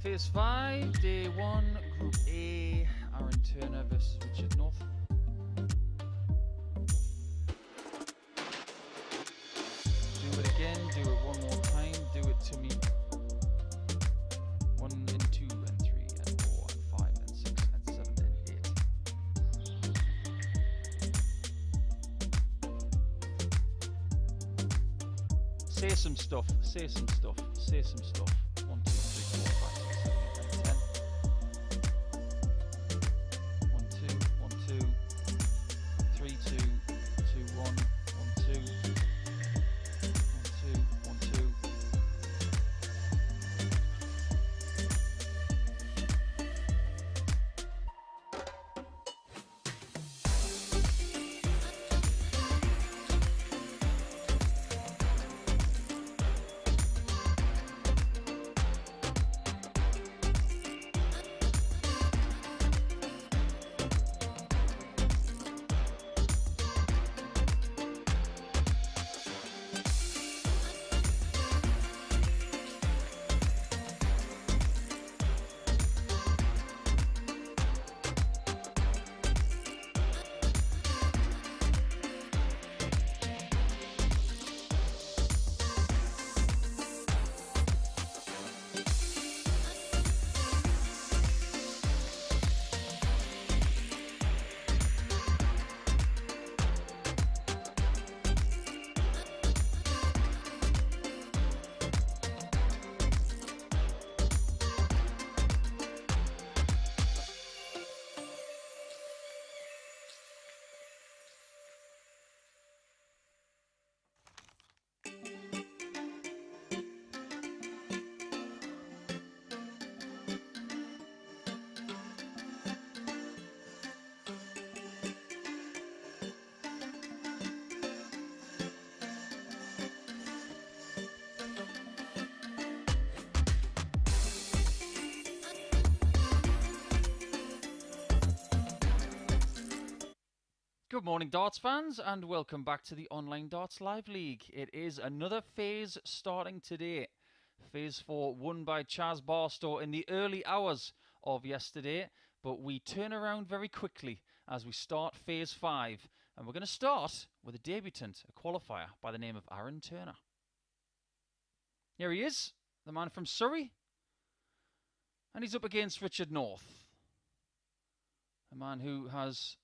Phase 5, Day 1, Group A, Aaron Turner versus Richard North. Do it again, do it one more time, do it to me. 1 and 2 and 3 and 4 and 5 and 6 and 7 and 8. Say some stuff, say some stuff, say some stuff. 1, 2, 3, 4, 5, 6, 7, 8, 9, 10. 1, 2, 1, 2, 3, 2, 2, 1, 1, 2, 1, 2, 1, 2. Good morning, darts fans, and welcome back to the Online Darts Live League. It is another phase starting today. Phase 4 won by Chaz Barstow in the early hours of yesterday, but we turn around very quickly as we start Phase 5. And we're going to start with a debutant, a qualifier by the name of Aaron Turner. Here he is, the man from Surrey. And he's up against Richard North, a man who has,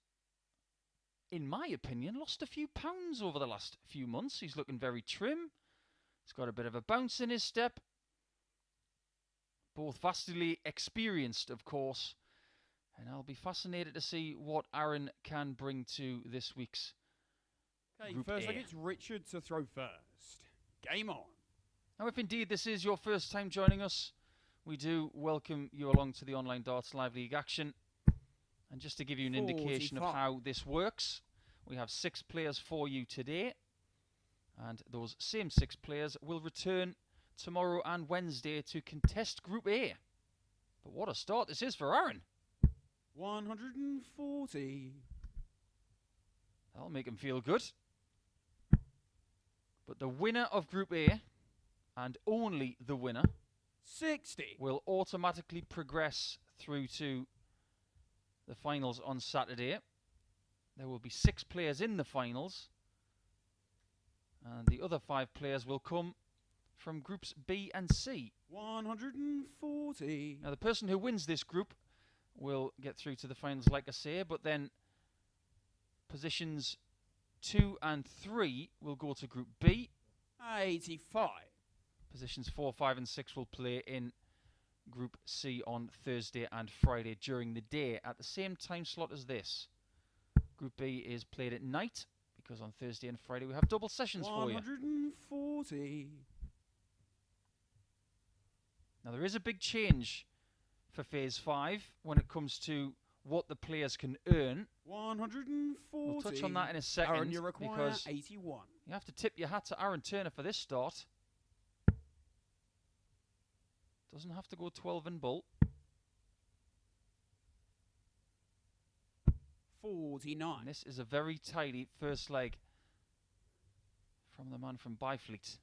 in my opinion, lost a few pounds over the last few months. He's looking very trim. He's got a bit of a bounce in his step. Both vastly experienced, of course. And I'll be fascinated to see what Aaron can bring to this week's Group first A. I get Richard to throw first. Game on. Now, if indeed this is your first time joining us, we do welcome you along to the Online Darts Live League action. And just to give you an indication of how this works, we have 6 players for you today. And those same 6 players will return tomorrow and Wednesday to contest Group A. But what a start this is for Aaron. 140. That'll make him feel good. But the winner of Group A, and only the winner, 60. will automatically progress through to the finals on Saturday. There will be 6 players in the finals, and the other 5 players will come from Groups B and C. 140. Now, the person who wins this group will get through to the finals, like I say, but then positions 2 and 3 will go to Group B. 85. Positions 4, 5 and 6 will play in Group C on Thursday and Friday during the day at the same time slot as this. Group B is played at night because on Thursday and Friday we have double sessions for you. 140. Now, there is a big change for Phase 5 when it comes to what the players can earn. 140. We'll touch on that in a second. Aaron, you require because 81. you have to tip your hat to Aaron Turner for this start. Doesn't have to go 12 and bull. 49. And this is a very tidy first leg from the man from Byfleet.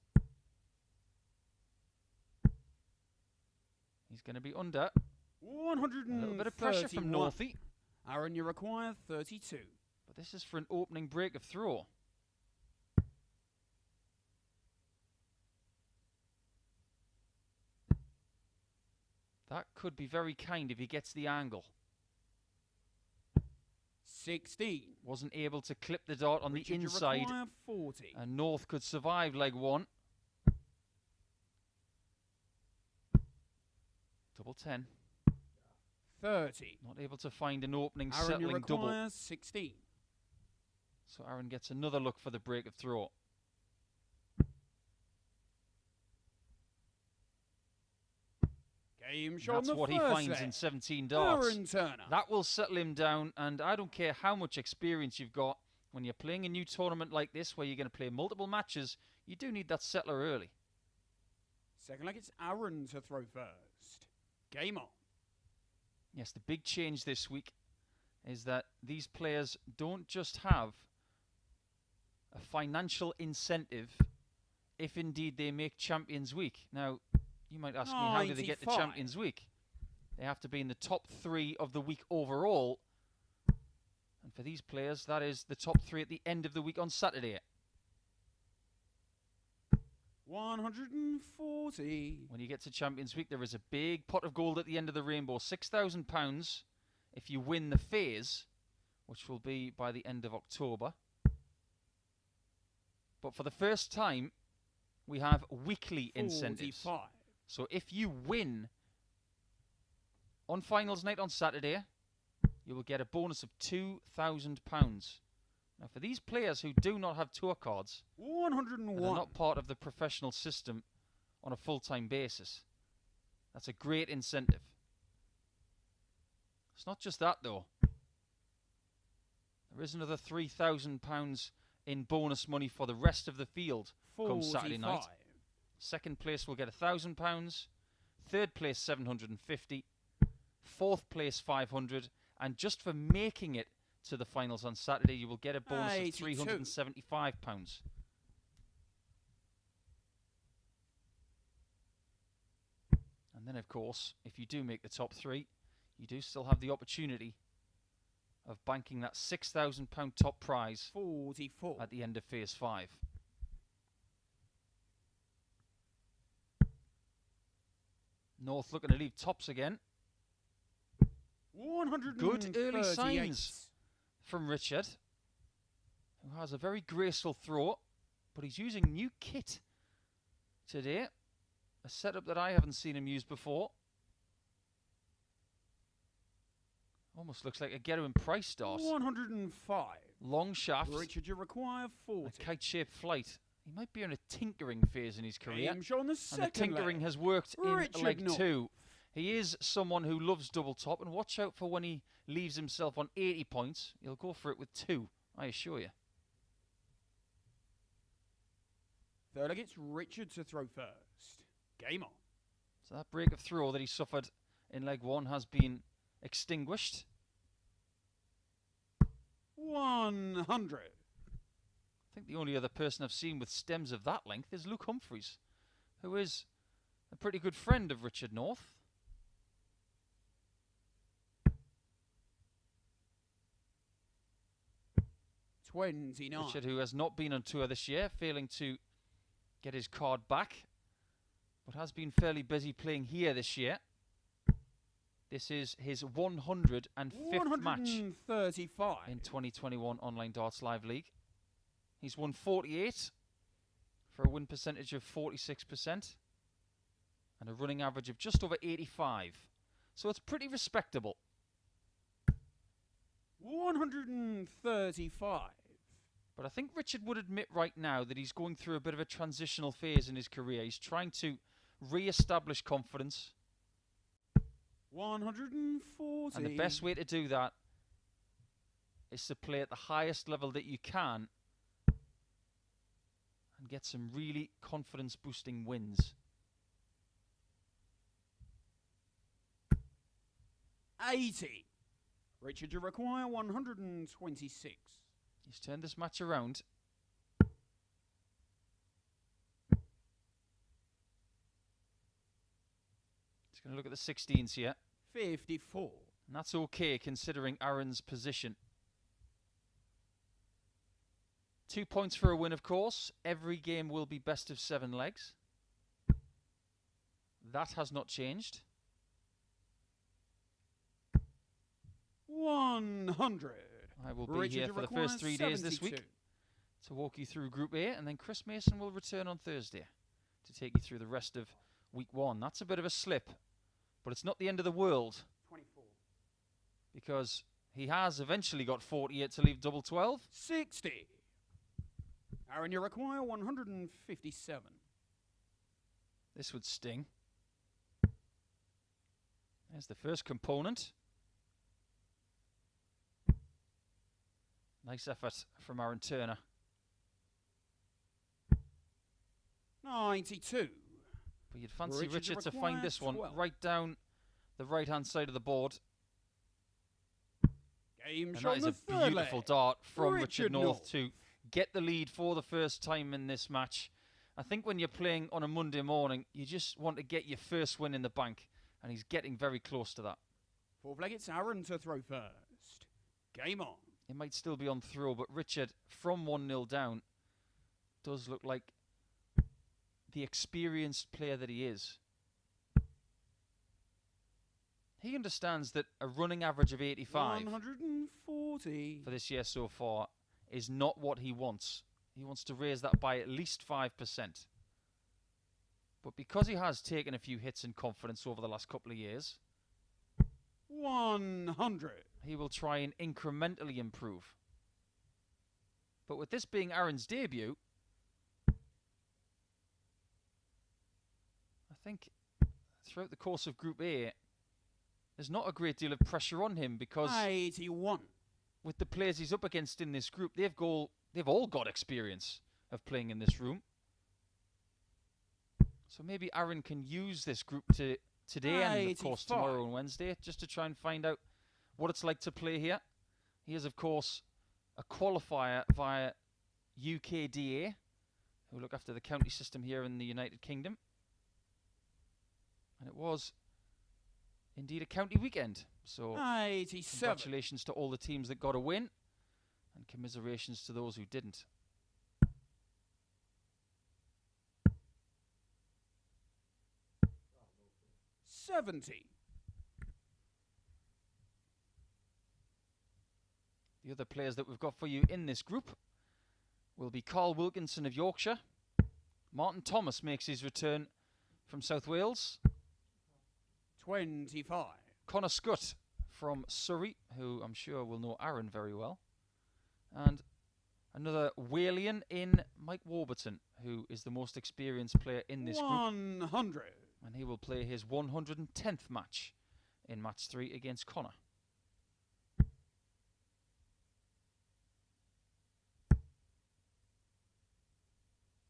He's going to be under. 131. A little bit of pressure from Northie. Aaron, you require 32. But this is for an opening break of throw. That could be very kind if he gets the angle. 16. Wasn't able to clip the dart on Richard, the inside. You require 40. And North could survive leg one. Double 10. 30. Not able to find an opening Aaron, you settling double. require 16. So Aaron gets another look for the break of throw. Game shot. That's on the what he first finds leg. in 17 darts. Aaron Turner. That will settle him down, and I don't care how much experience you've got. When you're playing a new tournament like this, where you're going to play multiple matches, you do need that settler early. Second leg, it's Aaron to throw first. Game on. Yes, the big change this week is that these players don't just have a financial incentive if indeed they make Champions Week. Now, you might ask me, how do they get to 95. Champions Week? They have to be in the top 3 of the week overall. And for these players, that is the top 3 at the end of the week on Saturday. 140. When you get to Champions Week, there is a big pot of gold at the end of the rainbow. £6,000 if you win the phase, which will be by the end of October. But for the first time, we have weekly incentives. 45. So if you win on finals night on Saturday, you will get a bonus of £2,000. Now, for these players who do not have tour cards, 101. and are not part of the professional system on a full-time basis, that's a great incentive. It's not just that, though. There is another £3,000 in bonus money for the rest of the field come Saturday night. 45. Second place will get £1,000. Third place, £750. Fourth place, £500. And just for making it to the finals on Saturday, you will get a bonus of £375. And then, of course, if you do make the top 3, you do still have the opportunity of banking that £6,000 top prize 44. at the end of Phase 5. North looking to leave tops again. 138. Good early signs from Richard, who has a very graceful throw, but he's using new kit today, a setup that I haven't seen him use before. Almost looks like a Ghetto and Price dart. 105. Long shaft, Richard, you require 40. a kite-shaped flight. He might be on a tinkering phase in his career, Game shot on the and the second tinkering leg. has worked in Richard leg North. 2. He is someone who loves double top, and watch out for when he leaves himself on 80 points. He'll go for it with 2, I assure you. Third leg, it's Richard to throw first. Game on. So that break of throw that he suffered in leg 1 has been extinguished. 100. I think the only other person I've seen with stems of that length is Luke Humphreys, who is a pretty good friend of Richard North. Richard, who has not been on tour this year, failing to get his card back, but has been fairly busy playing here this year. This is his 105th match in 2021 Online Darts Live League. He's won 48 for a win percentage of 46% and a running average of just over 85. So it's pretty respectable. 135. But I think Richard would admit right now that he's going through a bit of a transitional phase in his career. He's trying to re-establish confidence. 140. And the best way to do that is to play at the highest level that you can and get some really confidence-boosting wins. 80. Richard, you require 126. He's turned this match around. Just going to look at the 16s here. 54. And that's okay considering Aaron's position. 2 points for a win, of course. Every game will be best of 7 legs. That has not changed. 100. I will be here for the first 3 days this week to walk you through Group A, and then Chris Mason will return on Thursday to take you through the rest of Week 1. That's a bit of a slip, but it's not the end of the world. 24. Because he has eventually got 48 to leave double 12. 60. Aaron, you require 157. This would sting. There's the first component. Nice effort from Aaron Turner. 92. But you'd fancy Richard to find this one 12. right down the right-hand side of the board. Game And shot that is on the a third beautiful leg. dart from Richard Richard North to get the lead for the first time in this match. I think when you're playing on a Monday morning, you just want to get your first win in the bank, and he's getting very close to that. Fourth leg, it's Aaron to throw first. Game on. It might still be on throw, but Richard, from 1-0 down, does look like the experienced player that he is. He understands that a running average of 85 140 for this year so far is not what he wants. He wants to raise that by at least 5%. But because he has taken a few hits in confidence over the last couple of years, 100. he will try and incrementally improve. But with this being Aaron's debut, I think throughout the course of Group A, there's not a great deal of pressure on him because 81. with the players he's up against in this group, they've all got experience of playing in this room. So maybe Aaron can use this group today and of course tomorrow and Wednesday just to try and find out what it's like to play here. He is of course a qualifier via UKDA, who look after the county system here in the United Kingdom. And it was indeed a county weekend. So 87. congratulations to all the teams that got a win, and commiserations to those who didn't. $70. The other players that we've got for you in this group will be Carl Wilkinson of Yorkshire. Martin Thomas makes his return from South Wales. 25. Connor Scutt from Surrey, who I'm sure will know Aaron very well. And another Walian in Mike Warburton, who is the most experienced player in this group. 100. And he will play his 110th match in match 3 against Connor.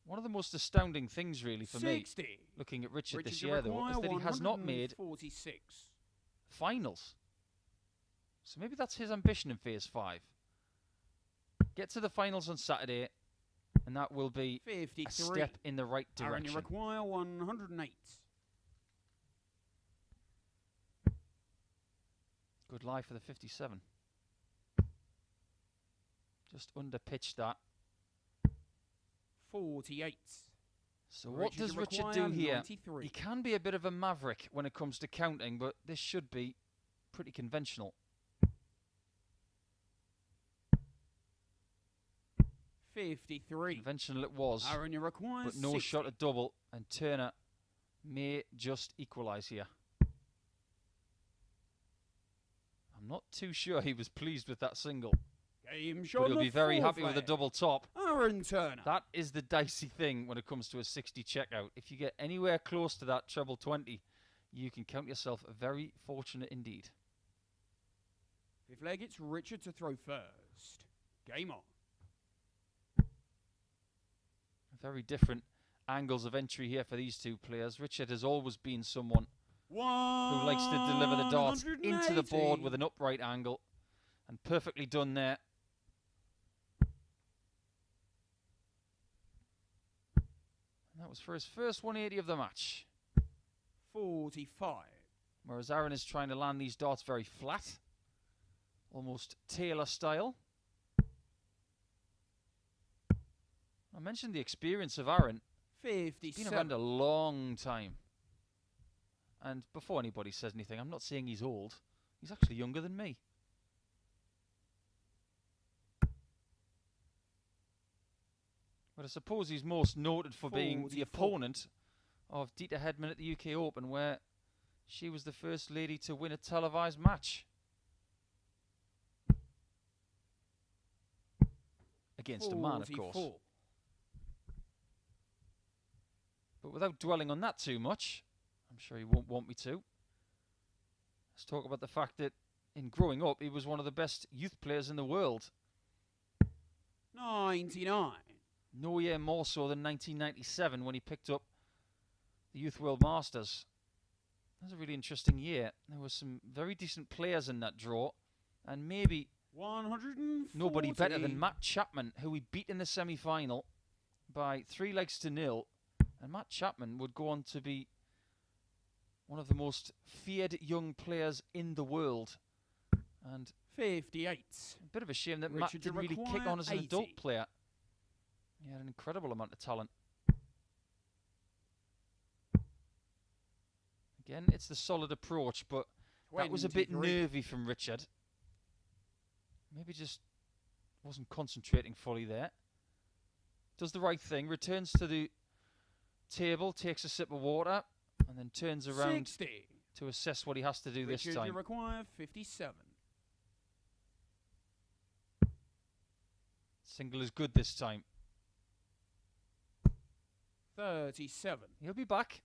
One of the most astounding things really for 60. me, looking at Richard this you year though, is that he has not made 146. finals. So maybe that's his ambition in Phase 5. Get to the finals on Saturday, and that will be 53. a step in the right Aaron, direction. you require 108. Good lie for the 57. Just under-pitched that. 48. So what does Richard do here? He can be a bit of a maverick when it comes to counting, but this should be pretty conventional. 53. Conventional it was, Aaron, you require but no 60. shot at double, and Turner may just equalise here. I'm not too sure he was pleased with that single, Game shot but he'll on be the very fourth happy with a leg. double top. Aaron Turner. That is the dicey thing when it comes to a 60 checkout. If you get anywhere close to that treble 20, you can count yourself very fortunate indeed. Fifth leg, it's Richard to throw first. Game on. Very different angles of entry here for these two players. Richard has always been someone who likes to deliver the darts into the board with an upright angle, and perfectly done there. And that was for his first 180 of the match. 45. Whereas Aaron is trying to land these darts very flat. Almost Taylor style. I mentioned the experience of Aaron. 57. He's been around a long time. And before anybody says anything, I'm not saying he's old. He's actually younger than me. But I suppose he's most noted for being the opponent of Dieter Hedman at the UK Open, where she was the first lady to win a televised match. Against a man, of course. But without dwelling on that too much, I'm sure he won't want me to, let's talk about the fact that in growing up, he was one of the best youth players in the world. 99. No year more so than 1997 when he picked up the Youth World Masters. That was a really interesting year. There were some very decent players in that draw, and maybe 140. nobody better than Matt Chapman, who he beat in the semi-final by 3-0. And Matt Chapman would go on to be one of the most feared young players in the world. And 58. A bit of a shame that Matt didn't really kick on as an adult player. He had an incredible amount of talent. Again, it's the solid approach, but that was a bit nervy from Richard. Maybe just wasn't concentrating fully there. Does the right thing, returns to the table, takes a sip of water, and then turns around 60. To assess what he has to do this time. You require 57. Single is good this time. 37. He'll be back.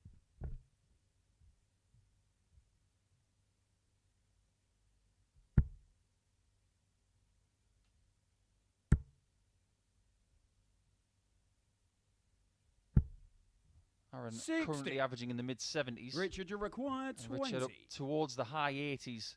Aaron 60. Currently averaging in the mid-70s. Richard, you require 20. Richard up towards the high 80s.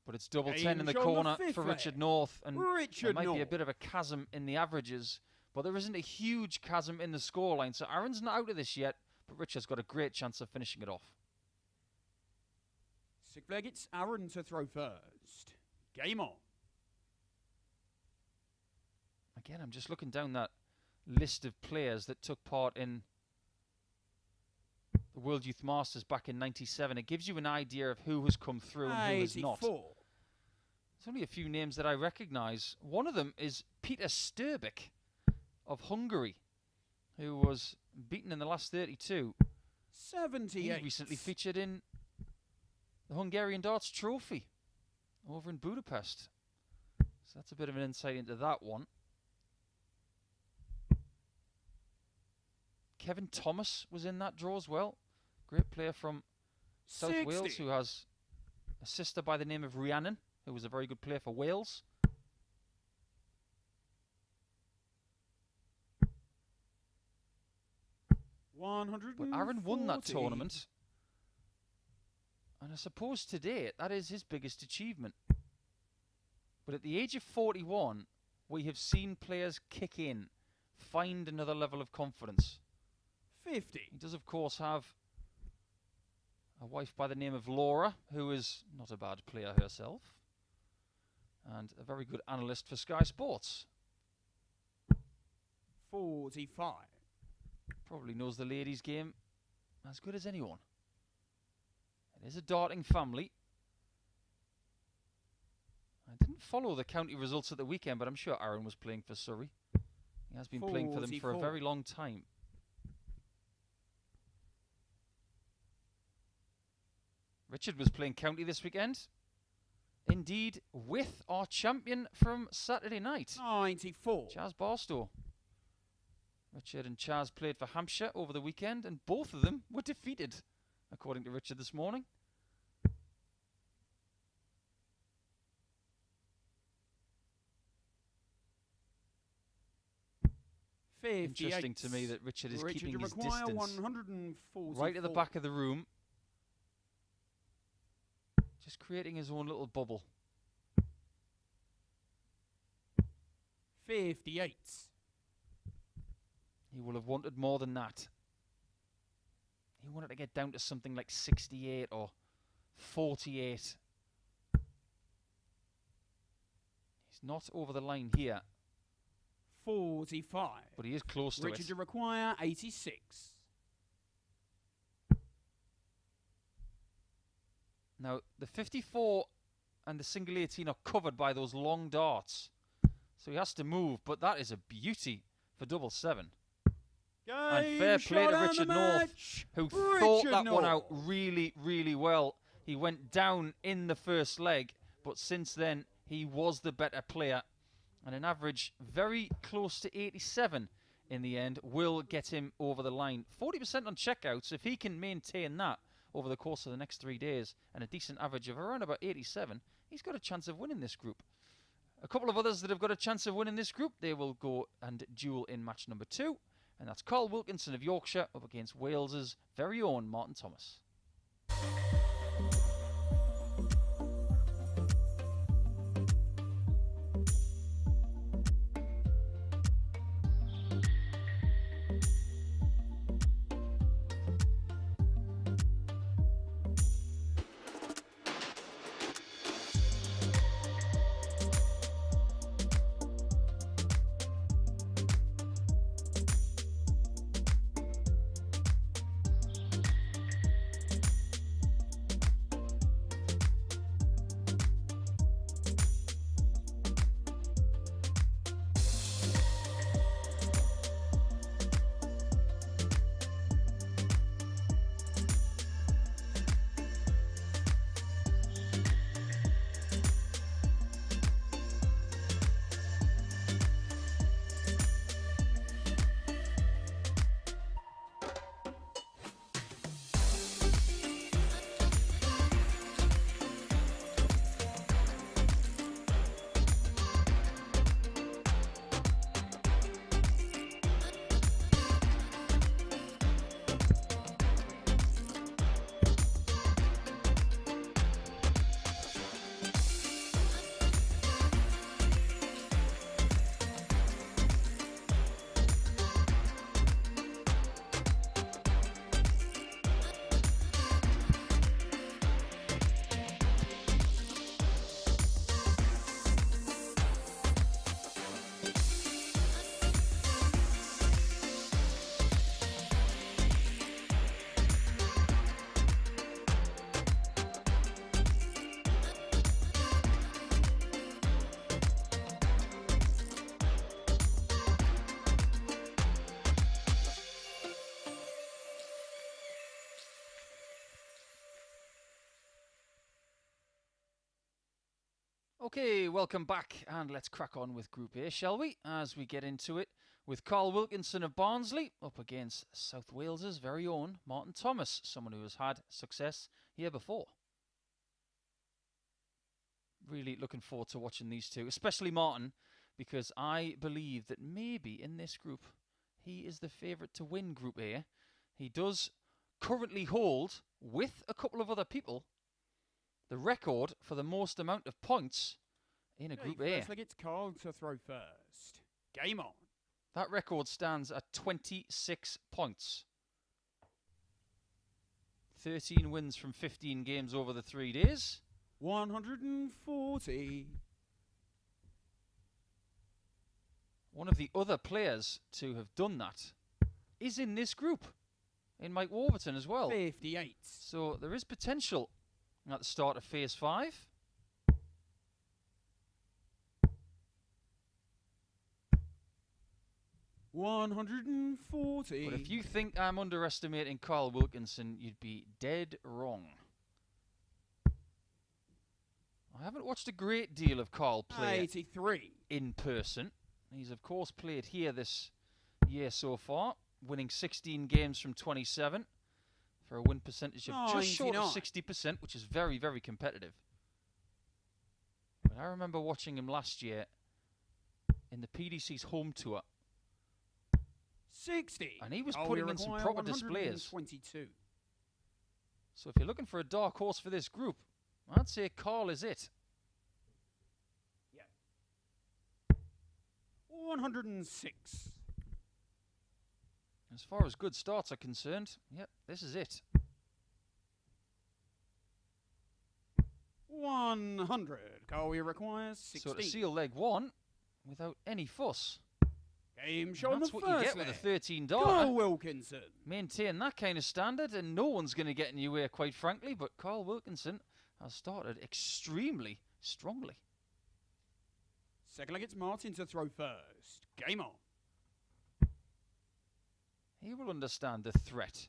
But it's double 10 in the corner for Richard North. And there might be a bit of a chasm in the averages. But there isn't a huge chasm in the scoreline. So Aaron's not out of this yet. But Richard's got a great chance of finishing it off. Sick flag, it's Aaron to throw first. Game on. Again, I'm just looking down that list of players that took part in the World Youth Masters back in '97. It gives you an idea of who has come through and who has not. There's only a few names that I recognise. One of them is Peter Sturbeck of Hungary, who was beaten in the last 32. 78. He recently featured in the Hungarian Darts Trophy over in Budapest. So that's a bit of an insight into that one. Kevin Thomas was in that draw as well. Great player from South 60. Wales who has a sister by the name of Rhiannon, who was a very good player for Wales. But Aaron won that tournament. And I suppose today that is his biggest achievement. But at the age of 41, we have seen players kick in, find another level of confidence. 50. He does, of course, have a wife by the name of Laura, who is not a bad player herself, and a very good analyst for Sky Sports. 45. Probably knows the ladies' game as good as anyone. It is a darting family. I didn't follow the county results at the weekend, but I'm sure Aaron was playing for Surrey. He has been playing for them for a very long time. Richard was playing county this weekend. Indeed, with our champion from Saturday night. 94. Chaz Barstow. Richard and Chaz played for Hampshire over the weekend, and both of them were defeated, according to Richard this morning. Interesting to me that Richard is keeping his distance right at the back of the room, just creating his own little bubble. 58. He will have wanted more than that. He won wanted to get down to something like 68 or 48. He's not over the line here. 45. But he is close to Richard it. to require 86. Now, the 54 and the single 18 are covered by those long darts. So he has to move, but that is a beauty for double 7. And fair play to Richard North, who thought that one out really, really well. He went down in the first leg, but since then, he was the better player. And an average very close to 87 in the end will get him over the line. 40% on checkouts. If he can maintain that over the course of the next 3 days and a decent average of around about 87, he's got a chance of winning this group. A couple of others that have got a chance of winning this group, they will go and duel in match number 2. And that's Carl Wilkinson of Yorkshire up against Wales's very own Martin Thomas. Okay, welcome back, and let's crack on with Group A, shall we? As we get into it with Carl Wilkinson of Barnsley up against South Wales's very own Martin Thomas, someone who has had success here before. Really looking forward to watching these two, especially Martin, because I believe that maybe in this group he is the favourite to win Group A. He does currently hold, with a couple of other people, the record for the most amount of points in a Group A. Looks like it's Carl to throw first. Game on. That record stands at 26 points. 13 wins from 15 games over the 3 days. 140. One of the other players to have done that is in this group, in Mike Warburton as well. 58. So there is potential at the start of Phase 5. $140. But if you think I'm underestimating Carl Wilkinson, you'd be dead wrong. I haven't watched a great deal of Carl play 83. in person. He's of course played here this year so far, winning 16 games from 27 for a win percentage of just short of 60%, which is very, very competitive. But I remember watching him last year in the PDC's home tour. 60. And he was putting in some proper displays. 22. So if you're looking for a dark horse for this group, I'd say Carl is it. Yeah. 106. As far as good starts are concerned, yep, this is it. 100. Carl, you requires 16. So to seal leg 1 without any fuss. Game shown That's the what you first get with a leg. 13 Go darter. Wilkinson. Maintain that kind of standard and no one's going to get in your way, quite frankly, but Carl Wilkinson has started extremely strongly. Second leg, it's Martin to throw first. Game on. He will understand the threat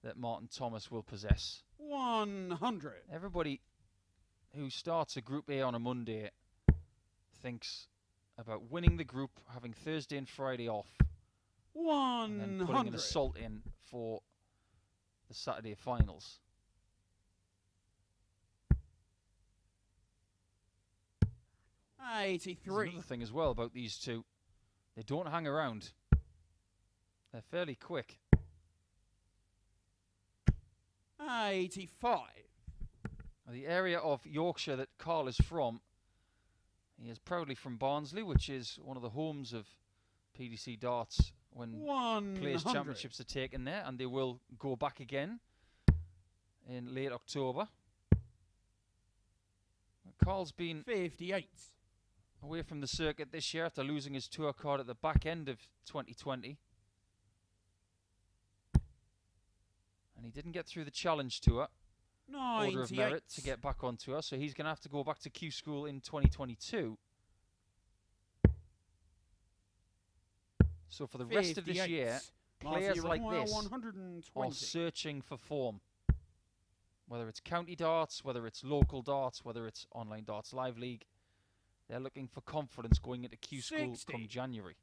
that Martin Thomas will possess. 100. Everybody who starts a Group A on a Monday thinks about winning the group, having Thursday and Friday off, 100. and then putting an assault in for the Saturday finals. 83. There's another thing as well about these two. They don't hang around. They're fairly quick. 85. The area of Yorkshire that Carl is from, he is proudly from Barnsley, which is one of the homes of PDC darts when 100. Players' Championships are taken there, and they will go back again in late October. Carl's been 58. away from the circuit this year after losing his tour card at the back end of 2020. And he didn't get through the Challenge Tour, 98. Order of Merit, to get back on tour, so he's going to have to go back to Q School in 2022. So for the rest of this year, players like this are searching for form. Whether it's county darts, whether it's local darts, whether it's online darts live league, they're looking for confidence going into Q School come January.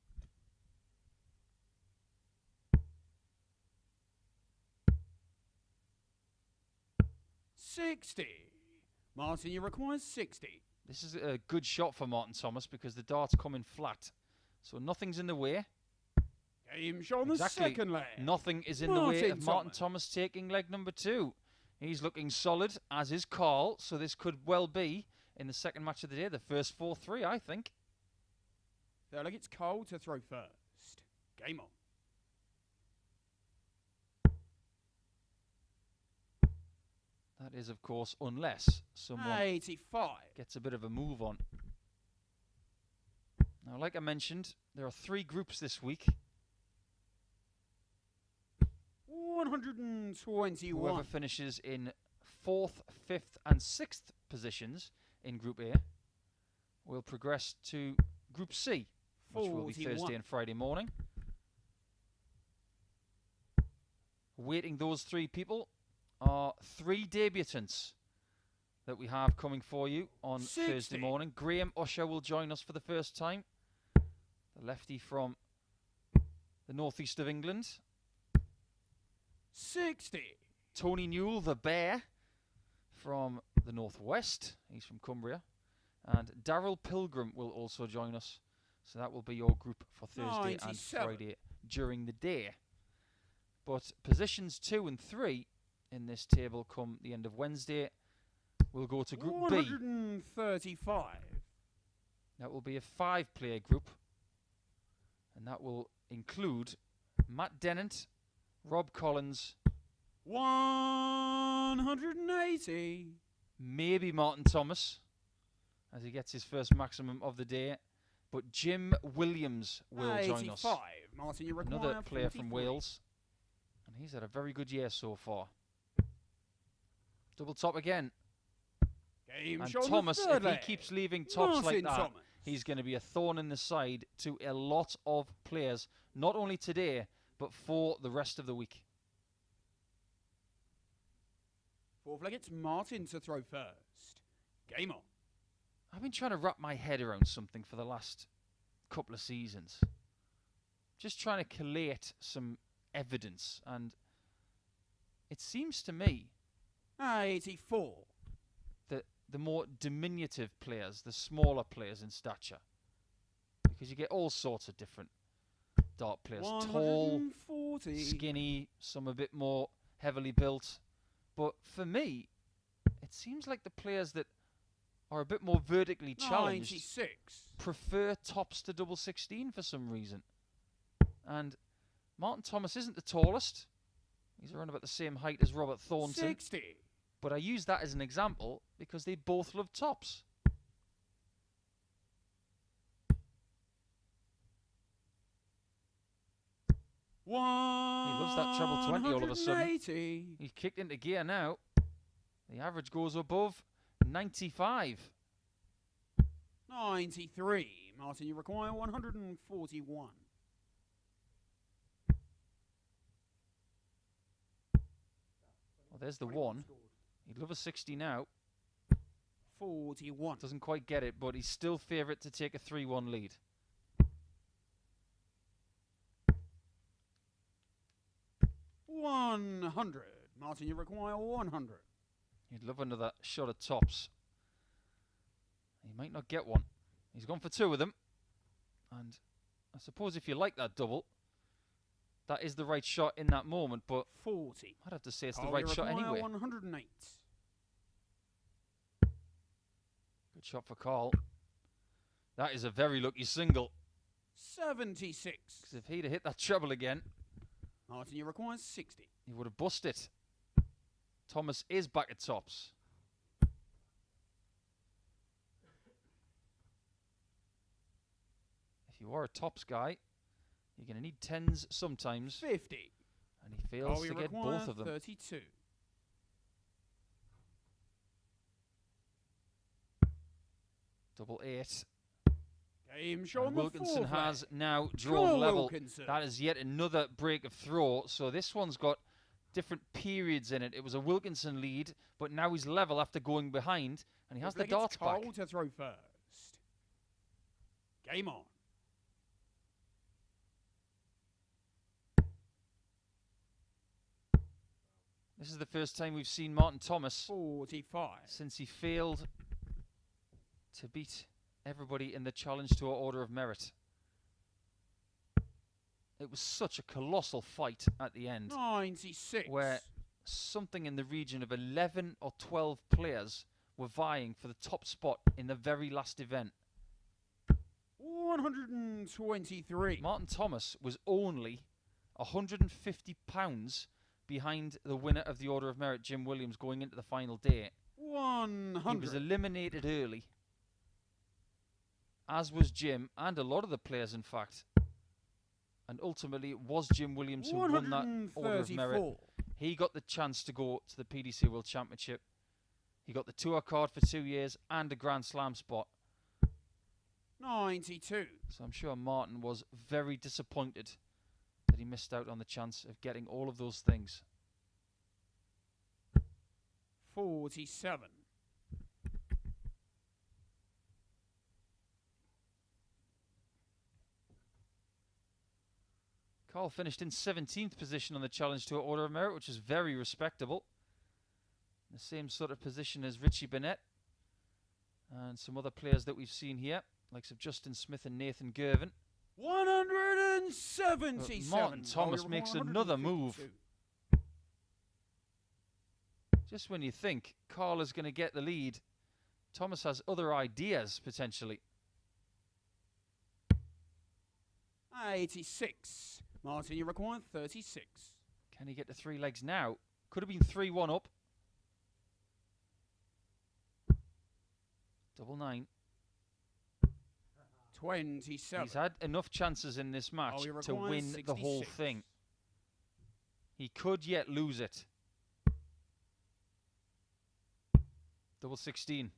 Martin, you require 60. This is a good shot for Martin Thomas because the darts come in flat. So nothing's in the way. Game shown the second leg. Nothing is in the way of Martin Thomas taking leg number 2. He's looking solid, as is Carl, so this could well be, in the second match of the day, the first 4-3, I think. Third leg, it's Carl to throw first. Game on. That is, of course, unless someone 85. gets a bit of a move on. Now, like I mentioned, there are 3 groups this week. 121. Whoever finishes in 4th, 5th and 6th positions in Group A will progress to Group C, which will be Thursday and Friday morning. Awaiting those 3 people are 3 debutants that we have coming for you on 60. Thursday morning. Graham Usher will join us for the first time. The lefty from the northeast of England. 60. Tony Newell, the bear, from the northwest. He's from Cumbria. And Darryl Pilgrim will also join us. So that will be your group for Thursday 97. and Friday during the day. But positions 2 and 3 in this table come the end of Wednesday. We'll go to Group B. 135. That will be a 5-player group. And that will include Matt Dennant, Rob Collins, 180. maybe Martin Thomas, as he gets his first maximum of the day. But Jim Williams will join us. Martin, you Another player 43. from Wales. And he's had a very good year so far. Double top again. Game And shown Thomas, the third if he leg. keeps leaving tops like that, Thomas. he's going to be a thorn in the side to a lot of players, not only today, but for the rest of the week. Fourth leg, it's Martin to throw first. Game on. I've been trying to wrap my head around something for the last couple of seasons. Just trying to collate some evidence, and it seems to me 84. that the more diminutive players, the smaller players in stature, because you get all sorts of different dart players. Tall, 140. skinny, some a bit more heavily built. But for me, it seems like the players that are a bit more vertically challenged 96. prefer tops to double 16 for some reason. And Martin Thomas isn't the tallest. He's around about the same height as Robert Thornton. 60. But I use that as an example because they both love tops. He loves that treble 20 all of a sudden. He's kicked into gear now. The average goes above 95. 93. Martin, you require 141. Well, there's the one. He'd love a 60 now. 41. Doesn't quite get it, but he's still favourite to take a 3-1 lead. $100. Martin, you require 100. He'd love another shot at tops. He might not get one. He's gone for 2 of them. And I suppose if you like that double, that is the right shot in that moment, but 40. I'd have to say it's the right shot anyway. 108. Good shot for Carl. That is a very lucky single. 76. Because if he'd have hit that treble again, Martin, you require 60. he would have bust it. Thomas is back at tops. If you are a tops guy, you're going to need 10s sometimes. 50. And he fails to get both of them. 32. Double 8. Game show on the Wilkinson fourth has leg. now drawn level. Wilkinson. That is yet another break of throw. So this one's got different periods in it. It was a Wilkinson lead, but now he's level after going behind, and he has the darts back. Carl to throw first. Game on. This is the first time we've seen Martin Thomas 45. since he failed to beat everybody in the Challenge Tour Order of Merit. It was such a colossal fight at the end, 96. where something in the region of 11 or 12 players were vying for the top spot in the very last event. 123. Martin Thomas was only £150 behind the winner of the Order of Merit, Jim Williams, going into the final day. 100. He was eliminated early, as was Jim, and a lot of the players, in fact. And ultimately, it was Jim Williams who won that Order of Merit. He got the chance to go to the PDC World Championship. He got the tour card for 2 years and a Grand Slam spot. 92. So I'm sure Martin was very disappointed that he missed out on the chance of getting all of those things. 47. Carl finished in 17th position on the Challenge Tour Order of Merit, which is very respectable. The same sort of position as Richie Burnett and some other players that we've seen here, likes of Justin Smith and Nathan Gervin. 177. Martin Thomas makes another move. Just when you think Carl is going to get the lead, Thomas has other ideas, potentially. 86. Martin, you require 36. Can he get to 3 legs now? Could have been 3-1 up. Double 9. 27. He's had enough chances in this match to win the whole thing. He could yet lose it. Double 16.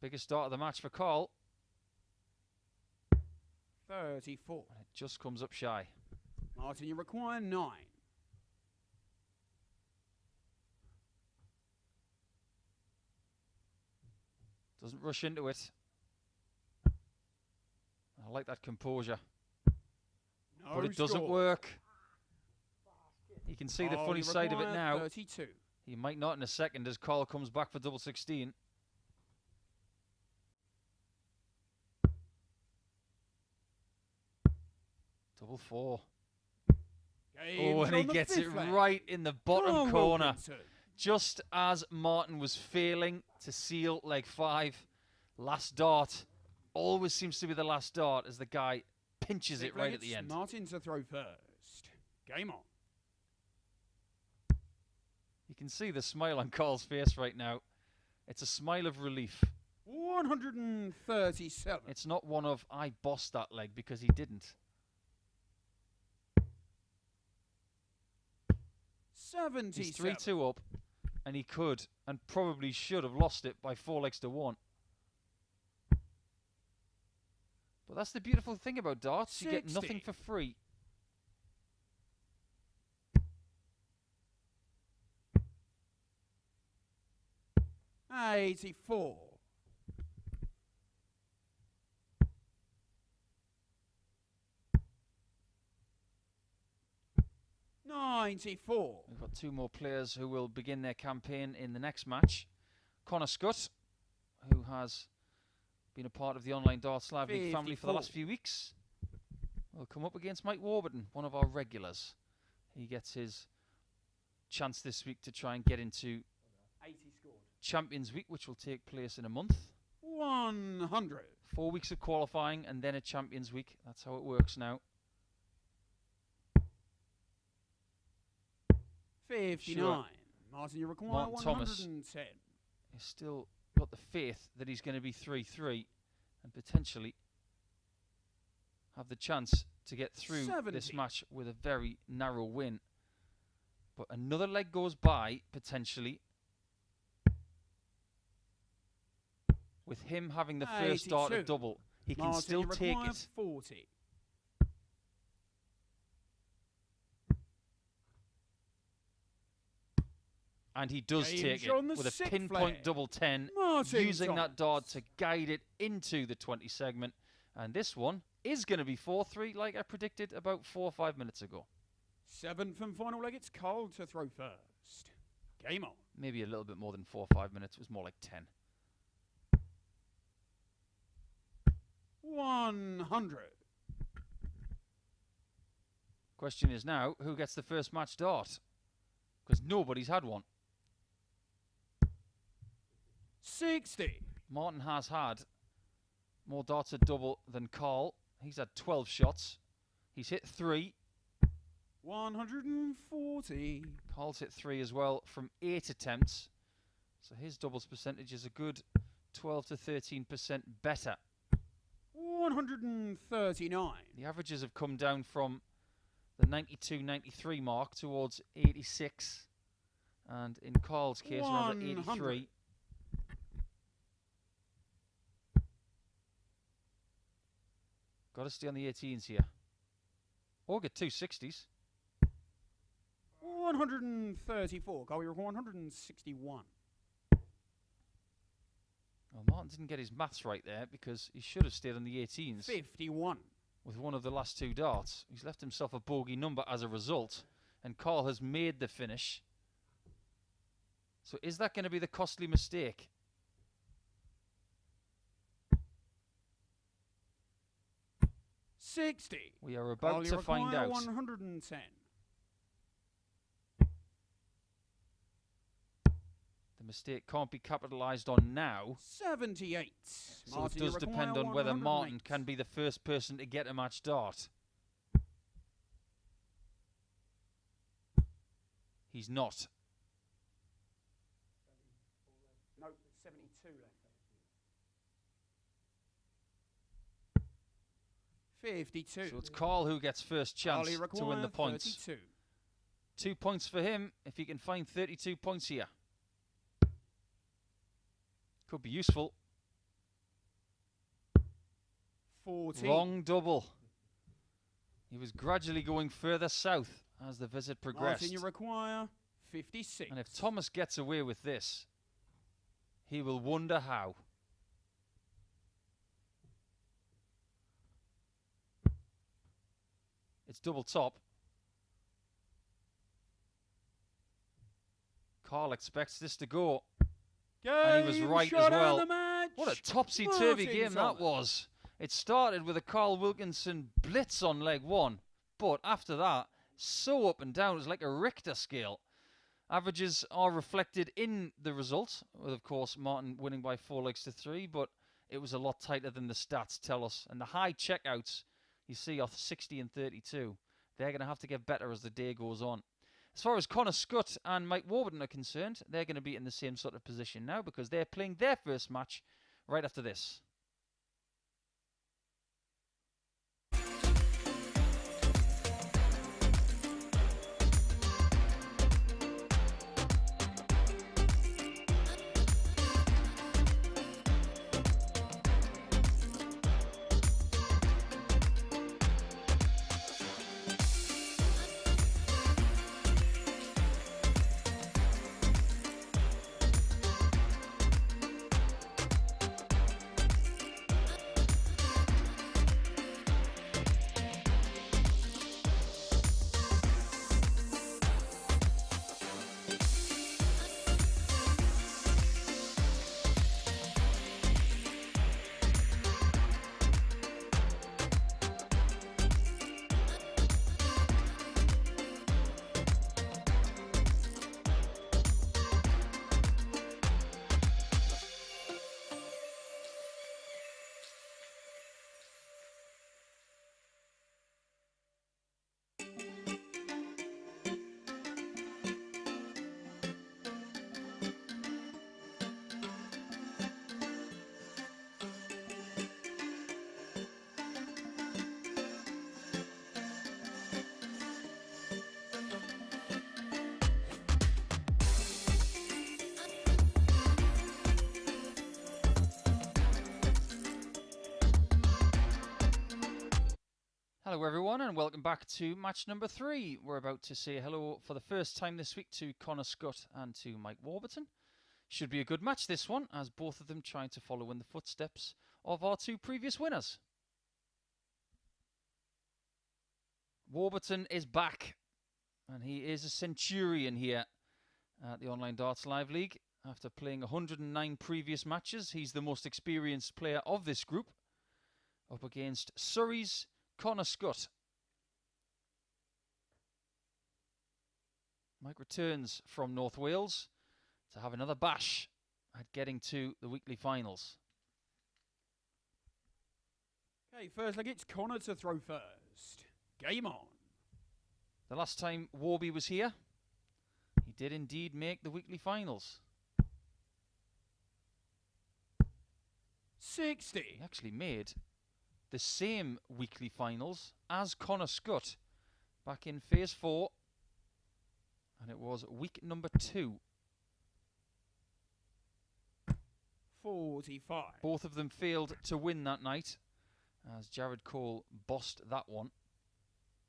Biggest start of the match for Carl. 34. And it just comes up shy. Martin, you require 9. Doesn't rush into it. I like that composure. No But it doesn't score. work. You can see the funny you side of it require now. 32. He might not in a second as Carl comes back for double 16. Double 4. Oh, and he gets it right in the bottom corner. Wilkinson. Just as Martin was failing to seal leg 5. Last dart. Always seems to be the last dart as the guy pinches it right at the end. Martin to throw first. Game on. You can see the smile on Carl's face right now. It's a smile of relief. 137. It's not one of, I bossed that leg, because he didn't. 77. He's 3-2 up, and he could, and probably should have lost it by 4 legs to 1. But that's the beautiful thing about darts. 60. You get nothing for free. $84. 94. We've got 2 more players who will begin their campaign in the next match. Connor Scutt, who has been a part of the Online Darts Live League family for the last few weeks, will come up against Mike Warburton, one of our regulars. He gets his chance this week to try and get into 80 scored. Champions Week, which will take place in a month. 100. 4 weeks of qualifying and then a Champions Week. That's how it works now. 59. Sure. Martin, you require Martin 110. Thomas He's still got the faith that he's going to be 3-3 and potentially have the chance to get through 70. this match with a very narrow win. But another leg goes by, potentially, with him having the first start 82. at double. He can Martin, still you take require it. 40. And he does take it on the with a 6th pinpoint leg. double 10, Martin using that Thomas. dart to guide it into the 20 segment. And this one is going to be 4-3, like I predicted about 4 or 5 minutes ago. 7th and final leg, it's Carl to throw first. Game on. Maybe a little bit more than 4 or 5 minutes. It was more like 10. 100. Question is now, who gets the first match dart? Because nobody's had one. 60. Martin has had more darts at double than Carl. He's had 12 shots. He's hit 3. 140. Carl's hit 3 as well from 8 attempts. So his doubles percentage is a good 12 to 13% better. 139. The averages have come down from the 92-93 mark towards 86. And in Carl's case, around 83. Got to stay on the 18s here. Or get 2 60s. 134. Carl, you're 161. Well, Martin didn't get his maths right there because he should have stayed on the 18s. 51. With one of the last 2 darts. He's left himself a bogey number as a result. And Carl has made the finish. So is that going to be the costly mistake? $60. We are about Carl, to find out. 110. The mistake can't be capitalised on now. 78. So Martin, it you does require depend on whether 108. Martin can be the first person to get a match dart. He's not. No, 72 left. 52. So it's Carl who gets first chance to win the points. 32. 2 points for him if he can find 32 points here. Could be useful. 40. Wrong double. He was gradually going further south as the visit progressed. Martin, you require 56. And if Thomas gets away with this, he will wonder how. It's double top. Carl expects this to go. And he was right as well. What a topsy-turvy game that was. It started with a Carl Wilkinson blitz on leg 1. But after that, so up and down. It was like a Richter scale. Averages are reflected in the result. With, of course, Martin winning by 4 legs to 3. But it was a lot tighter than the stats tell us. And the high checkouts you see are 60 and 32. They're going to have to get better as the day goes on. As far as Connor Scutt and Mike Warburton are concerned, they're going to be in the same sort of position now because they're playing their first match right after this. Hello everyone and welcome back to match number 3. We're about to say hello for the first time this week to Connor Scutt and to Mike Warburton. Should be a good match this one, as both of them trying to follow in the footsteps of our 2 previous winners. Warburton is back and he is a centurion here at the Online Darts Live League. After playing 109 previous matches, he's the most experienced player of this group, up against Surrey's Connor Scutt. Mike returns from North Wales to have another bash at getting to the weekly finals. Okay, first leg, it's Connor to throw first. Game on. The last time Warby was here, he did indeed make the weekly finals. 60. He actually made the same weekly finals as Connor Scutt back in Phase 4, and it was week number 2. 45. Both of them failed to win that night, as Jared Cole bossed that one.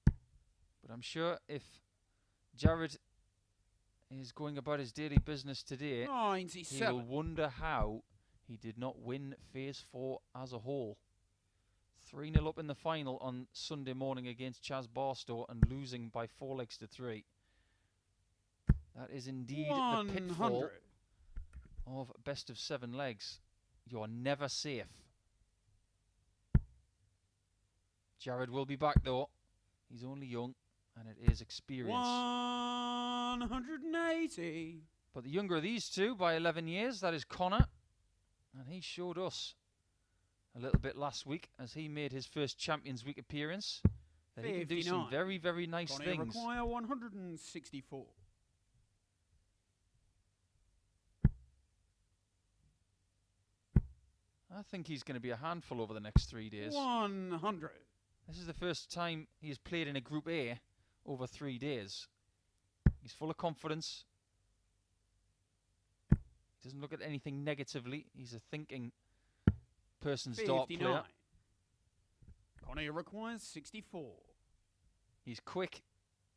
But I'm sure if Jared is going about his daily business today, 97. he will wonder how he did not win Phase 4 as a whole. 3-0 up in the final on Sunday morning against Chas Barstow and losing by 4 legs to 3. That is indeed 100. the pitfall of best of 7 legs. You are never safe. Jared will be back though. He's only young and it is experience. 180. But the younger of these two by 11 years, that is Connor. And he showed us a little bit last week as he made his first Champions Week appearance that he can do some very, very nice things. Require 164. I think he's going to be a handful over the next 3 days. 100. This is the first time he's played in a Group A over 3 days. He's full of confidence. He doesn't look at anything negatively. He's a thinking person's dart player. Connie requires 64. He's quick,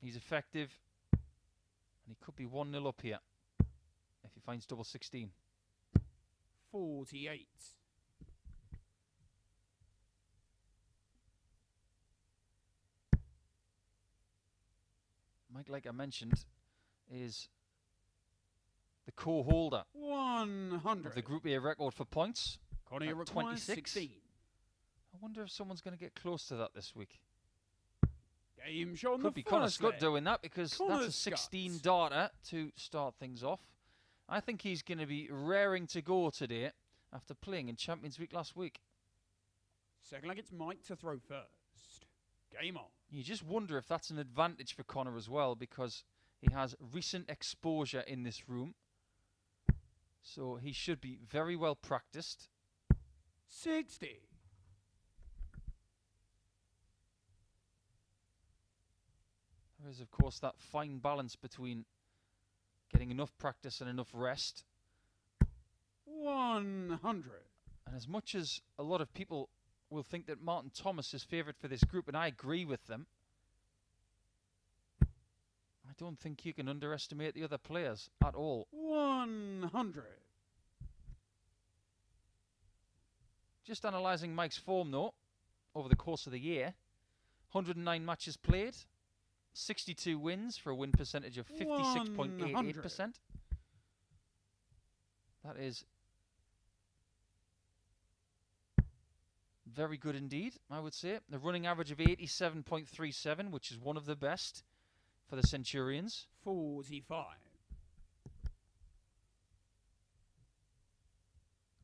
he's effective, and he could be 1-0 up here if he finds double 16. 48. Mike, like I mentioned, is the co-holder 100 of the Group A record for points. Connie requires 26. 16. I wonder if someone's going to get close to that this week. Game show on Could the be Connor first Scutt leg. doing that because Connor that's a 16 darter to start things off. I think he's going to be raring to go today after playing in Champions Week last week. Second leg, it's Mike to throw first. Game on. You just wonder if that's an advantage for Connor as well, because he has recent exposure in this room. So he should be very well practiced. 60. There is, of course, that fine balance between getting enough practice and enough rest. 100. And as much as a lot of people will think that Martin Thomas is favourite for this group, and I agree with them, I don't think you can underestimate the other players at all. 100. Just analysing Mike's form, though, over the course of the year. 109 matches played, 62 wins for a win percentage of 56.88%. That is very good indeed, I would say. The running average of 87.37, which is one of the best for the Centurions. 45.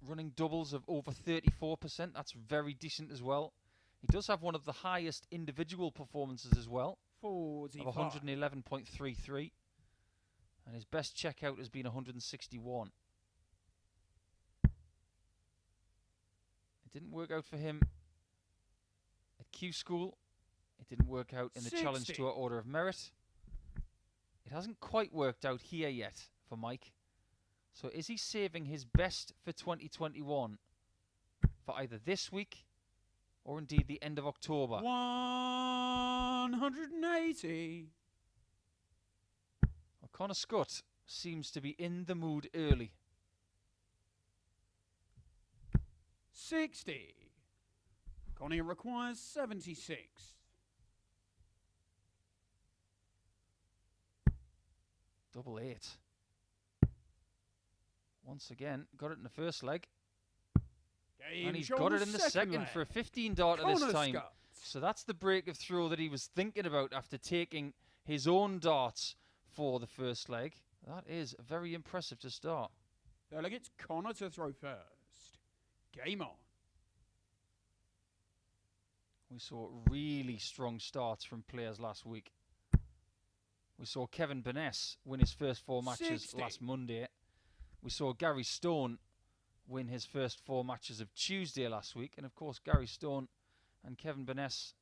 Running doubles of over 34%. That's very decent as well. He does have one of the highest individual performances as well. 45. Of 111.33. And his best checkout has been 161. It didn't work out for him at Q School. It didn't work out in the 60. Challenge Tour Order of Merit. It hasn't quite worked out here yet for Mike. So is he saving his best for 2021 for either this week or indeed the end of October? 180. Well, Connor Scutt seems to be in the mood early. 60. Connie requires 76. Double 8. Once again, got it in the first leg. Game And he's show got it in the second leg. for a 15 darter this Connor time. Scutt. So that's the break of throw that he was thinking about after taking his own darts for the first leg. That is very impressive to start. Delegates Connor to throw first. Game on. We saw really strong starts from players last week. We saw Kevin Burness win his first 4 matches 60. last Monday. We saw Gary Stone win his first 4 matches of Tuesday last week. And of course, Gary Stone and Kevin Burness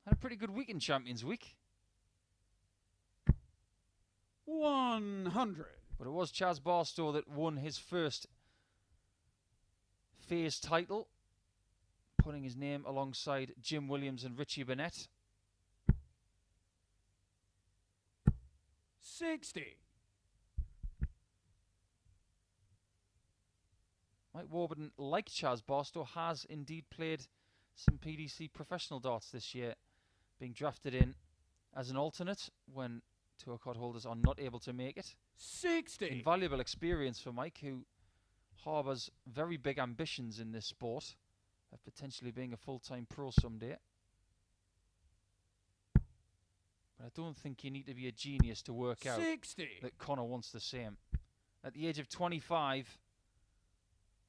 had a pretty good week in Champions Week. 100. But it was Chaz Barstow that won his first phase title, putting his name alongside Jim Williams and Richie Burnett. 60. Mike Warburton, like Chaz Barstow, has indeed played some PDC professional darts this year, being drafted in as an alternate when tour card holders are not able to make it. 60. Invaluable experience for Mike, who harbours very big ambitions in this sport of potentially being a full-time pro someday. But I don't think you need to be a genius to work out 60. that Connor wants the same. At the age of 25,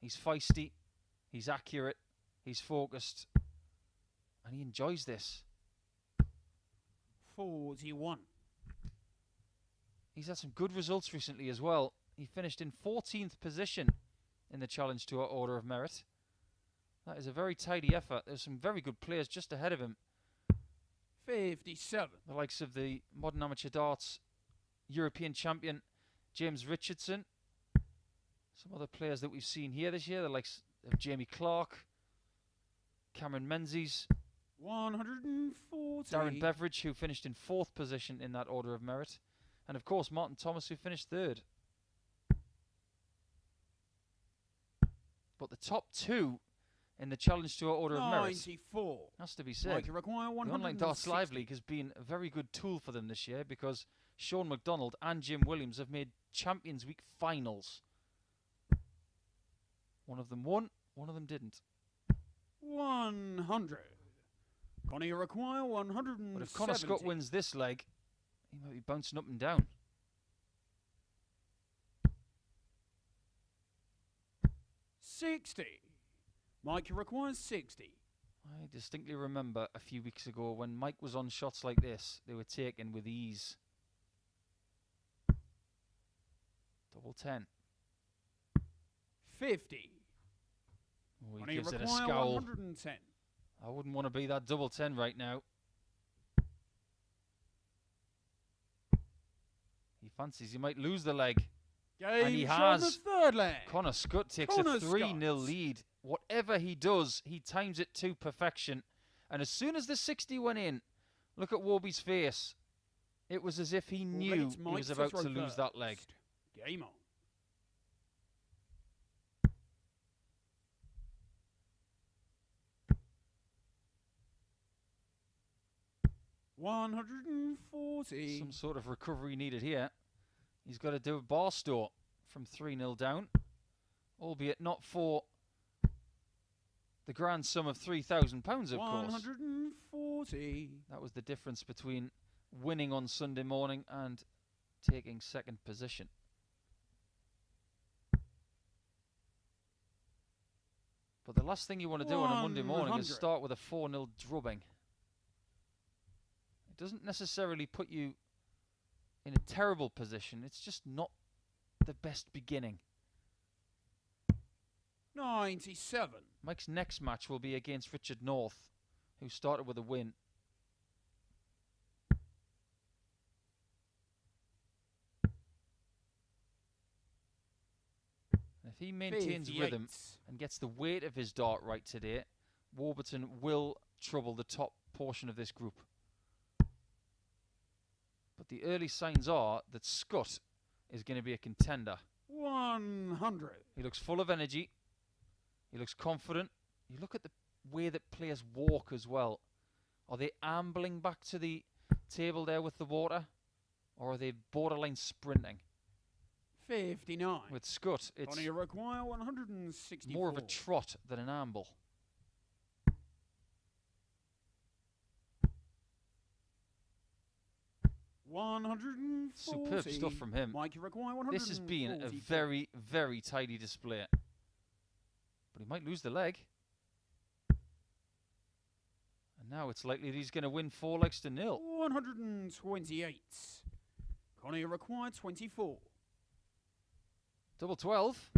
he's feisty, he's accurate, he's focused, and he enjoys this. 41. He's had some good results recently as well. He finished in 14th position in the Challenge Tour Order of Merit. That is a very tidy effort. There's some very good players just ahead of him. 57. The likes of the modern amateur darts European champion James Richardson. Some other players that we've seen here this year, the likes of Jamie Clark, Cameron Menzies, 140. Darren Beveridge, who finished in 4th position in that Order of Merit. And of course, Martin Thomas, who finished 3rd. But the top 2 in the Challenge Tour Order of Merit 94. has to be said. Like require The Online Darts Live League has been a very good tool for them this year because Sean McDonald and Jim Williams have made Champions Week finals. One of them won, one of them didn't. 100. Connie require 170. But if Connor Scutt wins this leg, he might be bouncing up and down. 60. Mike requires 60. I distinctly remember a few weeks ago when Mike was on shots like this, they were taken with ease. Double 10. 50. Oh, Money he gives it a require scowl. 110. I wouldn't want to be that double 10 right now. He fancies he might lose the leg. Game And he shot has. the third leg. Connor Scutt takes Connor a 3-0 Scutt. lead. Whatever he does, he times it to perfection. And as soon as the 60 went in, look at Warby's face. It was as if he knew he was about to lose that leg. Game on. $140. Some sort of recovery needed here. He's got to do a bar store from 3-0 down, albeit not for the grand sum of £3,000, of course. 140. That was the difference between winning on Sunday morning and taking second position. But the last thing you want to do on a Monday morning is start with a 4-0 drubbing. It doesn't necessarily put you in a terrible position. It's just not the best beginning. 97. Mike's next match will be against Richard North, who started with a win. And if he maintains 58. rhythm and gets the weight of his dart right today, Warburton will trouble the top portion of this group. But the early signs are that Scutt is going to be a contender. 100. He looks full of energy. He looks confident. You look at the way that players walk as well. Are they ambling back to the table there with the water? Or are they borderline sprinting? 59. With Scutt, it's Only require 164. more of a trot than an amble. Superb stuff from him. Mike, you require 140. This has been a very, very tidy display. But he might lose the leg. And now it's likely that he's going to win 4 legs to 0. 128. Connie, you require 24. Double 12.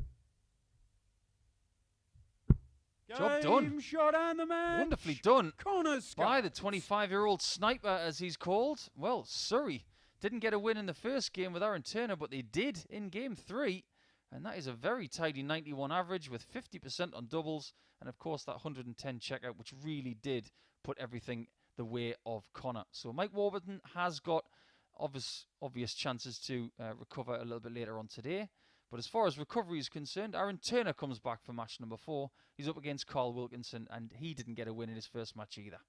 Job done. Shot and the match. Wonderfully done Connor Scutt. by the 25-year-old sniper, as he's called. Well, Surrey didn't get a win in the first game with Aaron Turner, but they did in game 3. And that is a very tidy 91 average with 50% on doubles. And, of course, that 110 checkout, which really did put everything the way of Connor. So Mike Warburton has got obvious chances to recover a little bit later on today. But as far as recovery is concerned, Aaron Turner comes back for match number 4. He's up against Carl Wilkinson, and he didn't get a win in his first match either.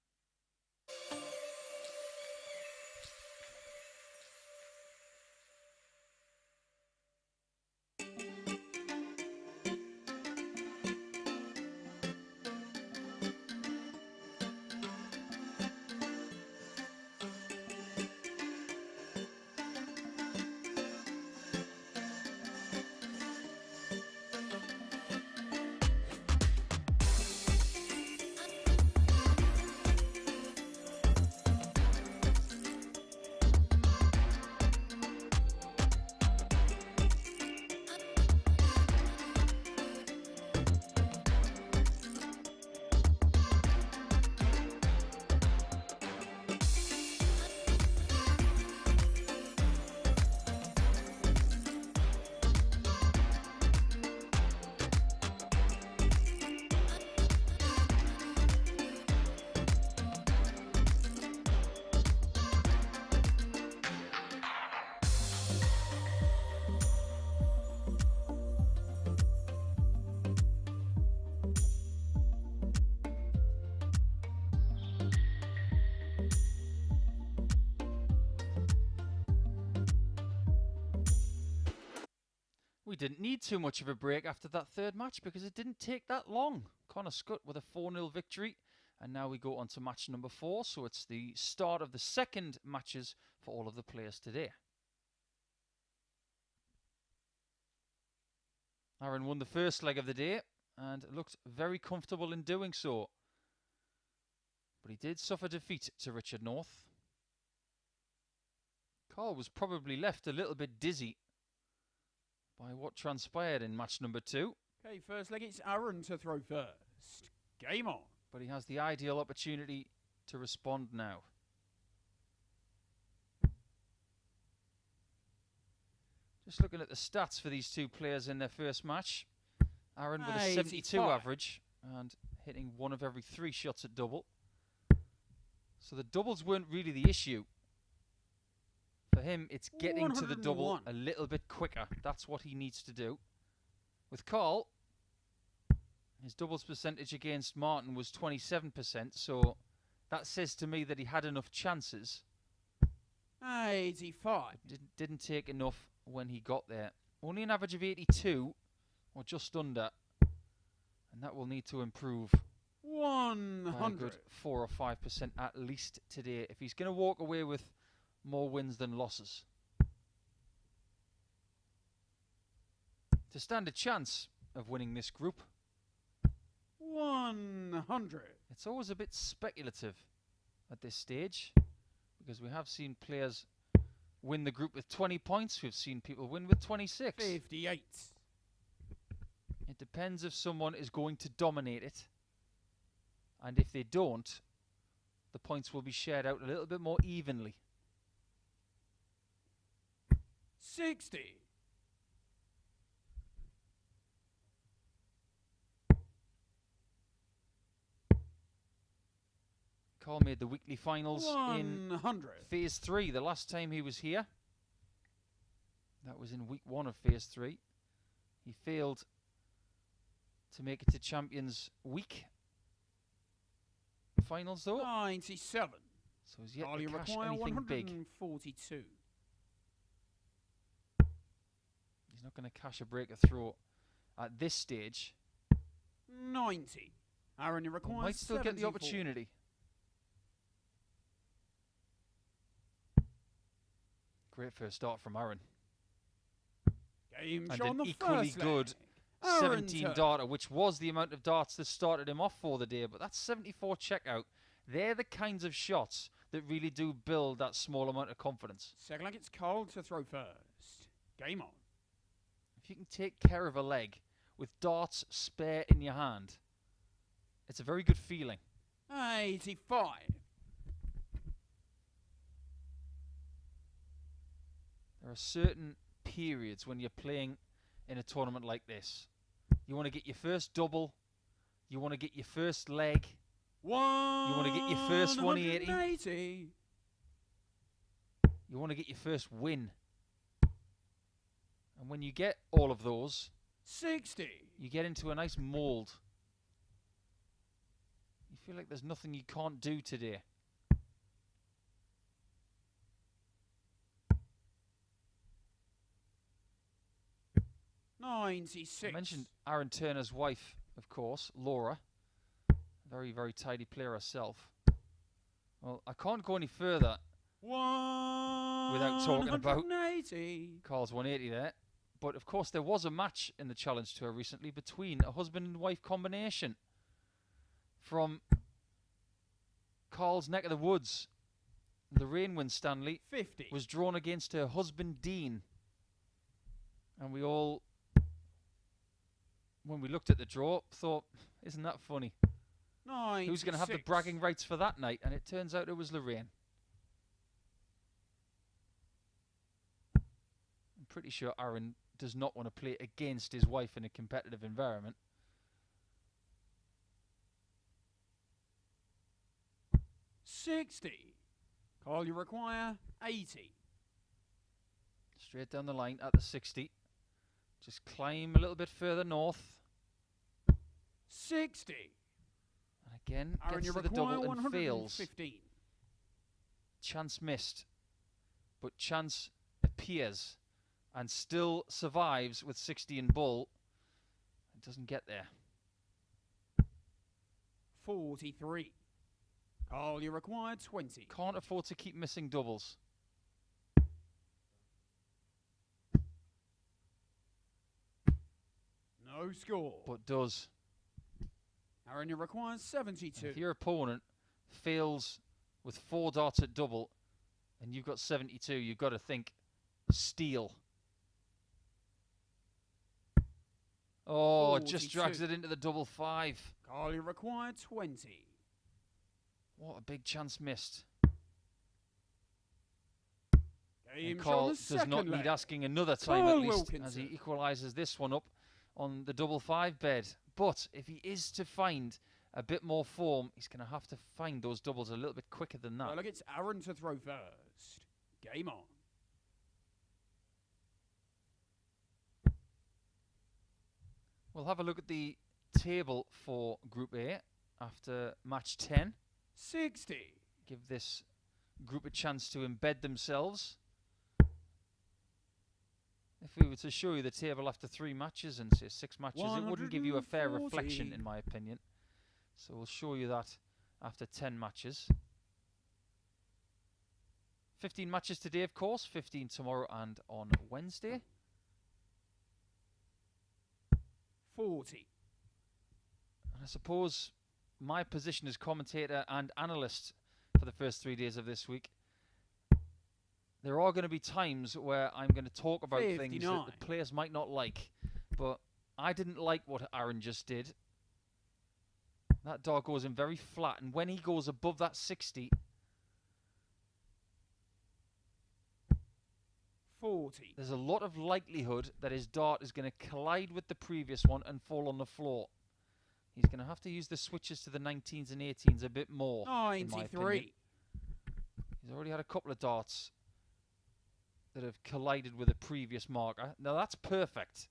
We didn't need too much of a break after that third match because it didn't take that long. Connor Scutt with a 4-0 victory. And now we go on to match number 4. So it's the start of the second matches for all of the players today. Aaron won the first leg of the day and looked very comfortable in doing so. But he did suffer defeat to Richard North. Carl was probably left a little bit dizzy by what transpired in match number 2. Okay, first leg, it's Aaron to throw first. Game on. But he has the ideal opportunity to respond now. Just looking at the stats for these two players in their first match. Aaron with a 72 average and hitting 1 of every 3 shots at double. So the doubles weren't really the issue. For him, it's getting to the double a little bit quicker. That's what he needs to do. With Carl, his doubles percentage against Martin was 27%, so that says to me that he had enough chances. 85. Didn't take enough when he got there. Only an average of 82, or just under, and that will need to improve 100. by a good 4 or 5% at least today if he's going to walk away with more wins than losses. To stand a chance of winning this group, 100. it's always a bit speculative at this stage, because we have seen players win the group with 20 points. We've seen people win with 26. 58. It depends if someone is going to dominate it, and if they don't, the points will be shared out a little bit more evenly. 60. Carl made the weekly finals 100. in Phase 3 the last time he was here. That was in week 1 of Phase 3. He failed to make it to Champions Week finals though. 97. So he's yet All to you cash require anything big. 142. He's not going to cash a breaker throw at this stage. 90. Aaron, you require Might still get the 74. opportunity. Great first start from Aaron. Game And shot on an the equally first good leg. 17 Aaron darter, which was the amount of darts that started him off for the day. But that's 74 checkout. They're the kinds of shots that really do build that small amount of confidence. Second leg, it's Carl to throw first. Game on. If you can take care of a leg with darts spare in your hand, it's a very good feeling. 85. There are certain periods when you're playing in a tournament like this. You want to get your first double. You want to get your first leg. You want to get your first 180. You want to get your first win. And when you get all of those, 60. you get into a nice mold. You feel like there's nothing you can't do today. I 96. mentioned Aaron Turner's wife, of course, Laura. Very, very tidy player herself. Well, I can't go any further without talking about Carl's 180 there. But, of course, there was a match in the Challenge Tour recently between a husband and wife combination from Carl's neck of the woods. Lorraine Winstanley 50. was drawn against her husband, Dean. And we all, when we looked at the draw, thought, isn't that funny? 96. Who's going to have the bragging rights for that night? And it turns out it was Lorraine. I'm pretty sure Aaron does not want to play against his wife in a competitive environment. 60. Carl, you require 80. Straight down the line at the 60. Just climb a little bit further north. 60. And again, Aaron, gets you to the require double and fails. 115. Chance missed. But chance appears and still survives with 60 in bull. It doesn't get there. 43. Carl, you require 20. Can't afford to keep missing doubles. No score. But does. Aaron, you require 72. If your opponent fails with 4 darts at double, and you've got 72, you've got to think steal. Oh, just drags it into the double 5. Carl, you require 20. What a big chance missed. Game Carl does not need asking another time at least, Wilkinson, as he equalises this one up on the double 5 bed. But if he is to find a bit more form, he's going to have to find those doubles a little bit quicker than that. Well, look, it's Aaron to throw first. Game on. We'll have a look at the table for Group A after match 10. 60. Give this group a chance to embed themselves. If we were to show you the table after 3 matches and say 6 matches, it wouldn't give you a fair reflection, in my opinion. So we'll show you that after 10 matches. 15 matches today, of course. 15 tomorrow and on Wednesday. 40. And I suppose my position as commentator and analyst for the first 3 days of this week, there are going to be times where I'm going to talk about 59. things that the players might not like. But I didn't like what Aaron just did. That dart goes in very flat, and when he goes above that 60... 40. There's a lot of likelihood that his dart is going to collide with the previous one and fall on the floor. He's going to have to use the switches to the 19s and 18s a bit more. 93. He's already had a couple of darts that have collided with a previous marker. Now that's perfect.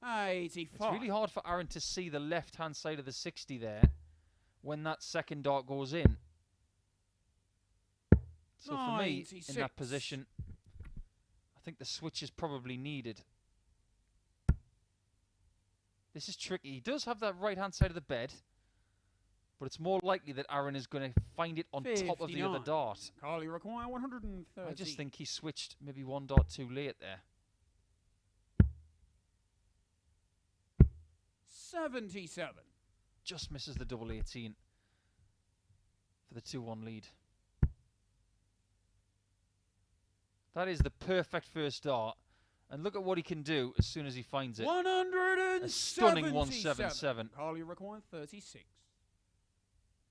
It's really hard for Aaron to see the left-hand side of the 60 there when that second dart goes in. So for me, in that position, I think the switch is probably needed. This is tricky. He does have that right-hand side of the bed, but it's more likely that Aaron is going to find it on 59. Top of the other dart. Carl, you require 130. I just think he switched maybe 1 dart too late there. 77. Just misses the double 18 for the 2-1 lead. That is the perfect first dart. And look at what he can do as soon as he finds it. 177. A stunning 177. Carl, you require 36.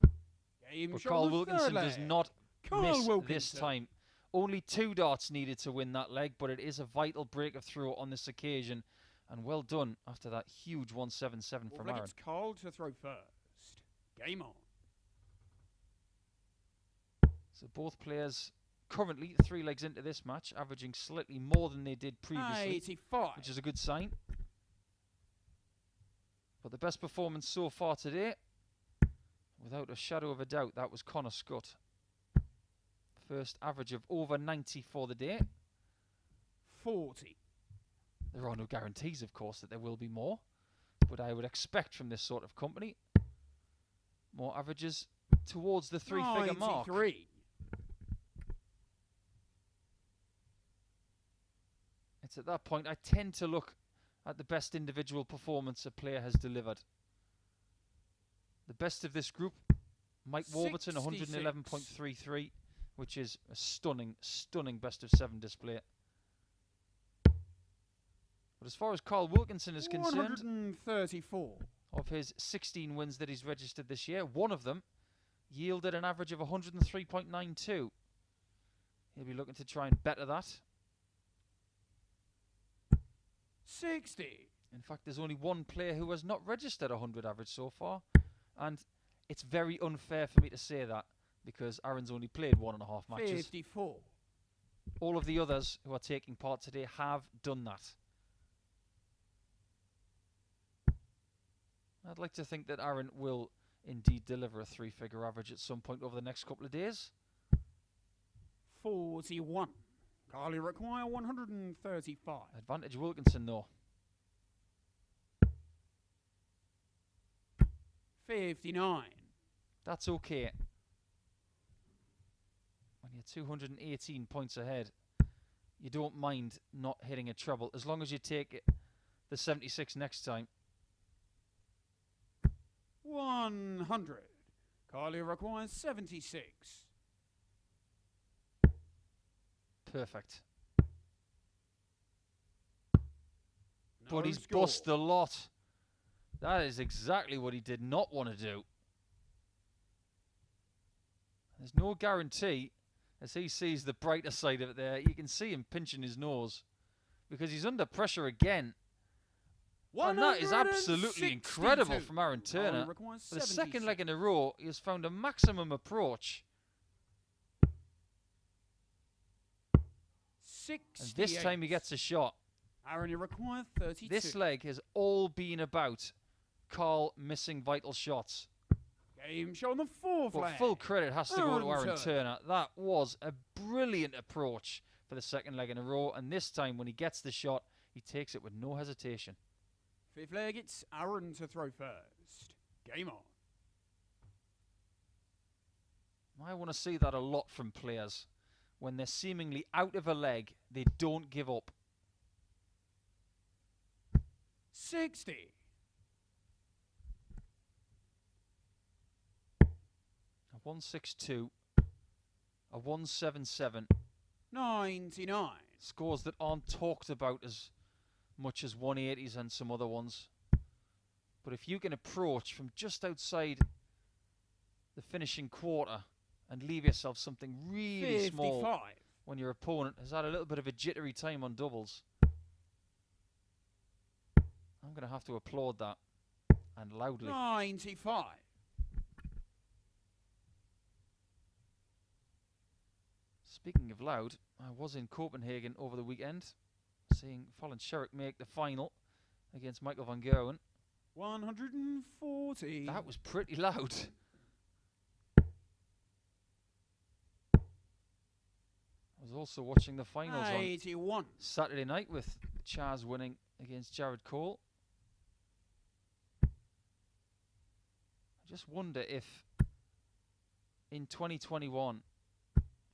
But Carl Wilkinson does not miss this time. Only 2 darts needed to win that leg, but it is a vital break of throw on this occasion. And well done after that huge 177 from Aaron. It's Carl to throw first. Game on. So both players currently 3 legs into this match, averaging slightly more than they did previously, 85. which is a good sign. But the best performance so far today, without a shadow of a doubt, that was Connor Scutt. First average of over 90 for the day. 40. There are no guarantees, of course, that there will be more, but I would expect from this sort of company more averages towards the 3-figure mark. 93. It's at that point I tend to look at the best individual performance a player has delivered. The best of this group, Mike Warburton, 111.33, which is a stunning, stunning best of 7 display. But as far as Carl Wilkinson is concerned, 134. Of his 16 wins that he's registered this year, 1 of them yielded an average of 103.92. He'll be looking to try and better that. 60. In fact, there's only 1 player who has not registered 100 average so far. And it's very unfair for me to say that, because Aaron's only played 1.5 matches. 54. All of the others who are taking part today have done that. I'd like to think that Aaron will indeed deliver a 3-figure average at some point over the next couple of days. 41. Carl, you require 135. Advantage Wilkinson, though. 59. That's okay. When you're 218 points ahead, you don't mind not hitting a treble, as long as you take it the 76 next time. 100. Carly requires 76. Perfect. No But he's score. bust the lot. That is exactly what he did not want to do. There's no guarantee. As he sees the brighter side of it there, you can see him pinching his nose. Because he's under pressure again. And that is absolutely incredible from Aaron Turner. For the second leg in a row, he has found a maximum approach. 68. And this time he gets a shot. Aaron, you require 32. This leg has all been about Carl missing vital shots. Game show on the fourth But leg. full credit has to go to Aaron Turner. Turner. That was a brilliant approach for the second leg in a row. And this time, when he gets the shot, he takes it with no hesitation. Fifth leg, it's Aaron to throw first. Game on. I want to see that a lot from players. When they're seemingly out of a leg, they don't give up. 60. A 162, a 177. 99. Scores that aren't talked about as much as 180s and some other ones. But if you can approach from just outside the finishing quarter and leave yourself something really 55. small when your opponent has had a little bit of a jittery time on doubles, I'm going to have to applaud that, and loudly. 95. Speaking of loud, I was in Copenhagen over the weekend, seeing Fallon Sherrick make the final against Michael van Gerwen. 140. That was pretty loud. I was also watching the finals 81. on Saturday night with Chaz winning against Jared Cole. I just wonder if in 2021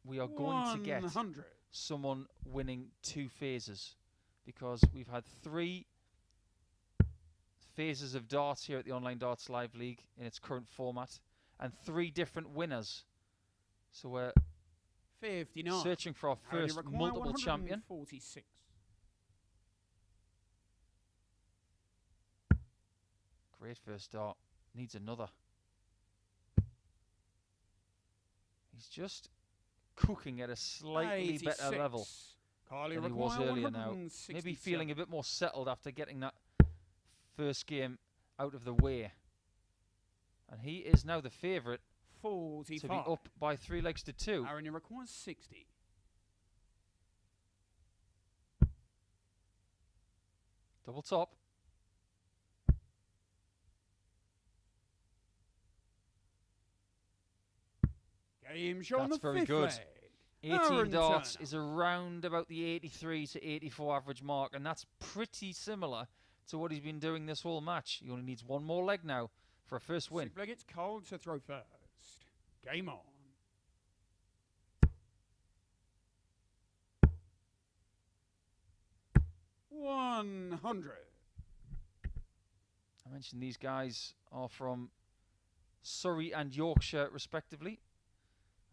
we are going to get 100. someone winning 2 phases, because we've had 3 phases of darts here at the Online Darts Live League in its current format, and 3 different winners. So we're 59. searching for our Aaron, you first require multiple champion. 146. Great first dart. Needs another. He's just cooking at a slightly 86. better level Carly than he was require earlier now. Maybe feeling a bit more settled after getting that first game out of the way. And he is now the favourite 45. to be up by 3 legs to 2. Aaron, you require 60. Double top. Game show on the That's very fifth good. leg. 18 Aaron darts Turner. is around about the 83 to 84 average mark, and that's pretty similar to what he's been doing this whole match. He only needs 1 more leg now for a first win. Sixth leg, it's Cole to throw first. Game on. $100. I mentioned these guys are from Surrey and Yorkshire, respectively.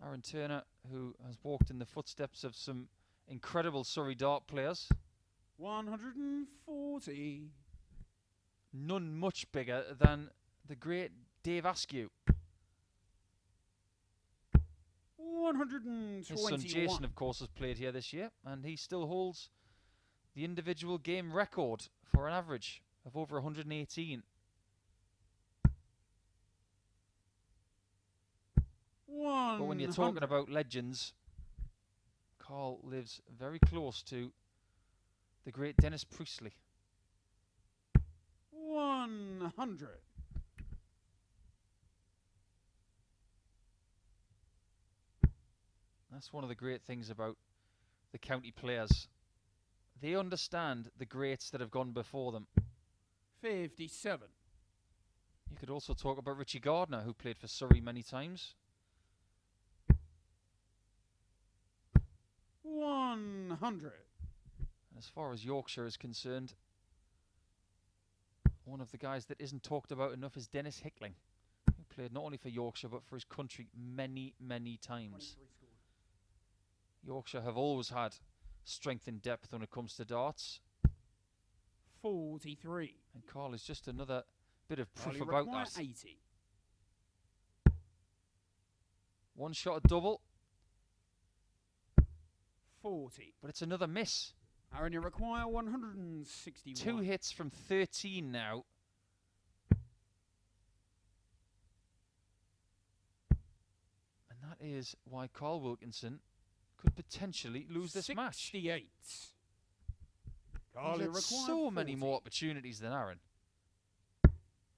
Aaron Turner, who has walked in the footsteps of some incredible Surrey dart players. 140. None much bigger than the great Dave Askew. 121. His son Jason, of course, has played here this year, and he still holds the individual game record for an average of over 118. But when you're talking about legends, Carl lives very close to the great Dennis Priestley. 100. That's one of the great things about the county players. They understand the greats that have gone before them. 57. You could also talk about Richie Gardner, who played for Surrey many times. 100. As far as Yorkshire is concerned, one of the guys that isn't talked about enough is Dennis Hickling. Played not only for Yorkshire but for his country many, many times. Yorkshire have always had strength in depth when it comes to darts. 43. And Carl is just another bit of proof Carl, about require that. 80. One shot at double, 40. but it's another miss. Aaron, you require 161. 2 hits from 13 now. And that is why Carl Wilkinson could potentially lose this match. 68. Carl, He's you had require so many 40. more opportunities than Aaron.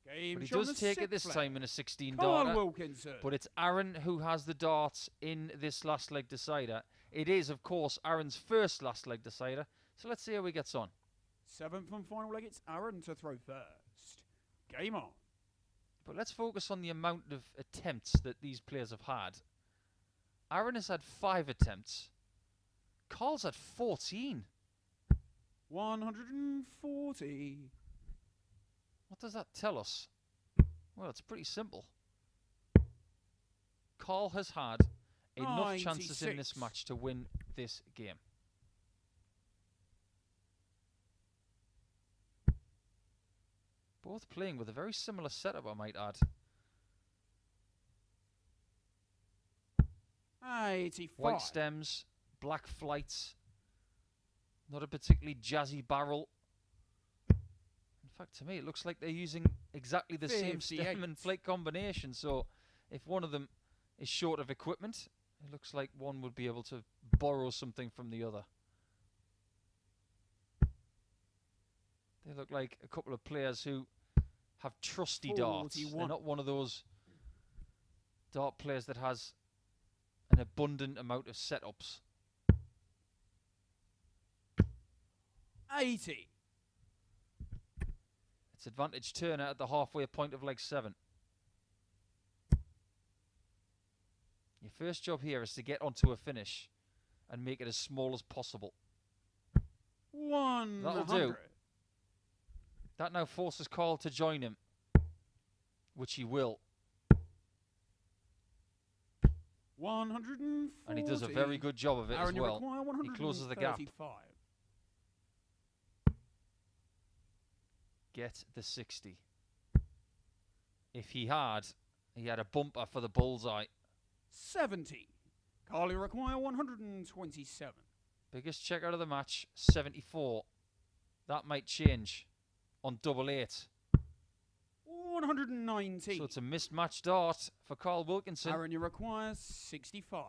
Game But he shot on does the take it this sixth leg. time in a 16 Carl darter. Wilkinson. But it's Aaron who has the darts in this last leg decider. It is, of course, Aaron's first last leg decider. So let's see how he gets on. 7th and final leg, it's Aaron to throw first. Game on. But let's focus on the amount of attempts that these players have had. Aaron has had 5 attempts. Carl's had 14. 140. What does that tell us? Well, it's pretty simple. Carl has had enough chances in this 96. match to win this game. Both playing with a very similar setup, I might add. 85. White stems, black flights. Not a particularly jazzy barrel. In fact, to me, it looks like they're using exactly the same 58. stem and flight combination. So, if one of them is short of equipment, it looks like one would be able to borrow something from the other. They look like a couple of players who have trusty darts. 41. They're not one of those dart players that has an abundant amount of setups. 80. It's advantage Turner at the halfway point of leg 7. Your first job here is to get onto a finish and make it as small as possible. 100. That'll do. That now forces Carl to join him, which he will. 140. And he does a very good job of it Aaron, as you well. require He closes the gap. 135. Get the 60. If he had a bumper for the bullseye. 70. Carl, you require 127. Biggest check out of the match, 74. That might change on double 8. 190. So it's a mismatched dart for Carl Wilkinson. Aaron, you require 65.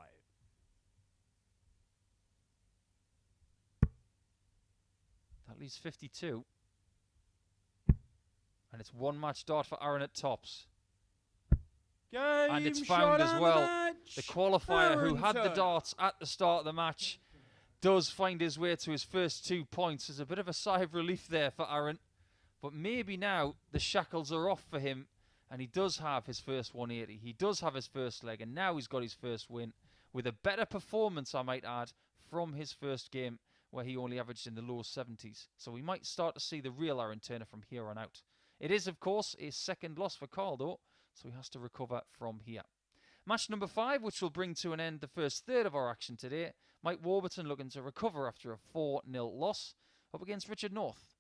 That leaves 52. And it's one match dart for Aaron at tops. Game And it's shot found as and well. match. The qualifier who Aaron had the Turner. darts at the start of the match does find his way to his first 2 points. There's a bit of a sigh of relief there for Aaron. But maybe now the shackles are off for him and he does have his first 180. He does have his first leg and now he's got his first win with a better performance, I might add, from his first game where he only averaged in the low 70s. So we might start to see the real Aaron Turner from here on out. It is, of course, a second loss for Carl, though, so he has to recover from here. Match number 5, which will bring to an end the first third of our action today. Mike Warburton looking to recover after a 4-0 loss up against Richard North.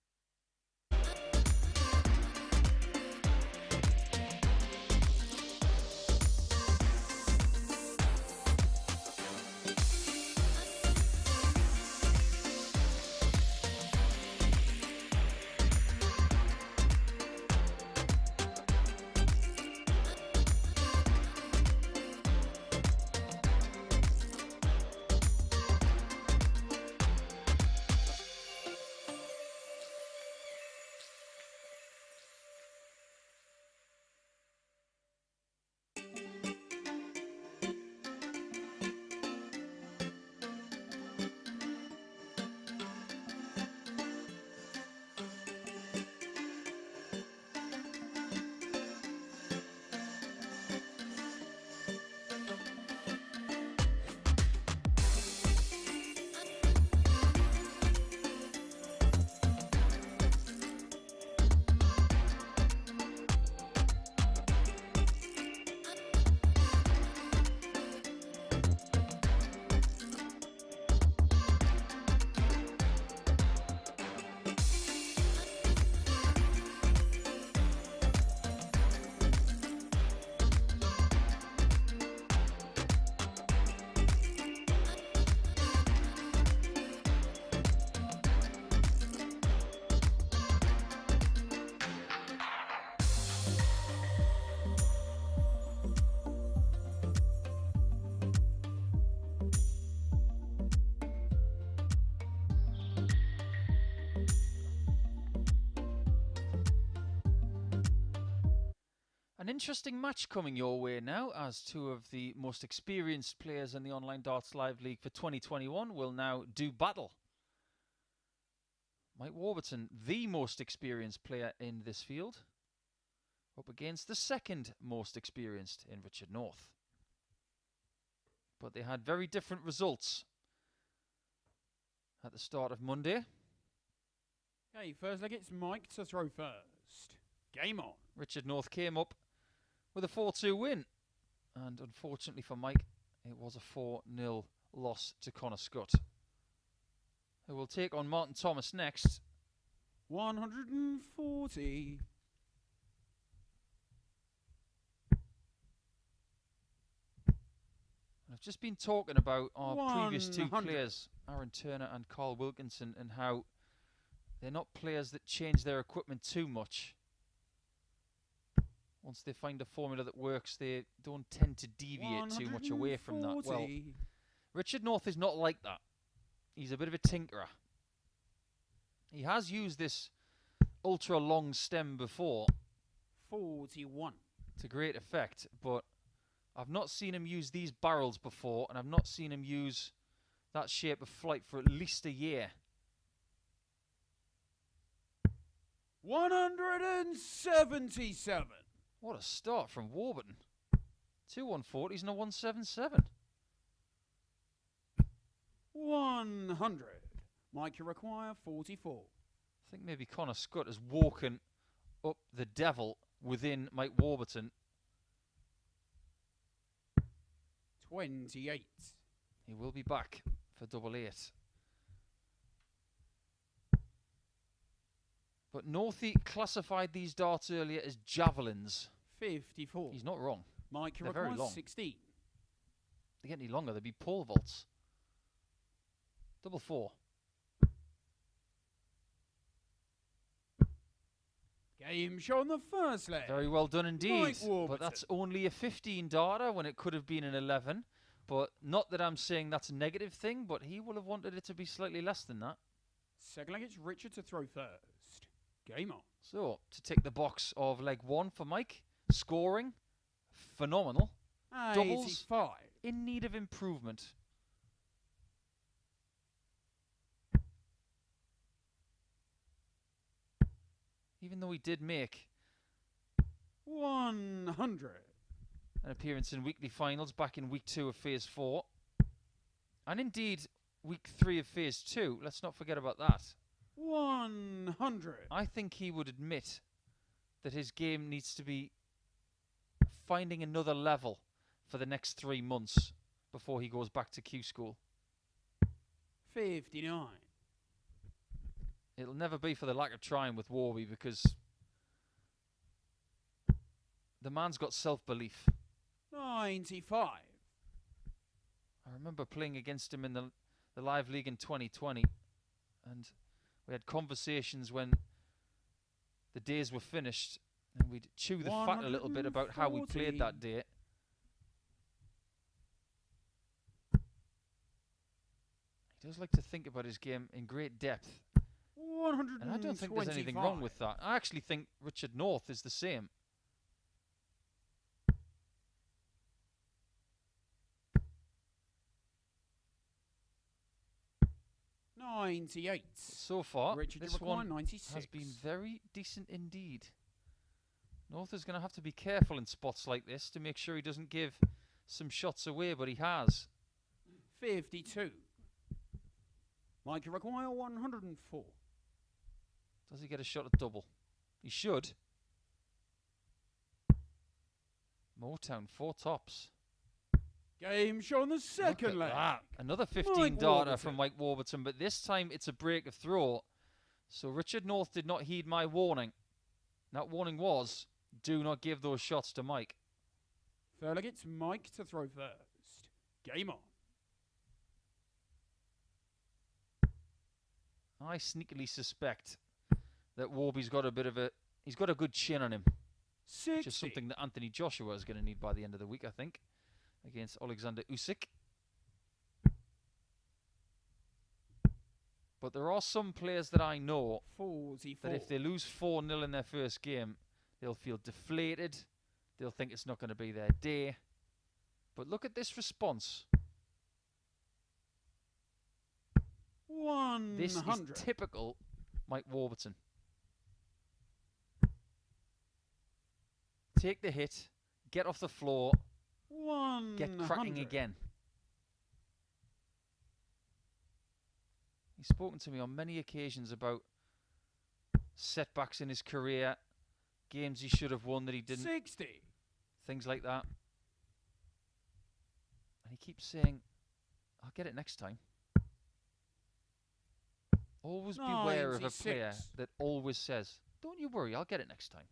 interesting match coming your way now, as two of the most experienced players in the Online Darts Live League for 2021 will now do battle. Mike Warburton, the most experienced player in this field, up against the second most experienced in Richard North. But they had very different results at the start of Monday. Okay, first leg it's Mike to throw first. Game on. Richard North came up with a 4-2 win. And unfortunately for Mike, it was a 4-0 loss to Connor Scutt, who will take on Martin Thomas next. 140. I've just been talking about our previous two 100. players, Aaron Turner and Carl Wilkinson, and how they're not players that change their equipment too much. Once they find a formula that works, they don't tend to deviate too much away from that. Well, Richard North is not like that. He's a bit of a tinkerer. He has used this ultra long stem before 41. to great effect, but I've not seen him use these barrels before, and I've not seen him use that shape of flight for at least a year. 177. What a start from Warburton. 2 140s and a 177. 100. Mike, you require 44. I think maybe Connor Scutt has woken up the devil within Mike Warburton. 28. He will be back for double 8. But Northie classified these darts earlier as javelins. 54. He's not wrong. Mike, you They're very require long. 16. They get any longer, they'd be pole vaults. Double 4. Game show on the first leg. Very well done indeed. Mike Warburton. But that's only a 15 darter when it could have been an 11. But not that I'm saying that's a negative thing, but he will have wanted it to be slightly less than that. Second leg, it's Richard to throw first. Game on. So, to tick the box of leg 1 for Mike, scoring, phenomenal. Doubles, 85. in need of improvement. Even though he did make 100. an appearance in weekly finals back in week 2 of phase 4. And indeed, week 3 of phase 2. Let's not forget about that. 100. I think he would admit that his game needs to be finding another level for the next 3 months before he goes back to Q school. 59. It'll never be for the lack of trying with Warby, because the man's got self-belief. 95. I remember playing against him in the Live League in 2020, and we had conversations when the days were finished, and we'd chew the fat a little bit about how we played that day. He does like to think about his game in great depth. 125. And I don't think there's anything wrong with that. I actually think Richard North is the same. $98. So far, Richard, this one 96. has been very decent indeed. North is going to have to be careful in spots like this to make sure he doesn't give some shots away, but he has. 52. Mike, you require 104. Does he get a shot at double? He should. Motown, 4 tops. Game show on the second leg. Another 15 darter from Mike Warburton, but this time it's a break of throw. So Richard North did not heed my warning. That warning was, do not give those shots to Mike. Third leg, it's Mike to throw first. Game on. I sneakily suspect that Warby's got a bit of he's got a good chin on him. 60. Which is something that Anthony Joshua is going to need by the end of the week, I think, against Alexander Usyk. But there are some players that I know 44. that if they lose 4-0 in their first game, they'll feel deflated, they'll think it's not going to be their day. But look at this response. 100. This is typical Mike Warburton. Take the hit, get off the floor, 100. get cracking again. He's spoken to me on many occasions about setbacks in his career, games he should have won that he didn't, 60. things like that. And he keeps saying, I'll get it next time. Always beware of a player 96. that always says, don't you worry, I'll get it next time.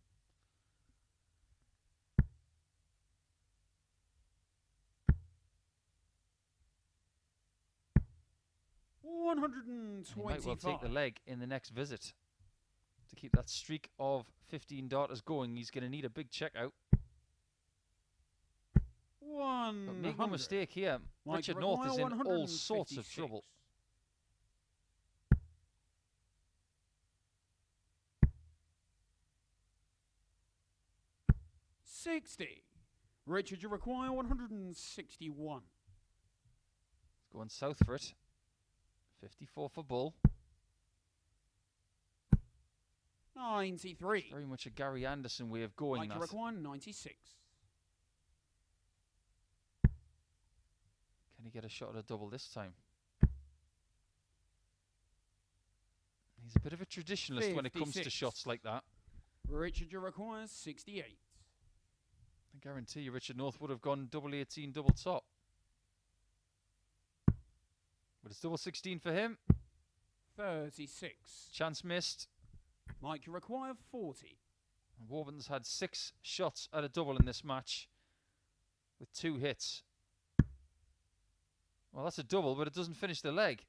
And he might well take the 125. leg in the next visit. To keep that streak of 15 darters going, he's going to need a big checkout. But make no 100. mistake here, Mike Richard North is in Require all sorts of 156. trouble. $60. Richard, you require 161. He's going south for it. 54 for Bull. 93. Very much a Gary Anderson way of going, Mike, you that. require 96. Can he get a shot at a double this time? He's a bit of a traditionalist when it comes to 56. shots like that. Richard, you require 68. I guarantee you Richard North would have gone double 18, double top. But it's double 16 for him. 36. Chance missed. Mike, you require 40. And Warburton's had 6 shots at a double in this match with 2 hits. Well, that's a double, but it doesn't finish the leg.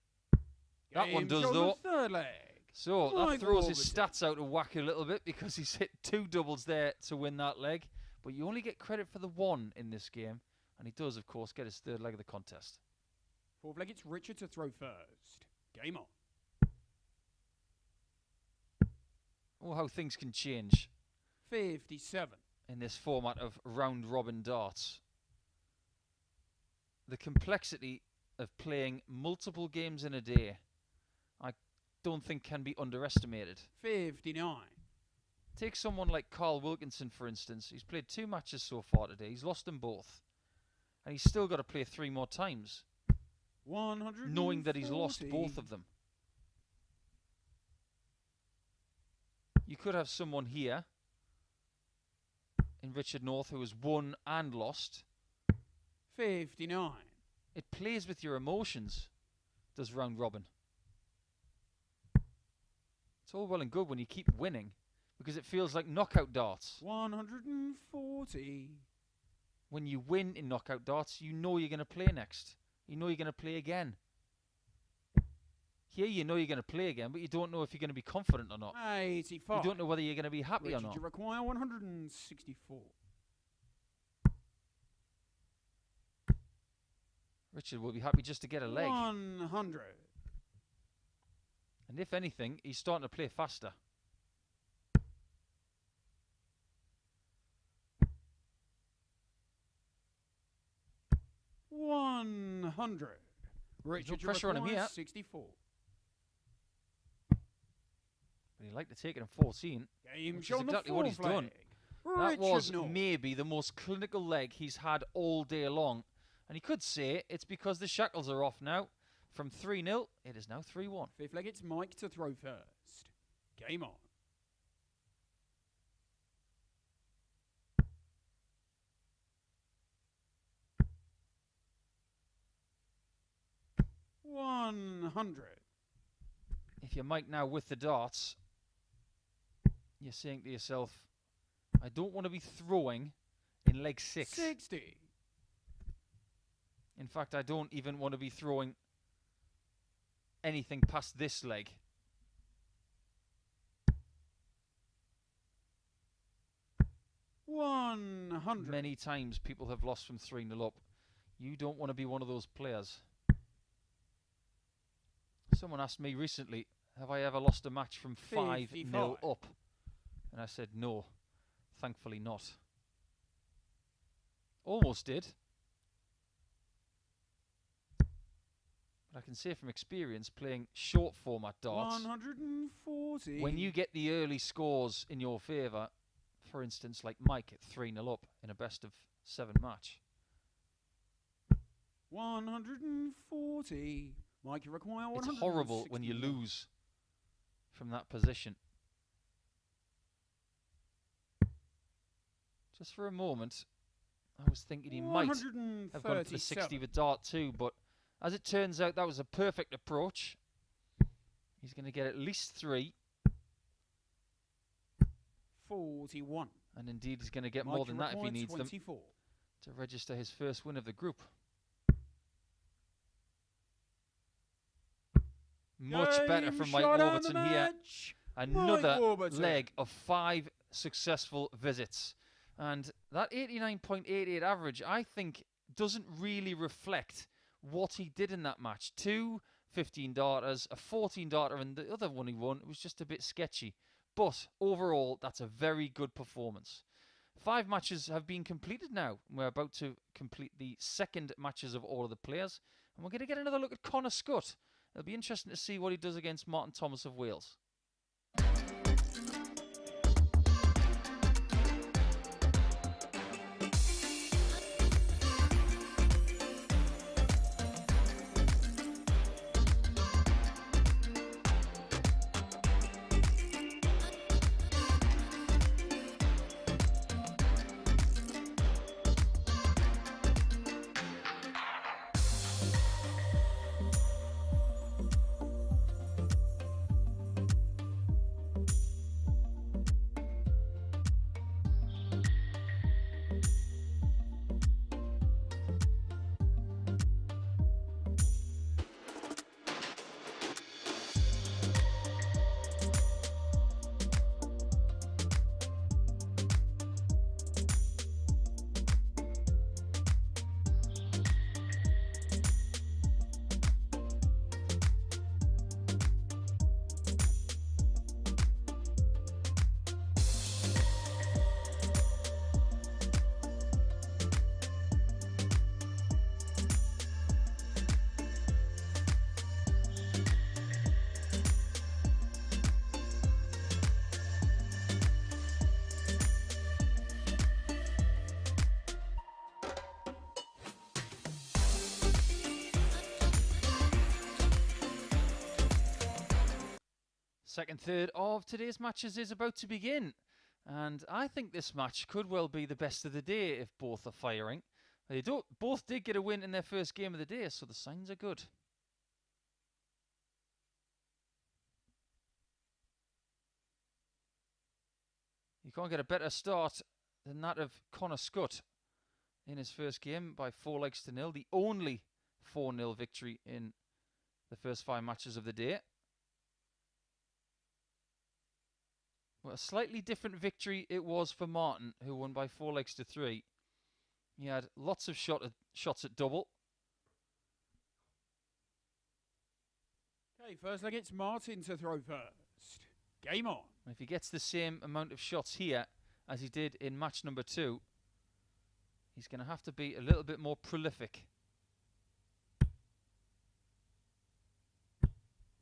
That one does, show the though. third leg. So Mike that throws his Warburton. stats out of whack a little bit because he's hit 2 doubles there to win that leg. But you only get credit for the 1 in this game. And he does, of course, get his 3rd leg of the contest. Fourth leg, it's Richard to throw first. Game on. Oh, how things can change 57. in this format of round-robin darts. The complexity of playing multiple games in a day, I don't think can be underestimated. 59. Take someone like Carl Wilkinson, for instance. He's played 2 matches so far today. He's lost them both. And he's still got to play 3 more times, 140. knowing that he's lost both of them. You could have someone here in Richard North who has won and lost. 59. It plays with your emotions, does round robin. It's all well and good when you keep winning, because it feels like knockout darts. 140. When you win in knockout darts, you know you're going to play next. You know you're going to play again. Here you know you're going to play again, but you don't know if you're going to be confident or not. 85. You don't know whether you're going to be happy Richard, or not. you require 164. Richard will be happy just to get a leg. 100. And if anything, he's starting to play faster. $100. Richard, you pressure on him require here. 64. But he'd like to take it in 14. Game Which is shown exactly the what he's fourth done. leg. That Richard was North. maybe the most clinical leg he's had all day long. And he could say it's because the shackles are off now. From 3-0, it is now 3-1. Fifth leg, it's Mike to throw first. Game on. $100. If you're Mike now with the darts, you're saying to yourself, I don't want to be throwing in leg 6. 60. In fact, I don't even want to be throwing anything past this leg. $100. Many times people have lost from 3-0 up. You don't want to be one of those players. Someone asked me recently, have I ever lost a match from 5-0 55. up? And I said, no, thankfully not. Almost did. But I can say from experience, playing short format darts, 140. when you get the early scores in your favour, for instance, like Mike at 3-0 up in a best of 7 match. 140. Mike, you require 160. It's horrible when you lose from that position. Just for a moment, I was thinking he might have gone for the 60 with dart too, but as it turns out, that was a perfect approach. He's going to get at least 3. 41. And indeed, he's going to get Mike, more than that if he needs 24. them to register his first win of the group. Much better from Mike Warburton here. Another leg of 5 successful visits. And that 89.88 average, I think, doesn't really reflect what he did in that match. 2 15-darters, a 14-darter, and the other one he won was just a bit sketchy. But overall, that's a very good performance. 5 matches have been completed now. We're about to complete the second matches of all of the players. And we're going to get another look at Connor Scutt. It'll be interesting to see what he does against Martin Thomas of Wales. Second third of today's matches is about to begin. And I think this match could well be the best of the day if both are firing. They both did get a win in their first game of the day, so the signs are good. You can't get a better start than that of Connor Scutt in his first game by 4-0, the only 4-0 victory in the first 5 matches of the day. Well, a slightly different victory it was for Martin, who won by 4-3. He had lots of shots at double. Okay, first leg, it's Martin to throw first. Game on. If he gets the same amount of shots here as he did in match number 2, he's going to have to be a little bit more prolific.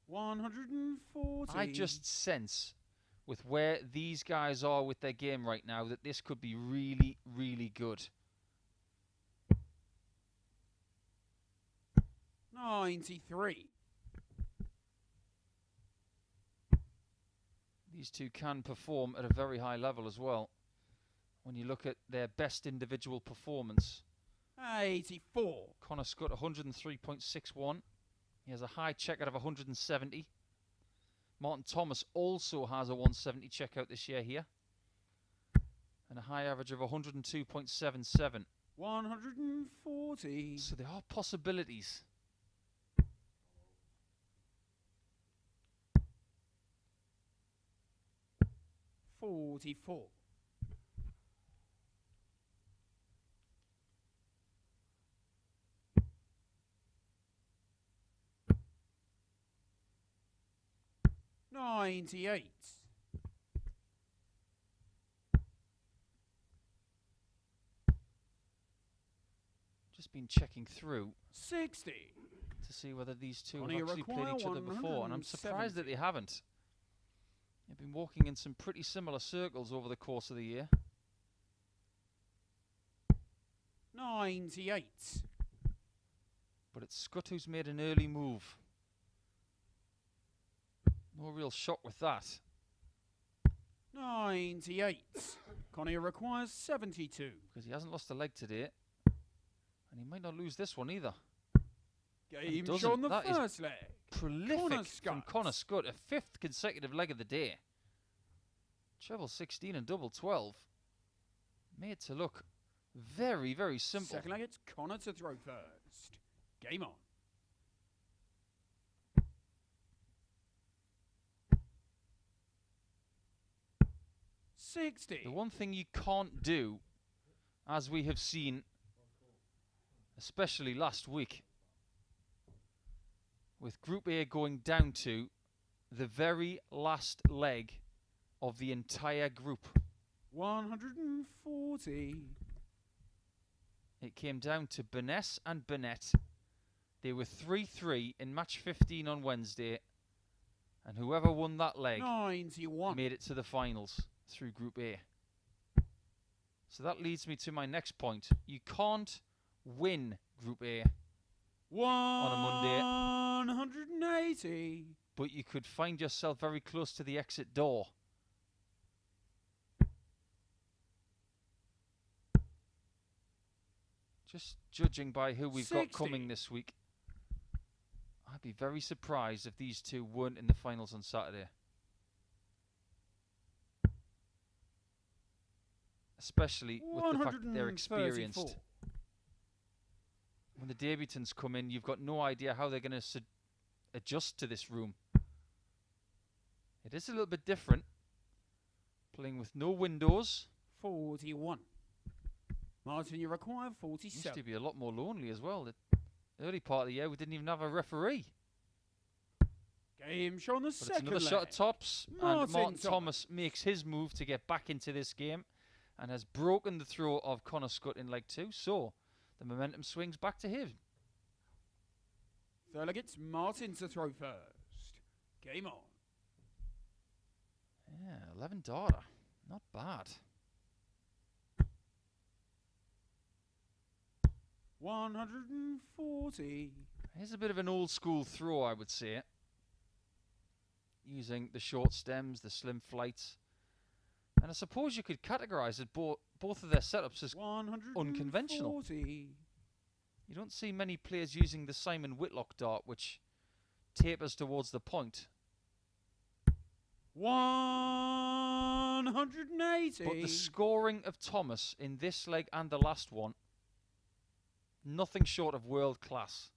140. I just sense, with where these guys are with their game right now, that this could be really, really good. 93. These two can perform at a very high level as well. When you look at their best individual performance. 84. Connor Scutt, 103.61. He has a high checkout of 170. Martin Thomas also has a 170 checkout this year here. And a high average of 102.77. 140. So there are possibilities. $44. 98. been checking through 60. to see whether these two Gonna have actually played require each other before, and I'm surprised that 170. they haven't. They've been walking in some pretty similar circles over the course of the year. 98. But it's Scutt who's made an early move. No real shock with that. 98. Connie requires 72. Because he hasn't lost a leg today. And he might not lose this one either. Game doesn't. shot on the That is first leg. Prolific from Scutt. Connor Scutt. A 5th consecutive leg of the day. Treble 16 and double 12. Made to look very, very simple. Second leg, it's Connor to throw first. Game on. The one thing you can't do, as we have seen, especially last week, with Group A going down to the very last leg of the entire group. 140. It came down to Burness and Burnett. They were 3-3 in match 15 on Wednesday, and whoever won that leg 91. made it to the finals through Group A. So that leads me to my next point. You can't win Group A on a Monday, 180. but you could find yourself very close to the exit door. Just judging by who we've got 60. coming this week, I'd be very surprised if these two weren't in the finals on Saturday. Especially with the fact that they're experienced. 134. When the debutants come in, you've got no idea how they're going to adjust to this room. It is a little bit different. Playing with no windows. 41. Martin, you require Used 47. to be a lot more lonely as well. The early part of the year, we didn't even have a referee. Game shot on the But it's second another leg. shot at tops, and Martin Martin Thomas Thomas makes his move to get back into this game and has broken the throw of Connor Scutt in leg 2. So the momentum swings back to him. Third leg, it's Martin to throw first. Game on. Yeah, 11 darter. Not bad. 140. Here's a bit of an old school throw, I would say. Using the short stems, the slim flights. And I suppose you could categorise it both of their setups as 140. unconventional. You don't see many players using the Simon Whitlock dart, which tapers towards the point. 180. But the scoring of Thomas in this leg and the last one, nothing short of world class.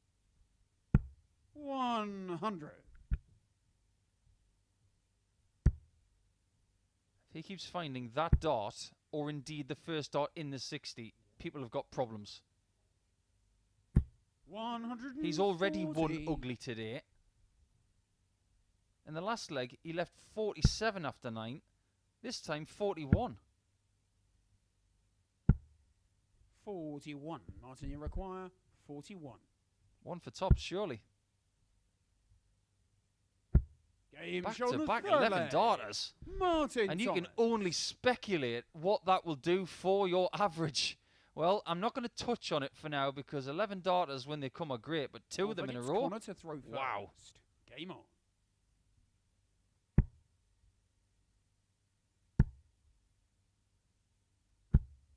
100. If he keeps finding that dart, or indeed the first dart in the 60, people have got problems. 140. He's already won ugly today. In the last leg, he left 47 after 9. This time, 41. 41. Martin, you require 41. One for tops, surely. Game Back shot on to the back, third 11 leg. darters. Martin And you Thomas. can only speculate what that will do for your average. Well, I'm not going to touch on it for now because 11 darters when they come are great, but two of them in a row. Connor to throw first. Wow. Game on.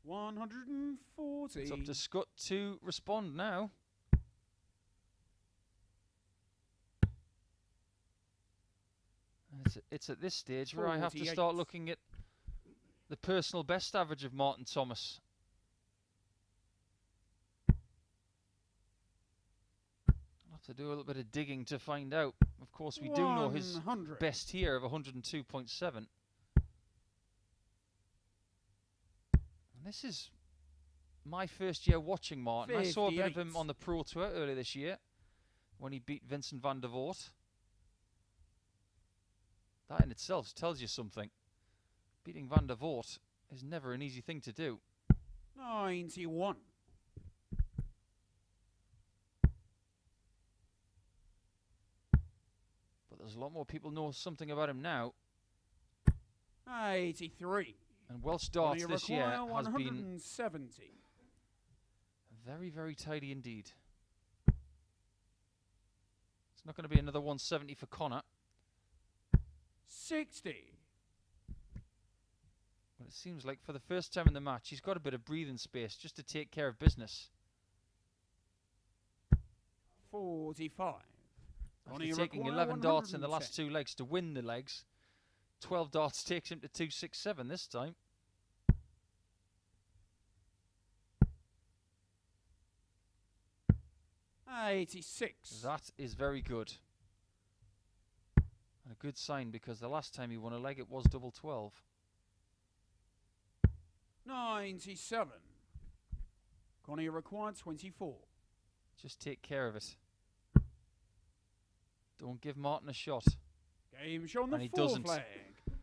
$140. It's up to Scutt to respond now. It's at this stage where I have to 48. start looking at the personal best average of Martin Thomas. I'll have to do a little bit of digging to find out. Of course, we do know his 100. best here of 102.7. And this is my first year watching Martin. I saw a bit of 58. him on the Pro Tour earlier this year when he beat Vincent van der Voort. That in itself tells you something. Beating van der Voort is never an easy thing to do. 91. there's a lot more people know something about him now. 83. And Welsh darts this year has been 170. very, very tidy indeed. It's not going to be another 170 for Connor. 60. But it seems like for the first time in the match, he's got a bit of breathing space just to take care of business. 45. After taking 11 darts in the last 2 legs to win the legs, 12 darts takes him to 267 this time. $86. That is very good. And a good sign, because the last time he won a leg it was double 12. 97. Connie required 24. Just take care of it. Don't give Martin a shot. Game shown the And he fourth doesn't. leg.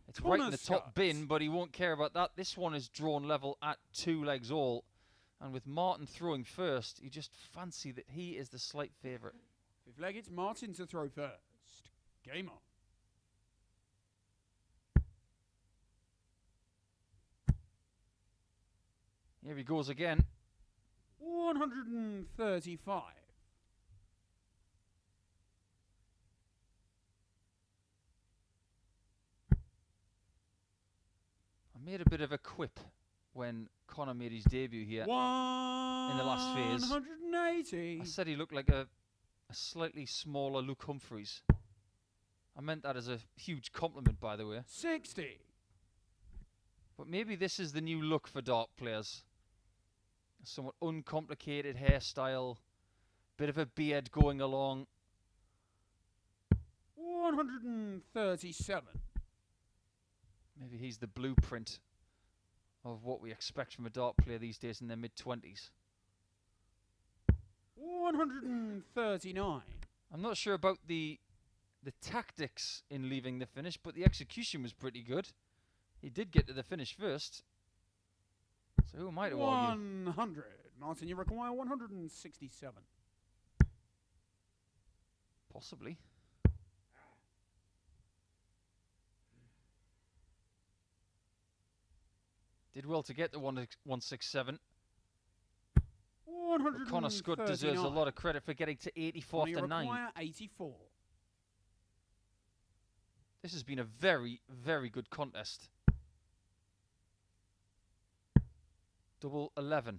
It's right in the top Scutt. bin, but he won't care about that. This one is drawn level at 2 legs all. And with Martin throwing first, you just fancy that he is the slight favourite. Fifth leg, it's Martin to throw first. Game on. Here he goes again. 135. I made a bit of a quip when Connor made his debut here in the last phase. 180. I said he looked like a slightly smaller Luke Humphreys. I meant that as a huge compliment, by the way. 60. But maybe this is the new look for dart players. A somewhat uncomplicated hairstyle, bit of a beard going along. 137. Maybe he's the blueprint of what we expect from a dart player these days in their mid-20s. 139. I'm not sure about the tactics in leaving the finish, but the execution was pretty good. He did get to the finish first. So who am I to argue? 100. Martin, you require 167. Possibly. Did well to get to 167. 139. Connor Scutt deserves a lot of credit for getting to 84 after 9. 84. This has been a very, very good contest. Double 11.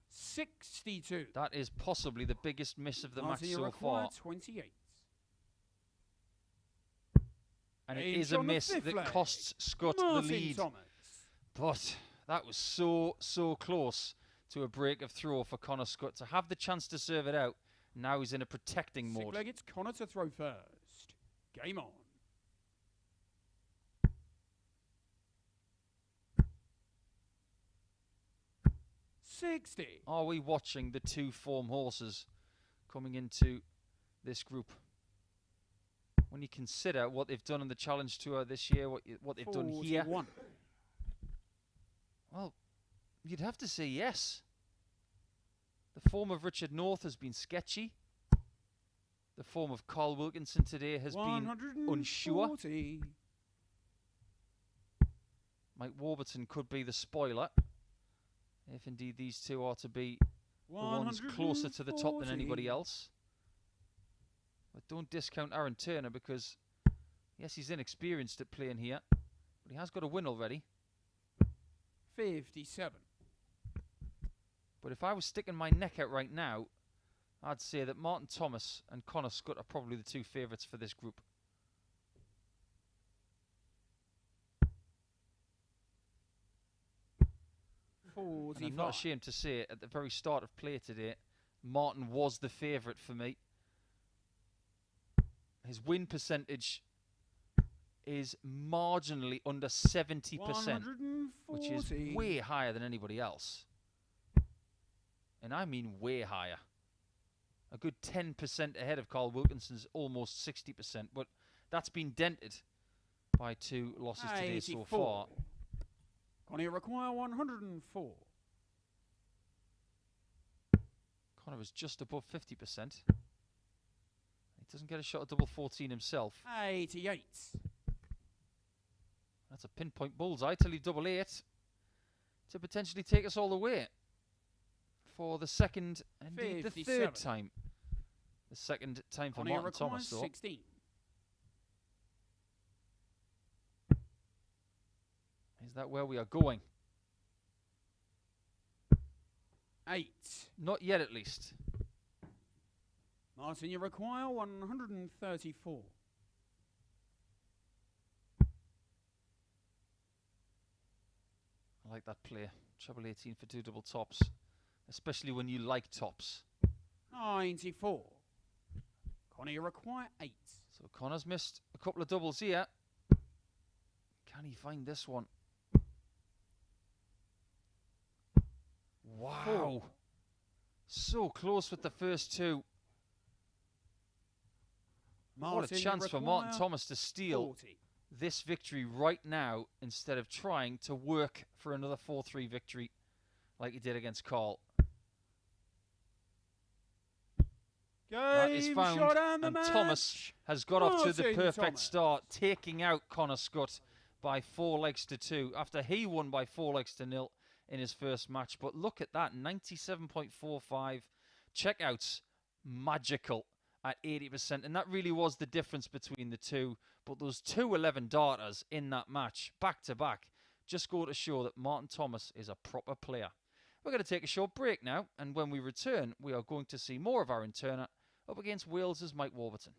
62. That is possibly the biggest miss of the Martin, match you so require far. 28. And it Aim is a on the miss fifth that leg. costs Scutt the Martin lead. Thomas. But that was so close to a break of throw for Connor Scutt to have the chance to serve it out. Now he's in a protecting mode. Sixth leg, it's Connor to throw first. Game on. $60. Are we watching the two form horses coming into this group? When you consider what they've done on the Challenge Tour this year, what they've done here, 41. well, you'd have to say yes. The form of Richard North has been sketchy. The form of Carl Wilkinson today has been unsure. 140. Mike Warburton could be the spoiler, if indeed these two are to be the ones closer to the top than anybody else. But don't discount Aaron Turner, because yes, he's inexperienced at playing here, but he has got a win already. 57. But if I was sticking my neck out right now, I'd say that Martin Thomas and Connor Scutt are probably the two favourites for this group. And I'm not ashamed to say it, at the very start of play today, Martin was the favourite for me. His win percentage is marginally under 70%, which is way higher than anybody else. And I mean way higher. A good 10% ahead of Carl Wilkinson's almost 60%, but that's been dented by two losses today so far. Connie require 104. Connor is just above 50%. He doesn't get a shot at double 14 himself. 88. That's a pinpoint bullseye to leave double 8 to potentially take us all the way for the second, indeed the 57. third time. The second time for Connie Martin requires Thomas, though. 16. Is that where we are going? 8. Not yet, at least. Martin, you require 134. I like that play. Treble 18 for 2 double tops. Especially when you like tops. 94. Connie, you require 8. So Connor's missed a couple of doubles here. Can he find this one? Wow. 4. So close with the first two. Martin, What a chance for Martin Thomas to steal 40. this victory right now instead of trying to work for another 4-3 victory like he did against Carl. That is Game found, shot and the Thomas match. has got off to the Martin perfect Thomas. start, taking out Connor Scutt by 4 legs to 2 after he won by 4 legs to 0 in his first match. But look at that, 97.45 checkouts, magical at 80%, and that really was the difference between the two. But those 2 11 darters in that match, back to back, just go to show that Martin Thomas is a proper player. We're going to take a short break now, and when we return, we are going to see more of our interner up against Wales's Mike Warburton.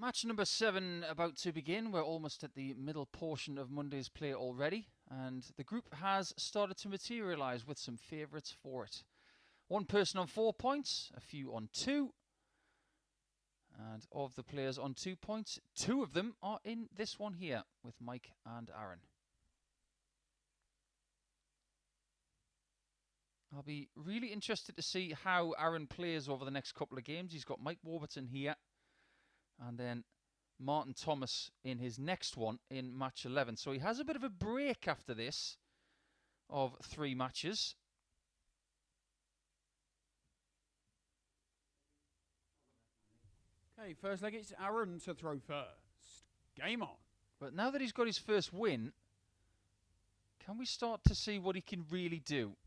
Match number 7 about to begin. We're almost at the middle portion of Monday's play already, and the group has started to materialise with some favourites for it. One person on 4 points, a few on 2, and of the players on 2 points, 2 of them are in this one here with Mike and Aaron. I'll be really interested to see how Aaron plays over the next couple of games. He's got Mike Warburton here, and then Martin Thomas in his next one in match 11. So he has a bit of a break after this of 3 matches. Okay, first leg, it's Aaron to throw first. Game on. But now that he's got his first win, can we start to see what he can really do?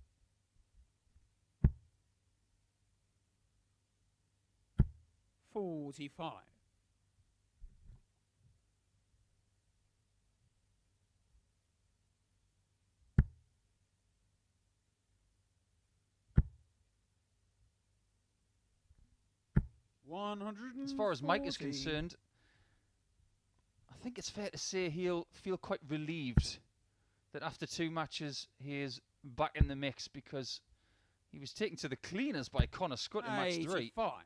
$45. As far as Mike is concerned, I think it's fair to say he'll feel quite relieved that after 2 matches he is back in the mix, because he was taken to the cleaners by Connor Scutt in match 3. But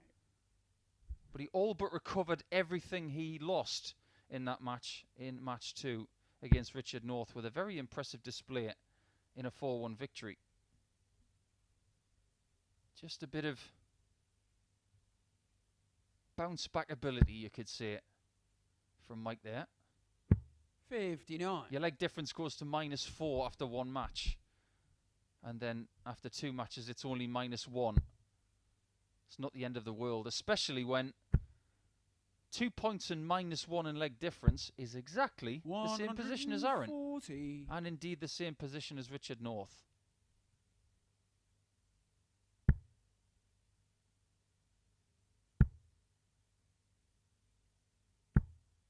he all but recovered everything he lost in that match, in match 2 against Richard North, with a very impressive display in a 4-1 victory. Just a bit of bounce back ability, you could say, from Mike there. 59. Your leg difference goes to -4 after 1 match. And then after 2 matches, it's only -1. It's not the end of the world, especially when 2 points and -1 in leg difference is exactly the same position as Aaron. And indeed the same position as Richard North.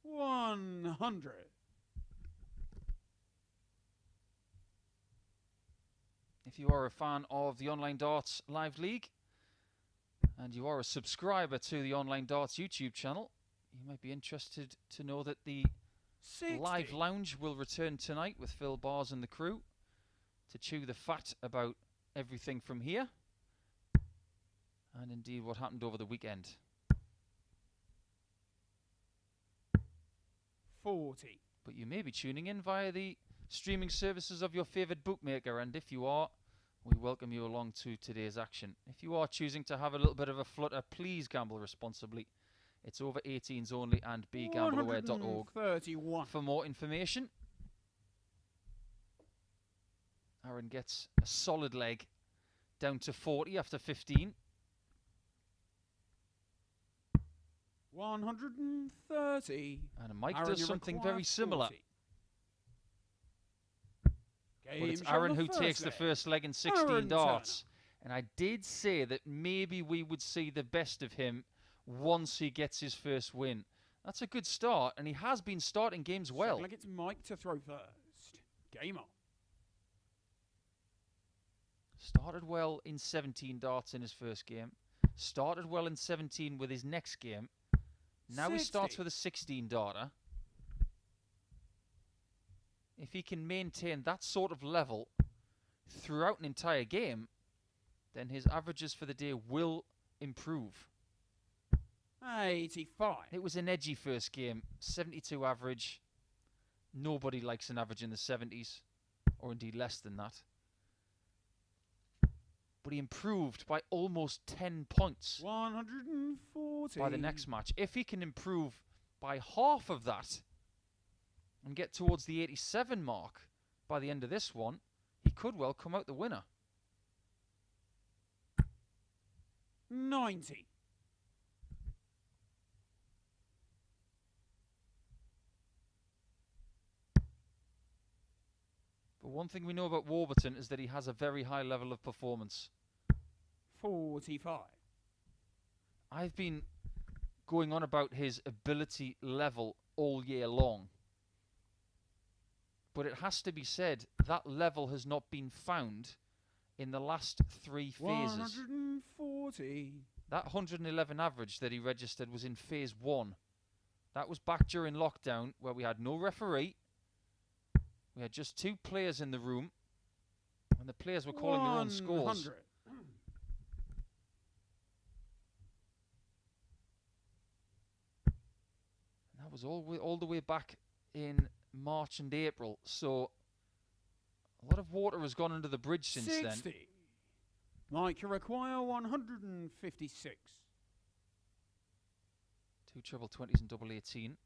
$100. If you are a fan of the Online Darts Live League, and you are a subscriber to the Online Darts YouTube channel, you might be interested to know that the 60. live lounge will return tonight with Phil Bars and the crew to chew the fat about everything from here, and indeed what happened over the weekend. 40. But you may be tuning in via the streaming services of your favourite bookmaker, and if you are, we welcome you along to today's action. If you are choosing to have a little bit of a flutter, please gamble responsibly. It's over 18s only, and begambleaware.org for more information. Aaron gets a solid leg down to 40 after 15. 130. And Mike Aaron, does something very similar. 40. But it's Aaron who takes the first leg in 16 darts. And I did say that maybe we would see the best of him once he gets his first win. That's a good start, and he has been starting games well. Like it's Mike to throw first. Game on. Started well in 17 darts in his first game. Started well in 17 with his next game. Now 60. he starts with a 16 darter. If he can maintain that sort of level throughout an entire game, then his averages for the day will improve. 85. It was an edgy first game. 72 average. Nobody likes an average in the 70s, or indeed less than that. But he improved by almost 10 points 140. by the next match. If he can improve by half of that and get towards the 87 mark by the end of this one, he could well come out the winner. 90. But one thing we know about Warburton is that he has a very high level of performance. 45. I've been going on about his ability level all year long. But it has to be said, that level has not been found in the last 3 phases. 140. That 111 average that he registered was in phase 1 That was back during lockdown where we had no referee. We had just 2 players in the room. And the players were calling their own scores. 100. And that was all the way back in March and April. So a lot of water has gone under the bridge since 60. then. Mike, you require 156. 2 treble 20s and double 18.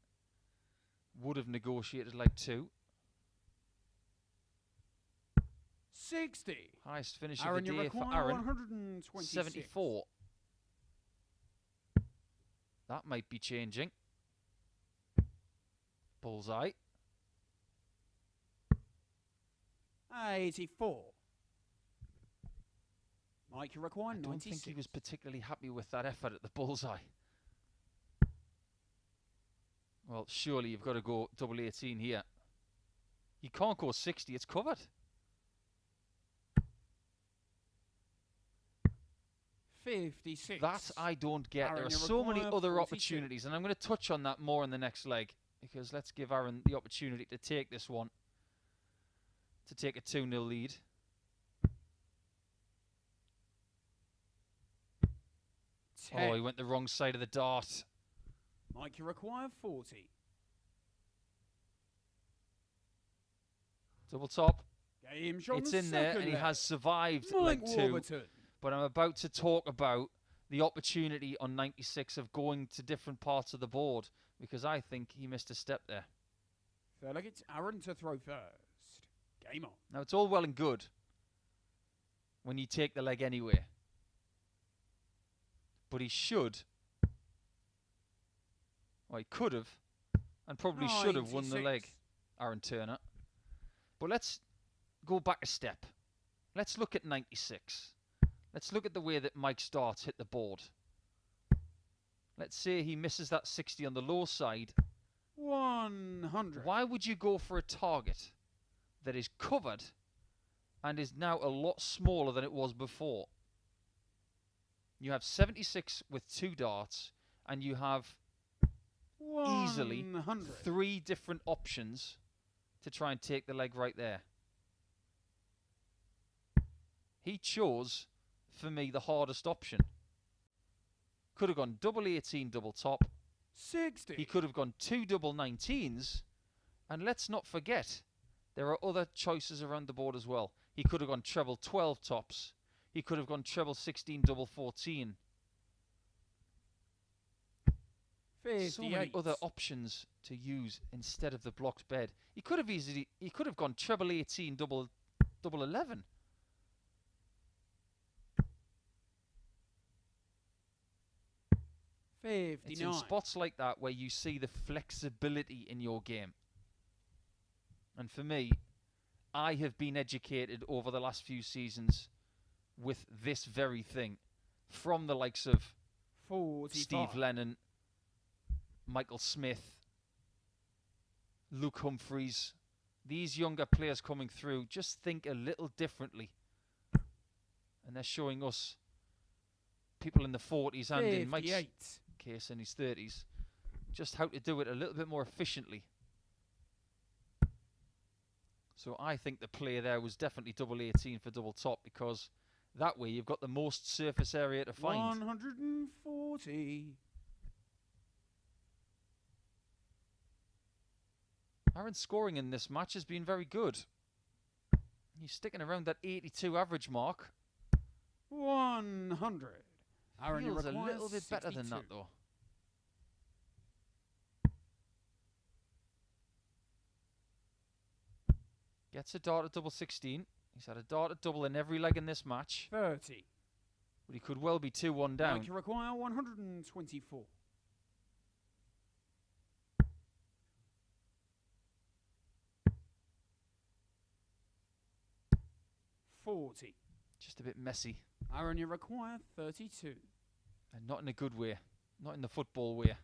Would have negotiated like 2. 60. Highest finish Aaron, of the you day require for Aaron. 126. 74. That might be changing. Bullseye. 84. Mike, you require I don't 96. think he was particularly happy with that effort at the bullseye. Well, surely you've got to go double 18 here. You can't go 60, it's covered. 56. That I don't get. Aaron, There are you so many require other 42. opportunities, and I'm going to touch on that more in the next leg, because let's give Aaron the opportunity to take this one, to take a 2-0 lead. 10. Oh, he went the wrong side of the dart. Mike, you require 40. Double top. Game shot It's the in there, second and he leg. has survived Mike leg 2. Warburton. But I'm about to talk about the opportunity on 96 of going to different parts of the board, because I think he missed a step there. So look, it's Aaron to throw first. Game on. Now, it's all well and good when you take the leg anyway. But he should, or he could have, and probably should have won the 96. leg, Aaron Turner. But let's go back a step. Let's look at 96. Let's look at the way that Mike's darts hit the board. Let's say he misses that 60 on the low side. 100. Why would you go for a target that is covered and is now a lot smaller than it was before? You have 76 with 2 darts, and you have easily 100. 3 different options to try and take the leg right there. He chose, for me, the hardest option. Could have gone double 18 double top. 60. He could have gone 2 double 19s. And let's not forget, there are other choices around the board as well. He could have gone treble 12 tops. He could have gone treble 16 double 14. 58. So many other options to use instead of the blocked bed. He could have gone treble 18 double 11. It's in 59. spots like that where you see the flexibility in your game. And for me, I have been educated over the last few seasons with this very thing from the likes of 45. Steve Lennon, Michael Smith, Luke Humphreys. These younger players coming through just think a little differently. And they're showing us, people in the 40s and in Mike's 58. case in his 30s, just how to do it a little bit more efficiently. So I think the play there was definitely double 18 for double top, because that way you've got the most surface area to find. 140. Aaron's scoring in this match has been very good. He's sticking around that 82 average mark. 100. Aaron, you Feels a require little bit better than that 62. though. Gets a dart at double 16. He's had a dart at double in every leg in this match. 30. But he could well be 2-1 down. Mike, you require 124. $40. Just a bit messy. Aaron, you require 32. And not in a good way. Not in the football way.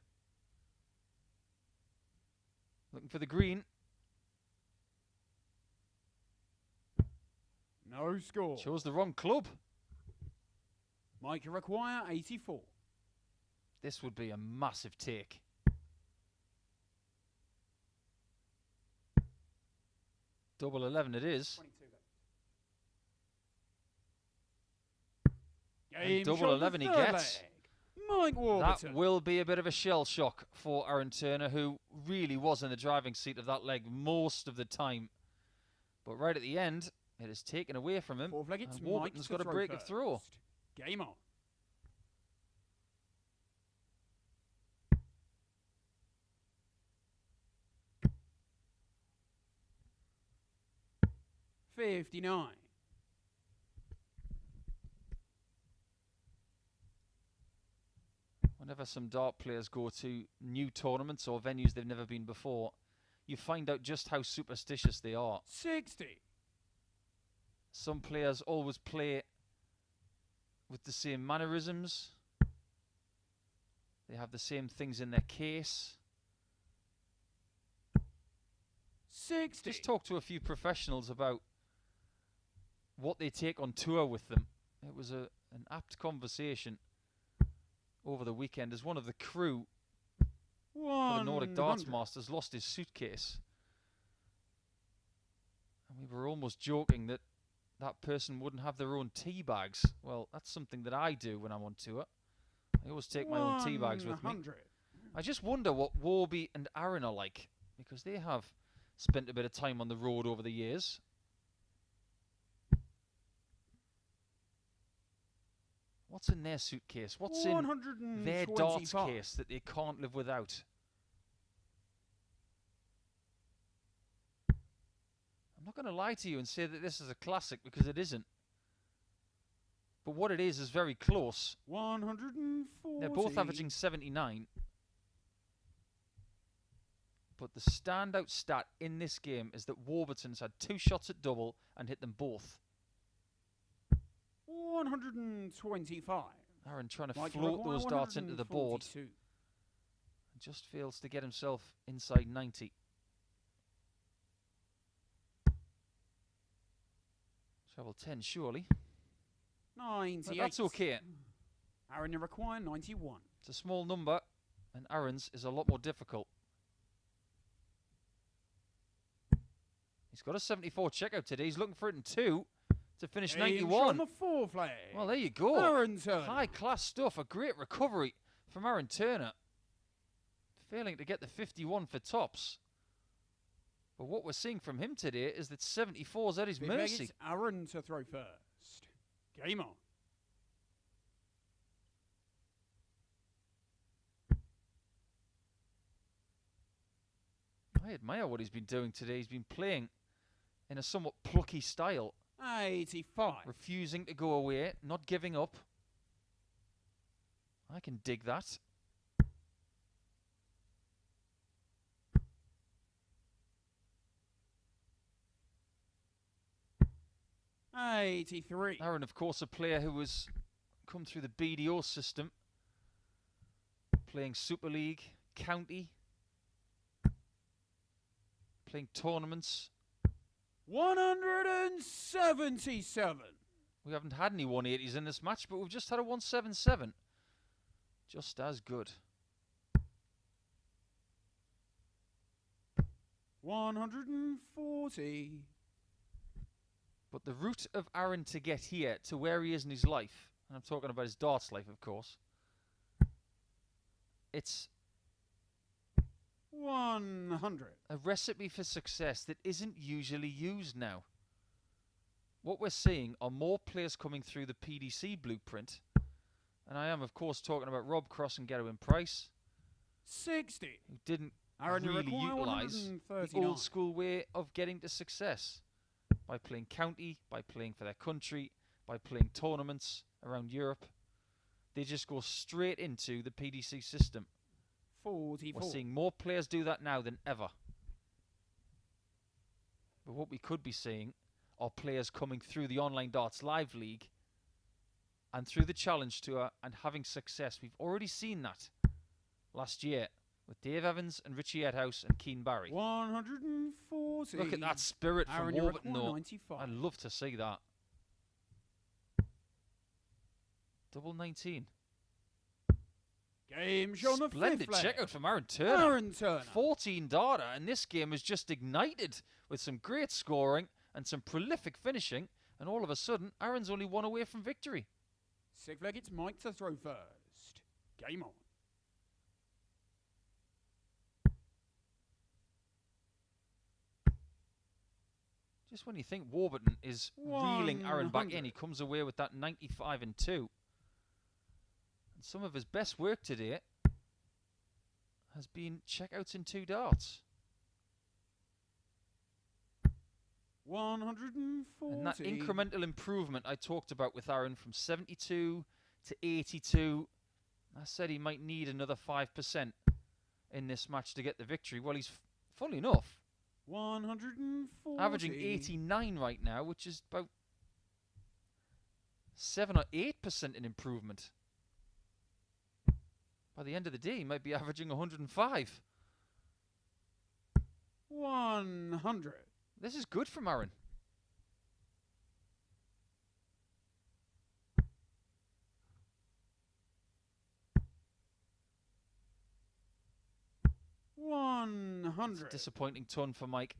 Looking for the green. No score. Chose the wrong club. Mike, you require 84. This would be a massive take. Double 11 it is. 22 left. And Game double shot 11 he the third gets. leg. Mike Warburton. That will be a bit of a shell shock for Aaron Turner, who really was in the driving seat of that leg most of the time. But right at the end, it is taken away from him. Fourth leg, it's And Warburton's got a break of throw. Game on. $59. Whenever some dart players go to new tournaments or venues they've never been before, you find out just how superstitious they are. 60. Some players always play with the same mannerisms. They have the same things in their case. 60. Just talk to a few professionals about what they take on tour with them. It was an apt conversation over the weekend as one of the crew for the Nordic Darts Masters lost his suitcase. And we were almost joking that that person wouldn't have their own tea bags. Well, that's something that I do when I'm on tour. I always take my own tea bags with me. I just wonder what Warby and Aaron are like, because they have spent a bit of time on the road over the years. What's in their suitcase? What's in their darts case that they can't live without? I'm not going to lie to you and say that this is a classic, because it isn't. But what it is very close. 140. They're both averaging 79. But the standout stat in this game is that Warburton's had 2 shots at double and hit them both. 125. Aaron trying to float those darts into the board. And just fails to get himself inside 90. Treble 10, surely. 98. But that's okay. Aaron, you require 91. It's a small number, and Aaron's is a lot more difficult. He's got a 74 checkout today. He's looking for it in 2 to finish 91. On the fourth leg. Well, there you go. Aaron Turner. High-class stuff. A great recovery from Aaron Turner. Failing to get the 51 for tops. But what we're seeing from him today is that 74's at his mercy. It's Aaron to throw first. Game on. I admire what he's been doing today. He's been playing in a somewhat plucky style. 85. Refusing to go away, not giving up. I can dig that. $83. Aaron, of course, a player who has come through the BDO system, playing Super League, County, playing tournaments. 177. We haven't had any 180s in this match, but we've just had a 177. Just as good. 140. But the route of Aaron to get here, to where he is in his life, and I'm talking about his darts life, of course, it's 100. a recipe for success that isn't usually used now. What we're seeing are more players coming through the PDC blueprint, and I am, of course, talking about Rob Cross and Getawin Price, 60. who didn't Aaron, really utilise the old school way of getting to success by playing county, by playing for their country, by playing tournaments around Europe. They just go straight into the PDC system. 44. We're seeing more players do that now than ever. But what we could be seeing are players coming through the Online Darts Live League and through the Challenge Tour and having success. We've already seen that last year with Dave Evans and Richie Edhouse and Keane Barry. 140. Look at that spirit from Aaron, Warburton, though. 95. I'd love to see that. Double 19. Game show on the Splendid fifth leg. checkout from Aaron Turner. Aaron Turner. 14 darter, and this game has just ignited with some great scoring and some prolific finishing, and all of a sudden, Aaron's only one away from victory. Sixth leg, it's Mike to throw first. Game on. Just when you think Warburton is reeling Aaron back 100. in, he comes away with that 95 and 2. And some of his best work today has been checkouts in 2 darts. 140. And that incremental improvement I talked about with Aaron from 72 to 82, I said he might need another 5% in this match to get the victory. Well, he's full enough. 140. Averaging 89 right now, which is about 7 or 8% in improvement. By the end of the day, he might be averaging 105. 100. This is good from Aaron. It's a disappointing ton for Mike.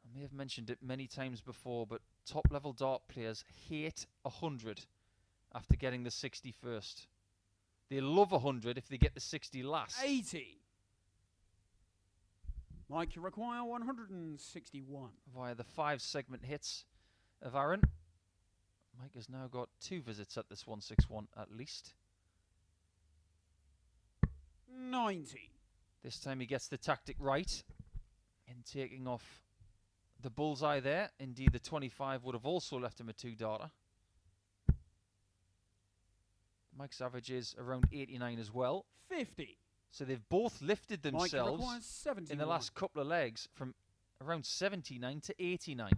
I may have mentioned it many times before, but top-level dart players hate 100 after getting the 60 first. They love 100 if they get the 60 last. 80. Mike, you require 161. Via the 5-segment hits of Aaron, Mike has now got 2 visits at this 161 at least. 90. This time he gets the tactic right in taking off the bullseye there. Indeed, the 25 would have also left him a 2-darter. Mike's average is around 89 as well. 50. So they've both lifted Mike themselves requires 71. in the last couple of legs from around 79 to 89.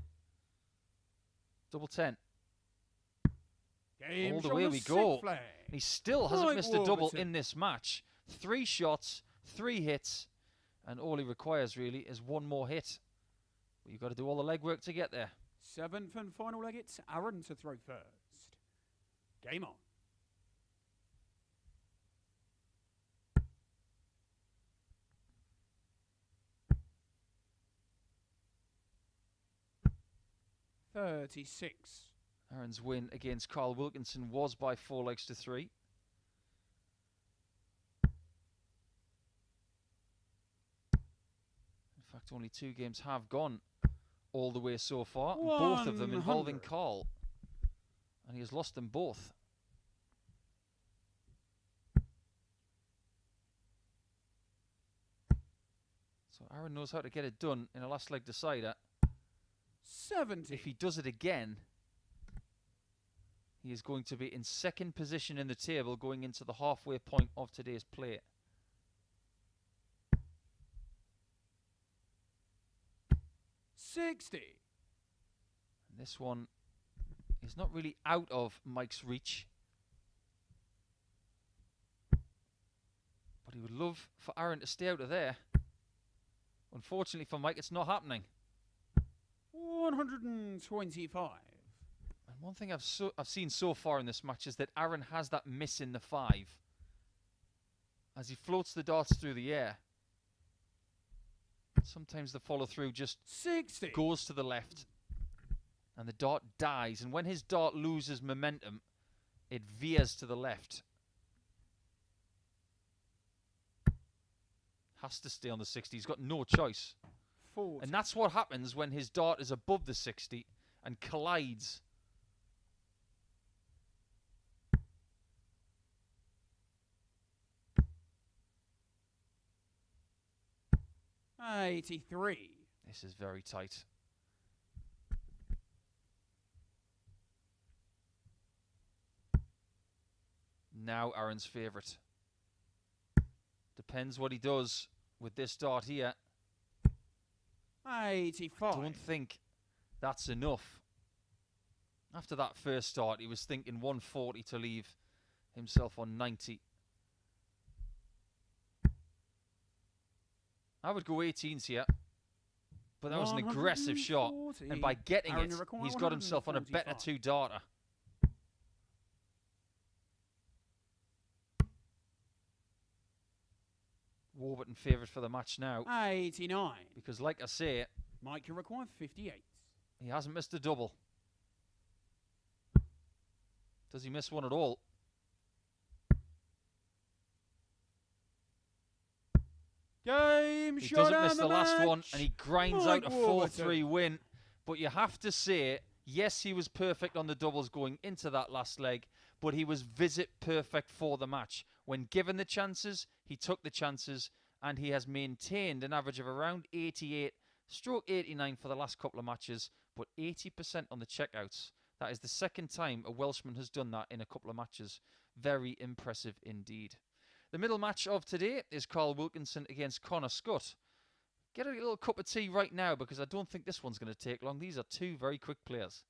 Double 10. Game All the show way on we sixth go. leg. And he still hasn't Mike missed a double Warburton. in this match. 3 shots, 3 hits, and all he requires really is 1 more hit. But you've got to do all the legwork to get there. 7th and final leg, it's Aaron to throw first. Game on. .36. Aaron's win against Carl Wilkinson was by 4 legs to 3. In fact, only 2 games have gone all the way so far, and both of them involving 100. Carl. And he has lost them both. So Aaron knows how to get it done in a last leg decider. 70. If he does it again, he is going to be in 2nd position in the table going into the halfway point of today's play. .60. And this one is not really out of Mike's reach. But he would love for Aaron to stay out of there. Unfortunately for Mike, it's not happening. 125. And one thing I've seen so far in this match is that Aaron has that miss in the 5. As he floats the darts through the air, sometimes the follow-through just 60. goes to the left and the dart dies. And when his dart loses momentum, it veers to the left. Has to stay on the 60. He's got no choice. 40. And that's what happens when his dart is above the 60 and collides. .83. This is very tight. Now Aaron's favourite. Depends what he does with this dart here. 85. Don't think that's enough. After that first start, he was thinking 140 to leave himself on 90. I would go 18s here, but that was an aggressive shot. 140. And by getting Aaron, it, you require he's got himself on a better 145. 2-darter. Warburton favourite for the match now. 89. Because, like I say, Mike, you require 58. he hasn't missed a double. Does he miss one at all? Game He shot doesn't miss and the last match. one, and he grinds Mike out a Warburton. 4-3 win. But you have to say, yes, he was perfect on the doubles going into that last leg, but he was visit perfect for the match. When given the chances, he took the chances, and he has maintained an average of around 88/89 for the last couple of matches, but 80% on the checkouts. That is the second time a Welshman has done that in a couple of matches. Very impressive indeed. The middle match of today is Carl Wilkinson against Connor Scutt. Get a little cup of tea right now because I don't think this one's going to take long. These are two very quick players.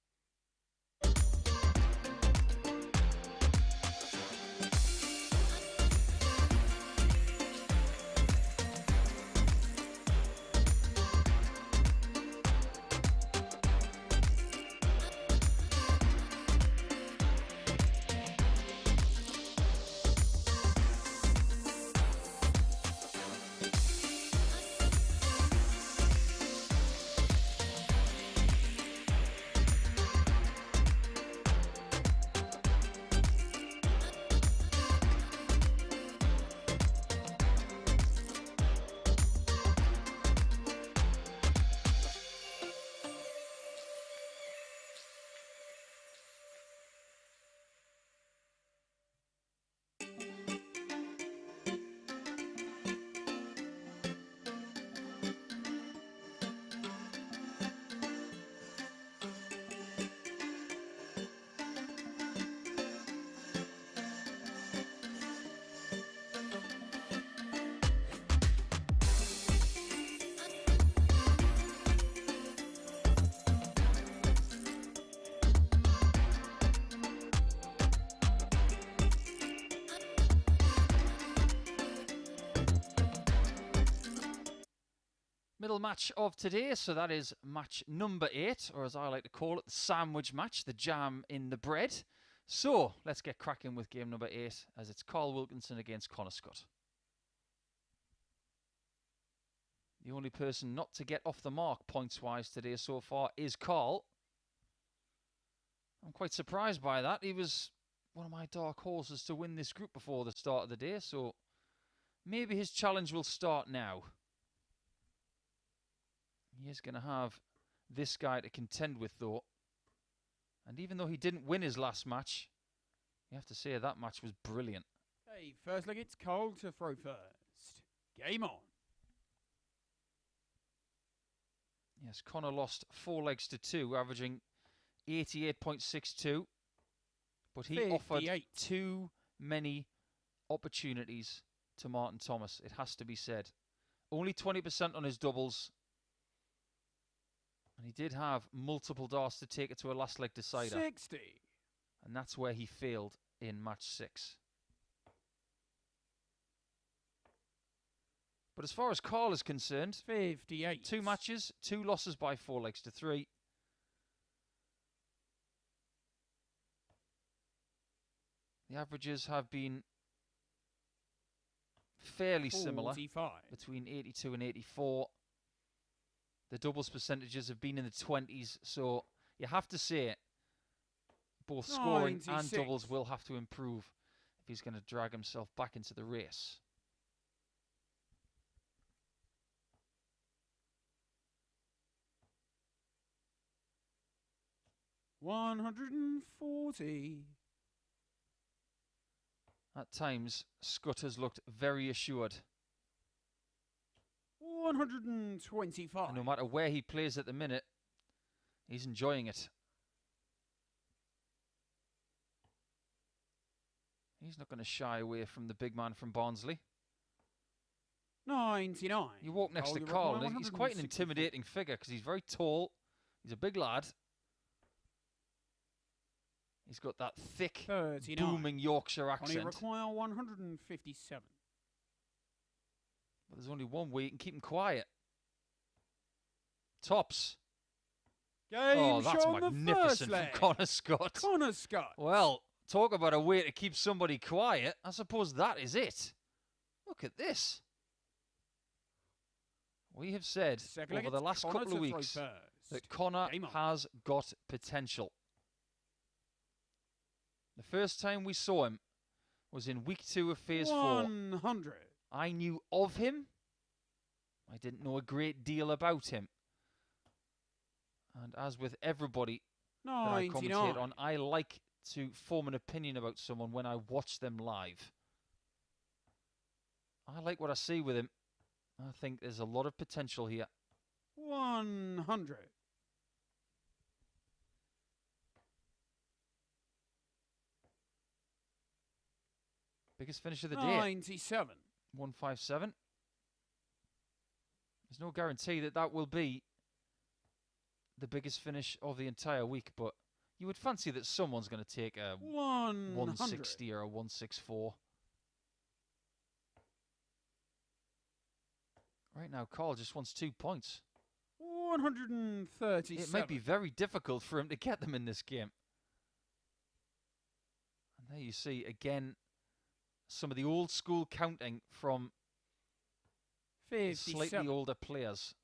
Middle match of today, so that is match number 8, or as I like to call it, the sandwich match, the jam in the bread. So, let's get cracking with game number 8, as it's Carl Wilkinson against Connor Scutt. The only person not to get off the mark points-wise today so far is Carl. I'm quite surprised by that. He was one of my dark horses to win this group before the start of the day, so maybe his challenge will start now. He is going to have this guy to contend with, though. And even though he didn't win his last match, you have to say that match was brilliant. Hey, first leg, it's Cole to throw first. Game on. Yes, Connor lost 4 legs to 2, averaging 88.62. But he 58. offered too many opportunities to Martin Thomas, it has to be said. Only 20% on his doubles. And he did have multiple darts to take it to a last leg decider. 60. And that's where he failed in match 6. But as far as Carl is concerned, 58. 2 matches, 2 losses by 4 legs to 3. The averages have been fairly similar, 45. between 82 and 84. The doubles percentages have been in the 20s, so you have to say both scoring 96. and doubles will have to improve if he's going to drag himself back into the race. $140. At times, Scutt has looked very assured. 125. And no matter where he plays at the minute, he's enjoying it. He's not going to shy away from the big man from Barnsley. 99. You walk next to Carl, and he's quite an intimidating figure because he's very tall. He's a big lad. He's got that thick, 39. booming Yorkshire accent. Only require 157. But there's only one way you can keep him quiet. Tops. Game that's show on the first magnificent leg. from Connor Scutt. Connor Scutt. Well, talk about a way to keep somebody quiet. I suppose that is it. Look at this. We have said Second leg, over the it's last Connor couple of to throw weeks first. that Connor Game on. has got potential. The first time we saw him was in week 2 of Phase 4. 100. I knew of him. I didn't know a great deal about him. And as with everybody that I 99. commentate on, I like to form an opinion about someone when I watch them live. I like what I see with him. I think there's a lot of potential here. 100. Biggest finish of the day. 97. 157. There's no guarantee that that will be the biggest finish of the entire week, but you would fancy that someone's going to take a 160 or a 164. Right now, Carl just wants 2 points. 137. It might be very difficult for him to get them in this game. And there you see, again, some of the old school counting from 57. slightly older players.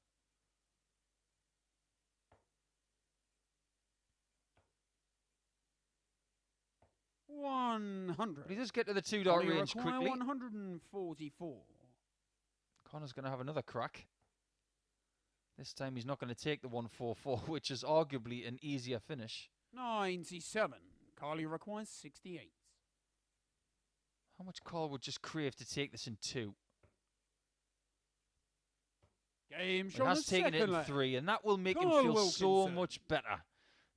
But he does get to the 2 dart range quickly. 144. Connor's going to have another crack. This time he's not going to take the 144, which is arguably an easier finish. 97. Carly requires 68. How much Carl would just crave to take this in 2? Game He shot. has taken it in 3, and that will make him feel so Wilkinson. much better.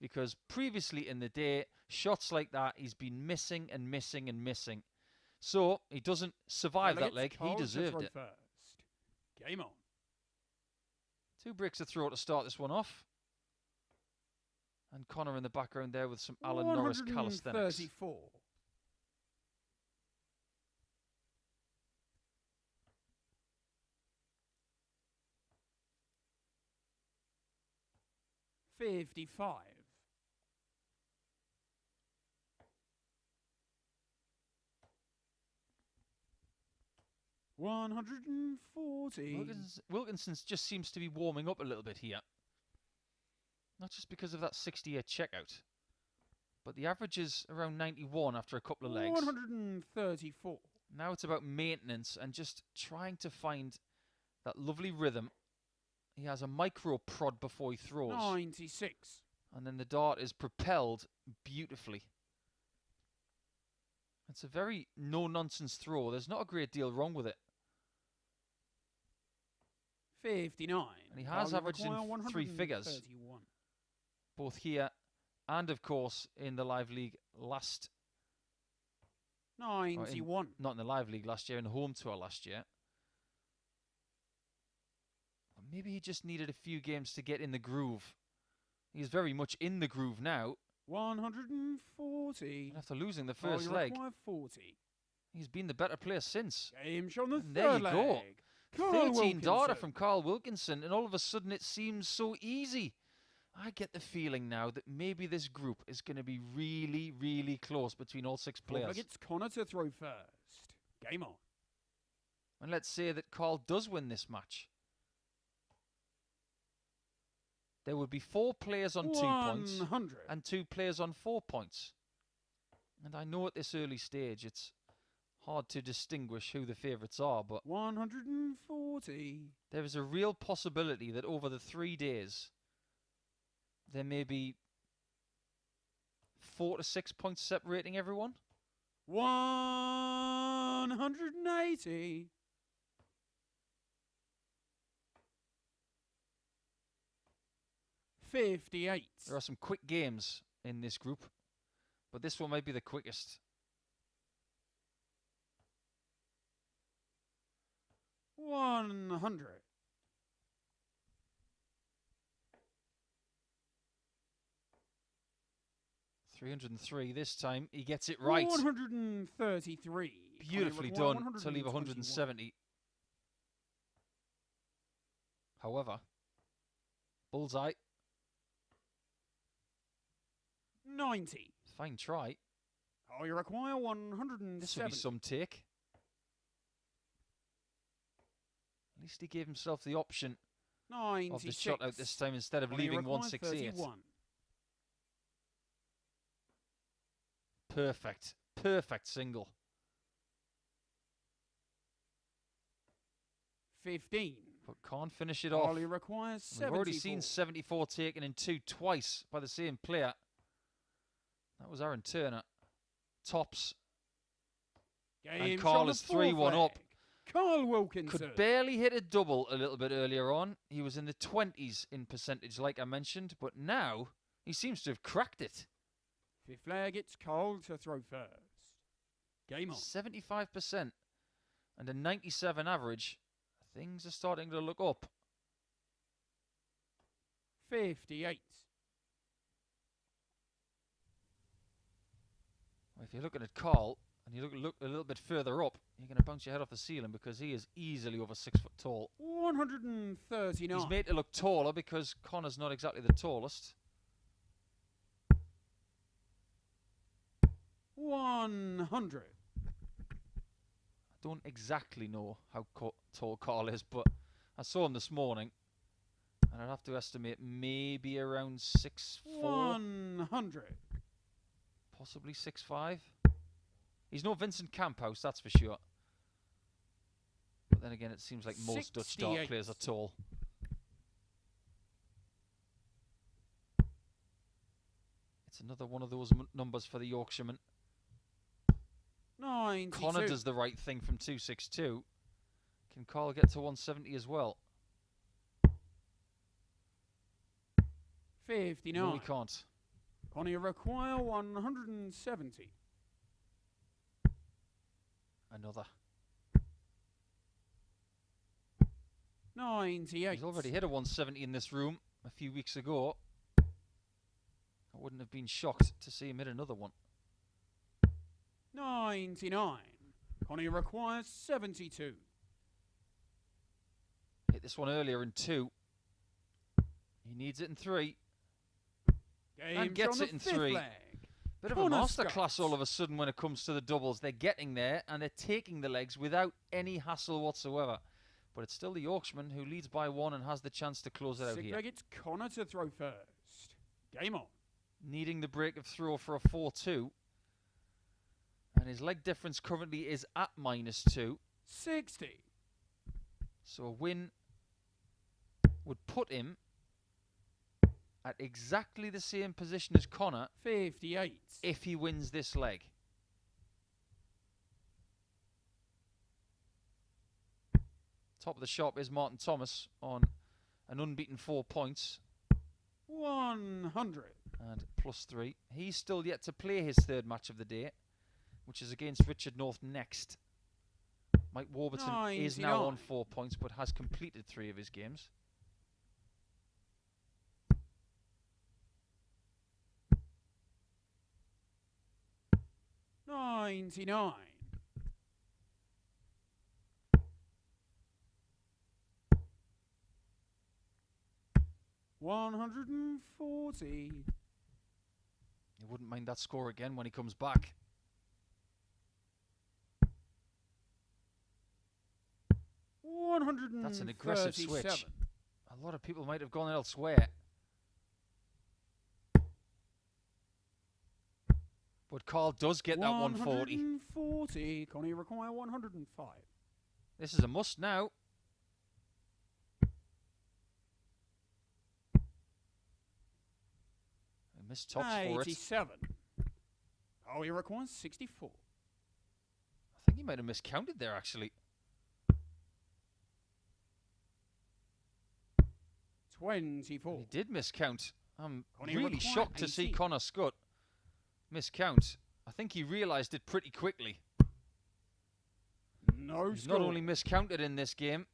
Because previously in the day, shots like that, he's been missing and missing and missing. So, he doesn't survive that leg. He deserved it. First. Game on. 2 bricks to throw to start this one off. And Connor in the background there with some Alan Norris calisthenics. 134. $55. 140. Wilkinson's just seems to be warming up a little bit here. Not just because of that 68 checkout, but the average is around 91 after a couple of legs. 134. Now it's about maintenance and just trying to find that lovely rhythm. He has a micro prod before he throws. 96. And then the dart is propelled beautifully. It's a very no-nonsense throw. There's not a great deal wrong with it. 59. And he has averaged in 3 figures. Both here and, of course, in the Live League last... 91. Not in the Live League last year, in the Home Tour last year. But maybe he just needed a few games to get in the groove. He's very much in the groove now. 140. And after losing the first leg, 40. he's been the better player since. Game shot on the And third there you leg. go. Carl 13 data Wilkinson. from Carl Wilkinson, and all of a sudden it seems so easy. I get the feeling now that maybe this group is going to be really, really close between all 6 players. It's Connor to throw first. Game on. And let's say that Carl does win this match. There would be 4 players on 2 points 100. and 2 players on 4 points. And I know at this early stage it's hard to distinguish who the favourites are, but 140. there is a real possibility that over the 3 days there may be 4 to 6 points separating everyone. 180. $58. There are some quick games in this group, but this one might be the quickest. 100. $303 this time. He gets it right. 133. Beautifully done to leave 170. However, bullseye. 90. Fine try. Oh, you require 107. This will be some take. At least he gave himself the option 96. of the shot out this time instead of Connie leaving requires 168. 31. Perfect. Perfect single. 15. But can't finish it off. Carly requires 74. We've already seen 74 taken in 2 twice by the same player. That was Aaron Turner. Tops. Game And Carl is 3-1 up. Carl Wilkinson. Could barely hit a double a little bit earlier on. He was in the 20s in percentage, like I mentioned. But now, he seems to have cracked it. Fifth leg, it's Carl to throw first. Game on. 75% and a 97 average. Things are starting to look up. 58. Well, if you're looking at Carl, and you look a little bit further up, you're going to bounce your head off the ceiling because he is easily over 6 foot tall. 139. He's made to look taller because Connor's not exactly the tallest. 100. I don't exactly know how tall Carl is, but I saw him this morning, and I'd have to estimate maybe around 6'4", 100. possibly 6'5". He's no Vincent Camphouse, that's for sure. But then again, it seems like most Dutch dart players are tall. It's another one of those numbers for the Yorkshireman. 92. Connor does the right thing from 262. Can Carl get to 170 as well? 59. No, he can't. Connie require 170. Another. 98. He's already hit a 170 in this room a few weeks ago. I wouldn't have been shocked to see him hit another one. 99. Connie requires 72. Hit this one earlier in 2. He needs it in 3. And gets it in 3. Bit of a masterclass all of a sudden when it comes to the doubles. They're getting there and they're taking the legs without any hassle whatsoever. But it's still the Yorkshireman who leads by 1 and has the chance to close it out here. It's Connor to throw first. Game on. Needing the break of throw for a 4-2. And his leg difference currently is at -2. 60. So a win would put him at exactly the same position as Connor 58. if he wins this leg. Top of the shop is Martin Thomas on an unbeaten 4 points. 100. And +3. He's still yet to play his 3rd match of the day, which is against Richard North next. Mike Warburton is now on 4 points, but has completed 3 of his games. $99. 140. You wouldn't mind that score again when he comes back. That's an aggressive switch. A lot of people might have gone elsewhere. But Carl does get that 140. 140. Connie require 105. This is a must now. I missed tops for it. 87. Oh, he requires 64. I think he might have miscounted there, actually. 24. He did miscount. I'm Connie really required shocked to 18. see Connor Scutt miscount. I think he realised it pretty quickly. No He's score. not only miscounted in this game,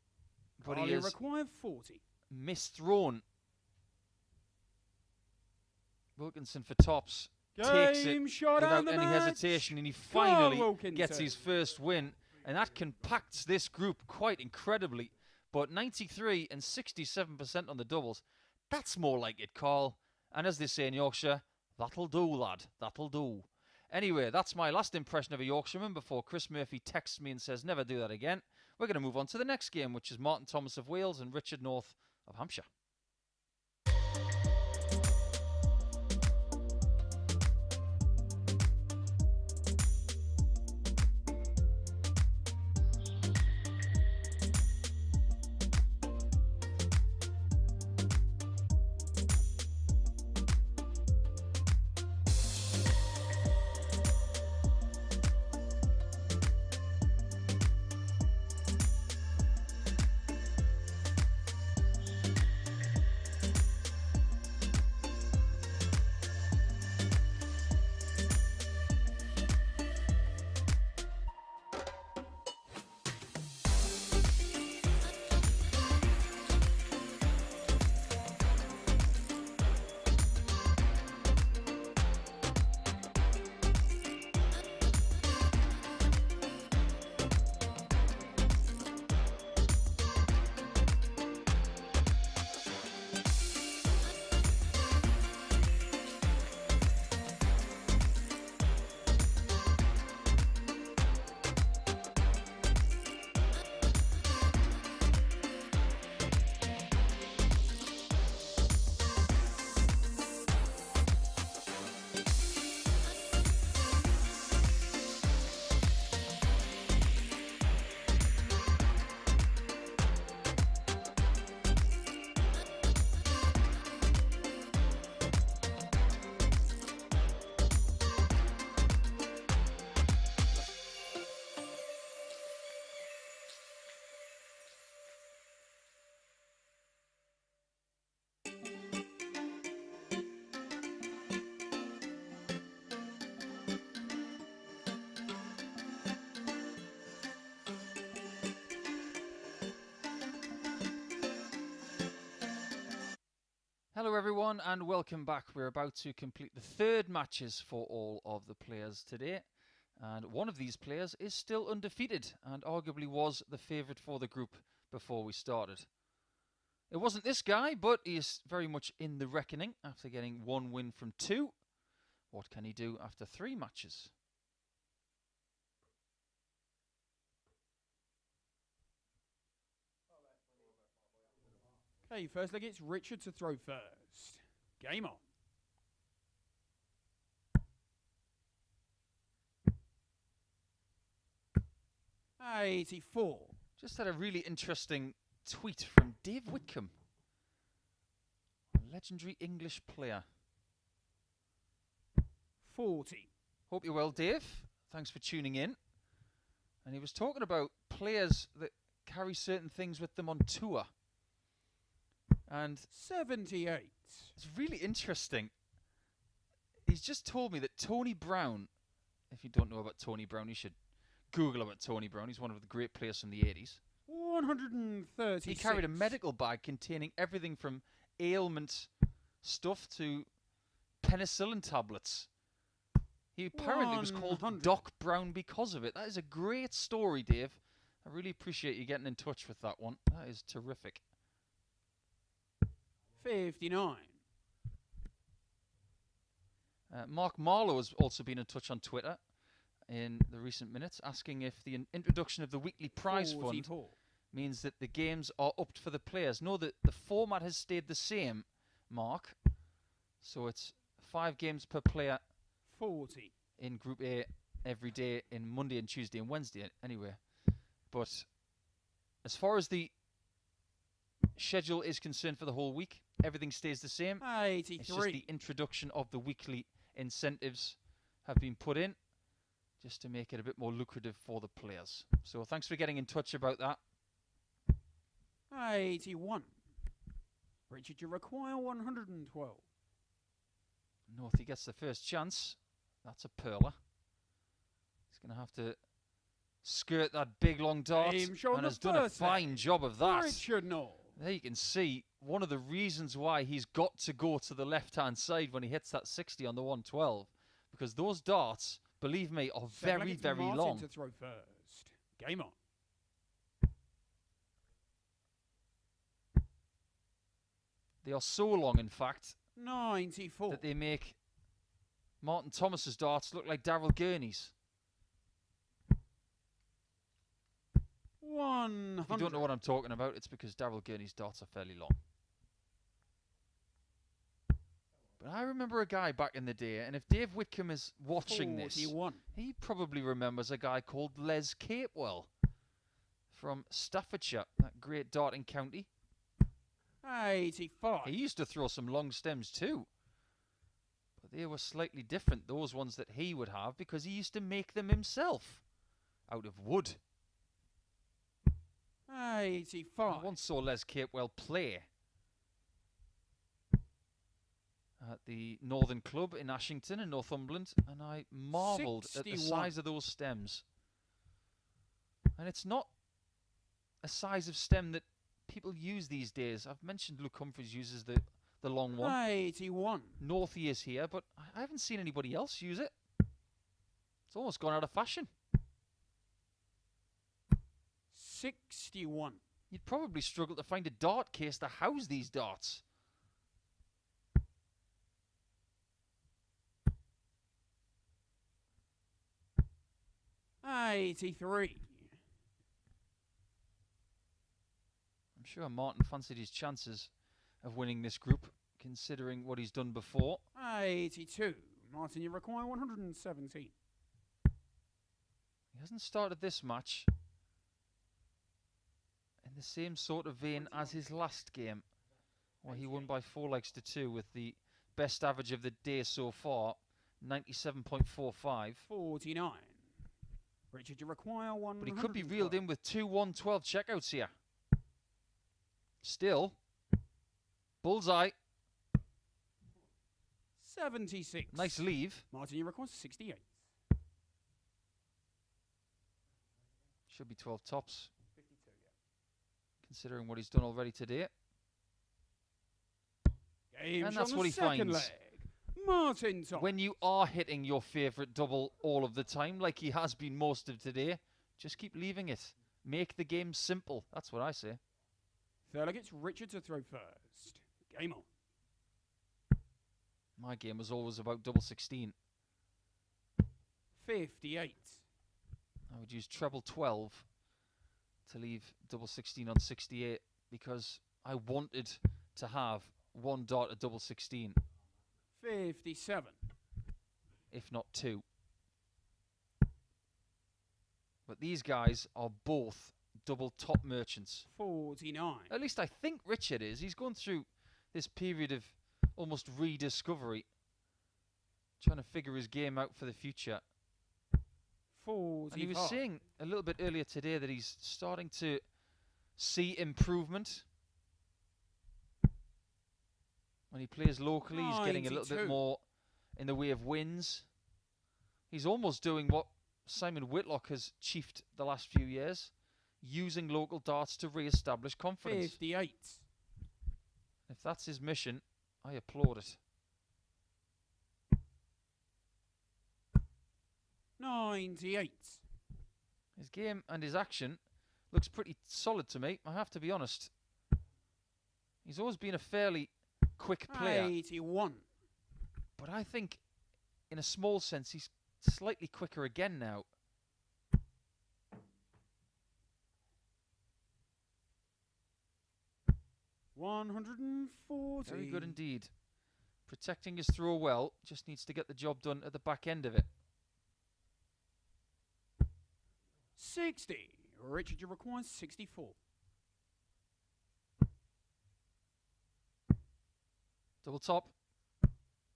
but he has required 40. misthrown. Wilkinson for tops. Takes it Shot without any hesitation, and he finally gets his Wilkinson. first win. And that compacts this group quite incredibly. But 93 and 67% on the doubles, that's more like it, Carl. And as they say in Yorkshire, that'll do, lad, that'll do. Anyway, that's my last impression of a Yorkshireman before Chris Murphy texts me and says, never do that again. we're going to move on to the next game, which is Martin Thomas of Wales and Richard North of Hampshire. Hello everyone and welcome back. We're about to complete the third matches for all of the players today. And one of these players is still undefeated and arguably was the favourite for the group before we started. It wasn't this guy, but he is very much in the reckoning after getting one win from two. What can he do after three matches? Okay, first leg, it's Richard to throw first. Game on. 84. Just had a really interesting tweet from Dave Whitcomb, a legendary English player. 40. Hope you're well, Dave. Thanks for tuning in. And he was talking about players that carry certain things with them on tour. And 78. it's really interesting. He's just told me that Tony Brown, if you don't know about Tony Brown, you should Google about Tony Brown. He's one of the great players from the 80s. 136. He carried a medical bag containing everything from ailment stuff to penicillin tablets. He apparently was called 100. Doc Brown because of it. That is a great story, Dave. I really appreciate you getting in touch with that one. That is terrific. 59. Mark Marlowe has also been in touch on Twitter in the recent minutes, asking if the introduction of the weekly prize 44. fund means that the games are upped for the players. No, the format has stayed the same, Mark. So it's 5 games per player 40. in Group A every day in Monday and Tuesday and Wednesday anyway. But as far as the schedule is concerned for the whole week, everything stays the same. 83. It's just the introduction of the weekly incentives have been put in just to make it a bit more lucrative for the players. So thanks for getting in touch about that. 81. Richard, you require 112. Northie gets the first chance. That's a perler. He's going to have to skirt that big long dart and has done a fine job of that. Richard North. There you can see one of the reasons why he's got to go to the left-hand side when he hits that 60 on the 112, because those darts, believe me, are very, very long. To throw first. Game on. They are so long, in fact, 94. that they make Martin Thomas's darts look like Daryl Gurney's. 100. If you don't know what I'm talking about, it's because Daryl Gurney's darts are fairly long. But I remember a guy back in the day, and if Dave Whitcomb is watching 41. this, he probably remembers a guy called Les Capewell from Staffordshire, that great darting county. 85. He used to throw some long stems too. But they were slightly different, those ones that he would have, because he used to make them himself out of wood. 85. I once saw Les Capewell play at the Northern Club in Ashington in Northumberland, and I marvelled at the 61. size of those stems. And it's not a size of stem that people use these days. I've mentioned Luke Humphries uses the long one. 81. Northie is here, but I haven't seen anybody else use it. It's almost gone out of fashion. 61. You'd probably struggle to find a dart case to house these darts. '83. I'm sure Martin fancied his chances of winning this group, considering what he's done before. 82. Martin, you require 117. He hasn't started this match in the same sort of vein as his last game, where he won by 4-2 with the best average of the day so far, 97.45. 49. Richard, you require 112. But he could be reeled in with 2 112 checkouts here. Still, bullseye. 76. Nice leave. Martin, you require 68. Should be 12 tops, 52, yeah. considering what he's done already today. Game's And that's on what the he second finds. leg. Martin top. When you are hitting your favourite double all of the time, like he has been most of today, just keep leaving it. Make the game simple. That's what I say. Third leg, it's Richard to throw first. Game on. My game was always about double 16. 58. I would use treble 12 to leave double 16 on 68 because I wanted to have one dart at double 16, 57. if not two. But these guys are both double top merchants. 49. At least I think Richard is. He's gone through this period of almost rediscovery, trying to figure his game out for the future. 45. And he was saying a little bit earlier today that he's starting to see improvement. When he plays locally, he's getting a little bit 92. more in the way of wins. He's almost doing what Simon Whitlock has chiefed the last few years, using local darts to re-establish confidence. 58. If that's his mission, I applaud it. 98. His game and his action looks pretty solid to me, I have to be honest. He's always been a fairly quick player, 81. but I think in a small sense he's slightly quicker again now. $140. Very good indeed. Protecting his throw well, just needs to get the job done at the back end of it. 60. Richard, you require 64. Double top.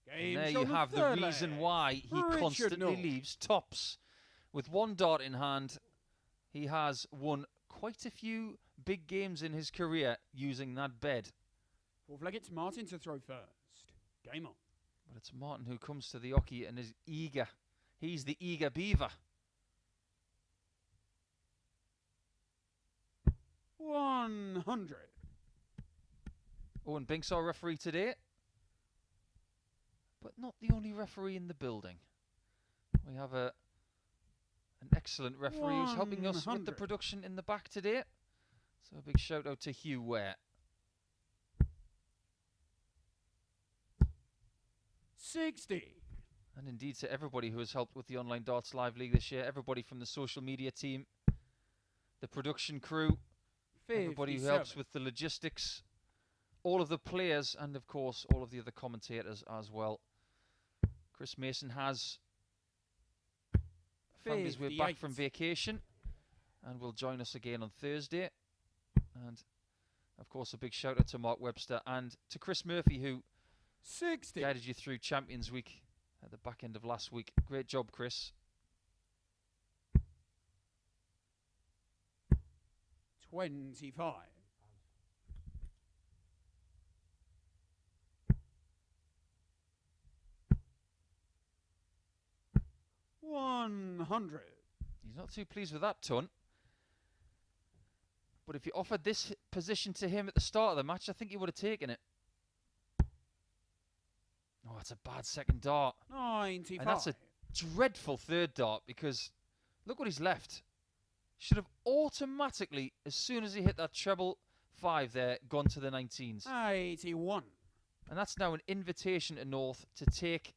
Game And there shown you on have the third reason leg. why he Richard constantly North. leaves tops. With one dart in hand, he has won quite a few big games in his career using that bed. Fourth leg, it's Martin to throw first. Game on. But it's Martin who comes to the oche and is eager. He's the eager beaver. 100. Owen Binks, our referee today. But not the only referee in the building. We have an excellent referee who's helping us with the 100. production in the back today. So a big shout out to Hugh Ware. 60. And indeed to everybody who has helped with the Online Darts Live League this year. Everybody from the social media team, the production crew, everybody who helps with the logistics, all of the players, and of course all of the other commentators as well. Chris Mason has found his way back from vacation and will join us again on Thursday. And of course a big shout out to Mark Webster and to Chris Murphy, who 60. guided you through Champions Week at the back end of last week. Great job, Chris. 25. 100. He's not too pleased with that ton. But if you offered this position to him at the start of the match, I think he would have taken it. Oh, that's a bad second dart. 95. And that's a dreadful third dart, because look what he's left. Should have automatically, as soon as he hit that treble 5 there, gone to the 19s. 81. And that's now an invitation to North to take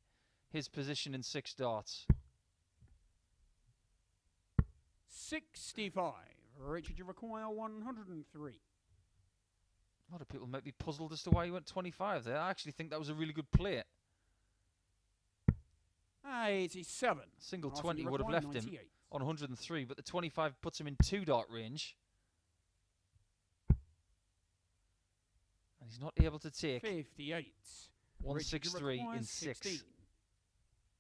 his position in 6 darts. 65. Richard, you require 103. A lot of people might be puzzled as to why he went 25 there. I actually think that was a really good play. 87. Single Martin, 20 you would have require left him 98. on 103, but the 25 puts him in 2 dart range. And he's not able to take 58. 163 Richard, in 16. 6.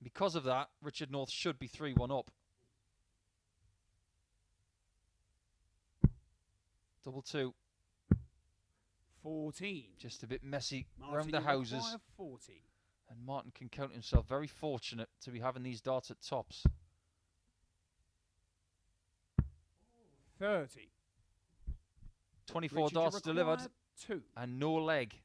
Because of that, Richard North should be 3-1 up. Double 2. 14. Just a bit messy Martin, around the you houses. require 40. And Martin can count himself very fortunate to be having these darts at tops. 30. 24 Richard, you darts require delivered 2. and no leg.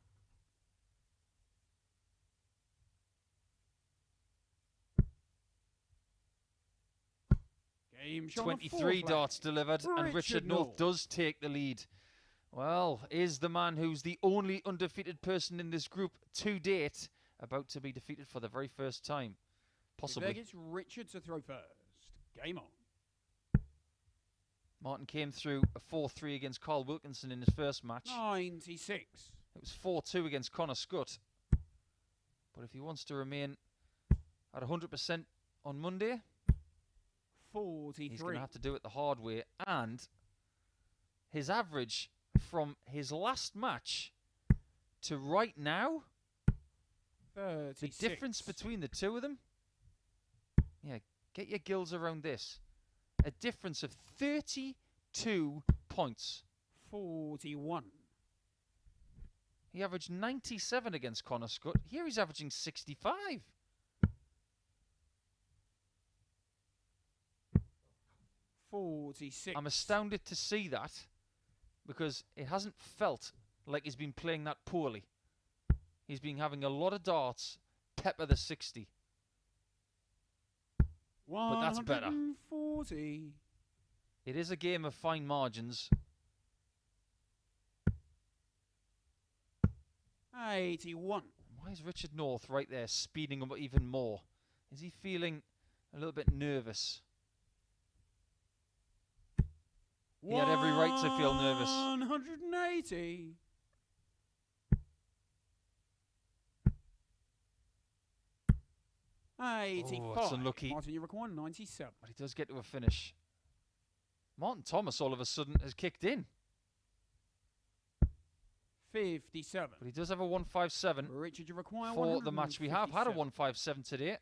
Game shot 23 darts delivered, and Richard North does take the lead. Well, is the man who's the only undefeated person in this group to date about to be defeated for the very first time? Possibly. It's Richard to throw first. Game on. Martin came through a 4-3 against Carl Wilkinson in his first match. 96. It was 4-2 against Connor Scutt. But if he wants to remain at 100% on Monday, 43. he's going to have to do it the hard way. And his average from his last match to right now, 36. the difference between the two of them, yeah, get your gills around this. A difference of 32 points. 41. He averaged 97 against Connor Scutt. Here he's averaging 65. I'm astounded to see that, because it hasn't felt like he's been playing that poorly. He's been having a lot of darts, pepper the 60. But that's better. 140. It is a game of fine margins. 81. Why is Richard North right there speeding up even more? Is he feeling a little bit nervous? He had every right to feel nervous. 180. Oh, that's unlucky. Martin, you require 97. But he does get to a finish. Martin Thomas all of a sudden has kicked in. 57. But he does have a 157 Richard, you require for the match. We have had a 157 today.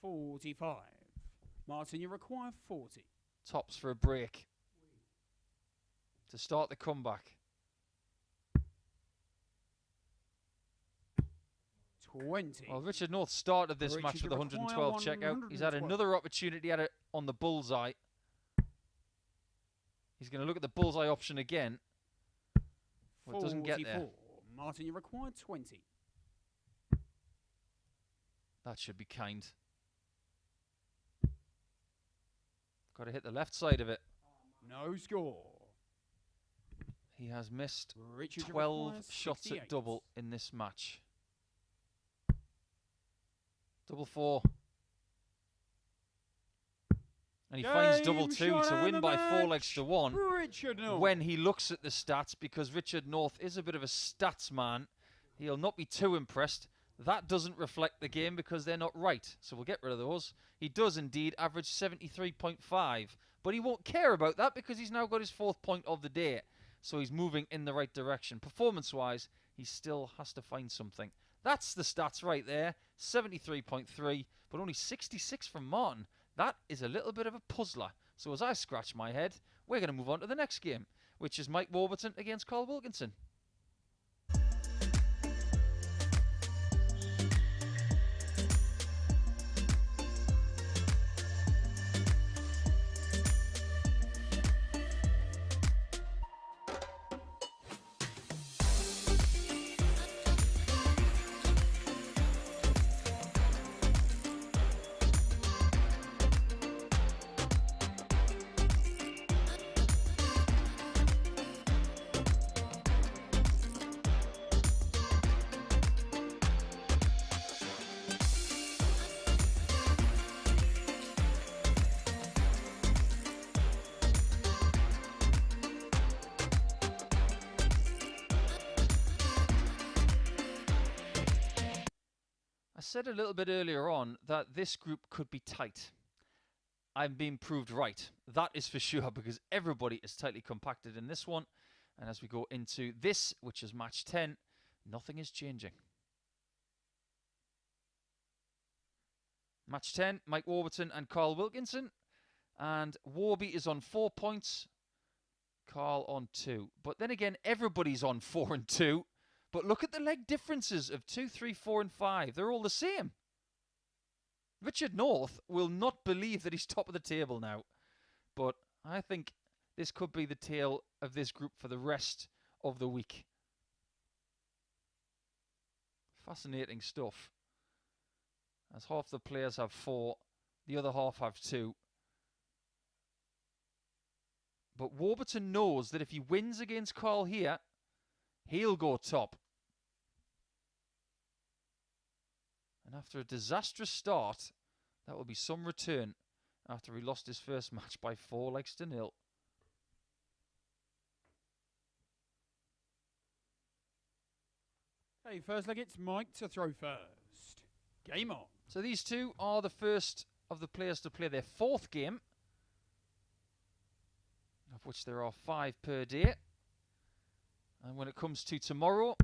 45. Martin, you require 40. Tops for a break to start the comeback. 20. Well, Richard North started this match with a 112 checkout. He's had another opportunity at it on the bullseye. He's going to look at the bullseye option again. Well, it doesn't get there. Martin, you require 20. That should be kind. Got to hit the left side of it. No score. He has missed Richard, 12 shots at double in this match. Double 4. And he finds Game double two shot to and win the by 4 legs match, to 1. Richard North. When he looks at the stats, because Richard North is a bit of a stats man, he'll not be too impressed. That doesn't reflect the game because they're not right. So we'll get rid of those. He does indeed average 73.5. But he won't care about that because he's now got his 4th point of the day. So he's moving in the right direction. Performance-wise, he still has to find something. That's the stats right there. 73.3, but only 66 from Martin. That is a little bit of a puzzler. So as I scratch my head, we're going to move on to the next game, which is Mike Warburton against Carl Wilkinson. I said a little bit earlier on that this group could be tight. I'm being proved right. That is for sure because everybody is tightly compacted in this one. And as we go into this, which is match 10, nothing is changing. Match 10, Mike Warburton and Carl Wilkinson. And Warby is on 4 points, Carl on 2. But then again, everybody's on 4 and 2. But look at the leg differences of 2, 3, 4, and 5. They're all the same. Richard North will not believe that he's top of the table now. But I think this could be the tale of this group for the rest of the week. Fascinating stuff. As half the players have 4, the other half have 2. But Warburton knows that if he wins against Carl here, he'll go top. And after a disastrous start, that will be some return after he lost his first match by 4 legs to 0. Hey, first leg, it's Mike to throw first. Game on. So these two are the first of the players to play their 4th game, of which there are 5 per day. And when it comes to tomorrow,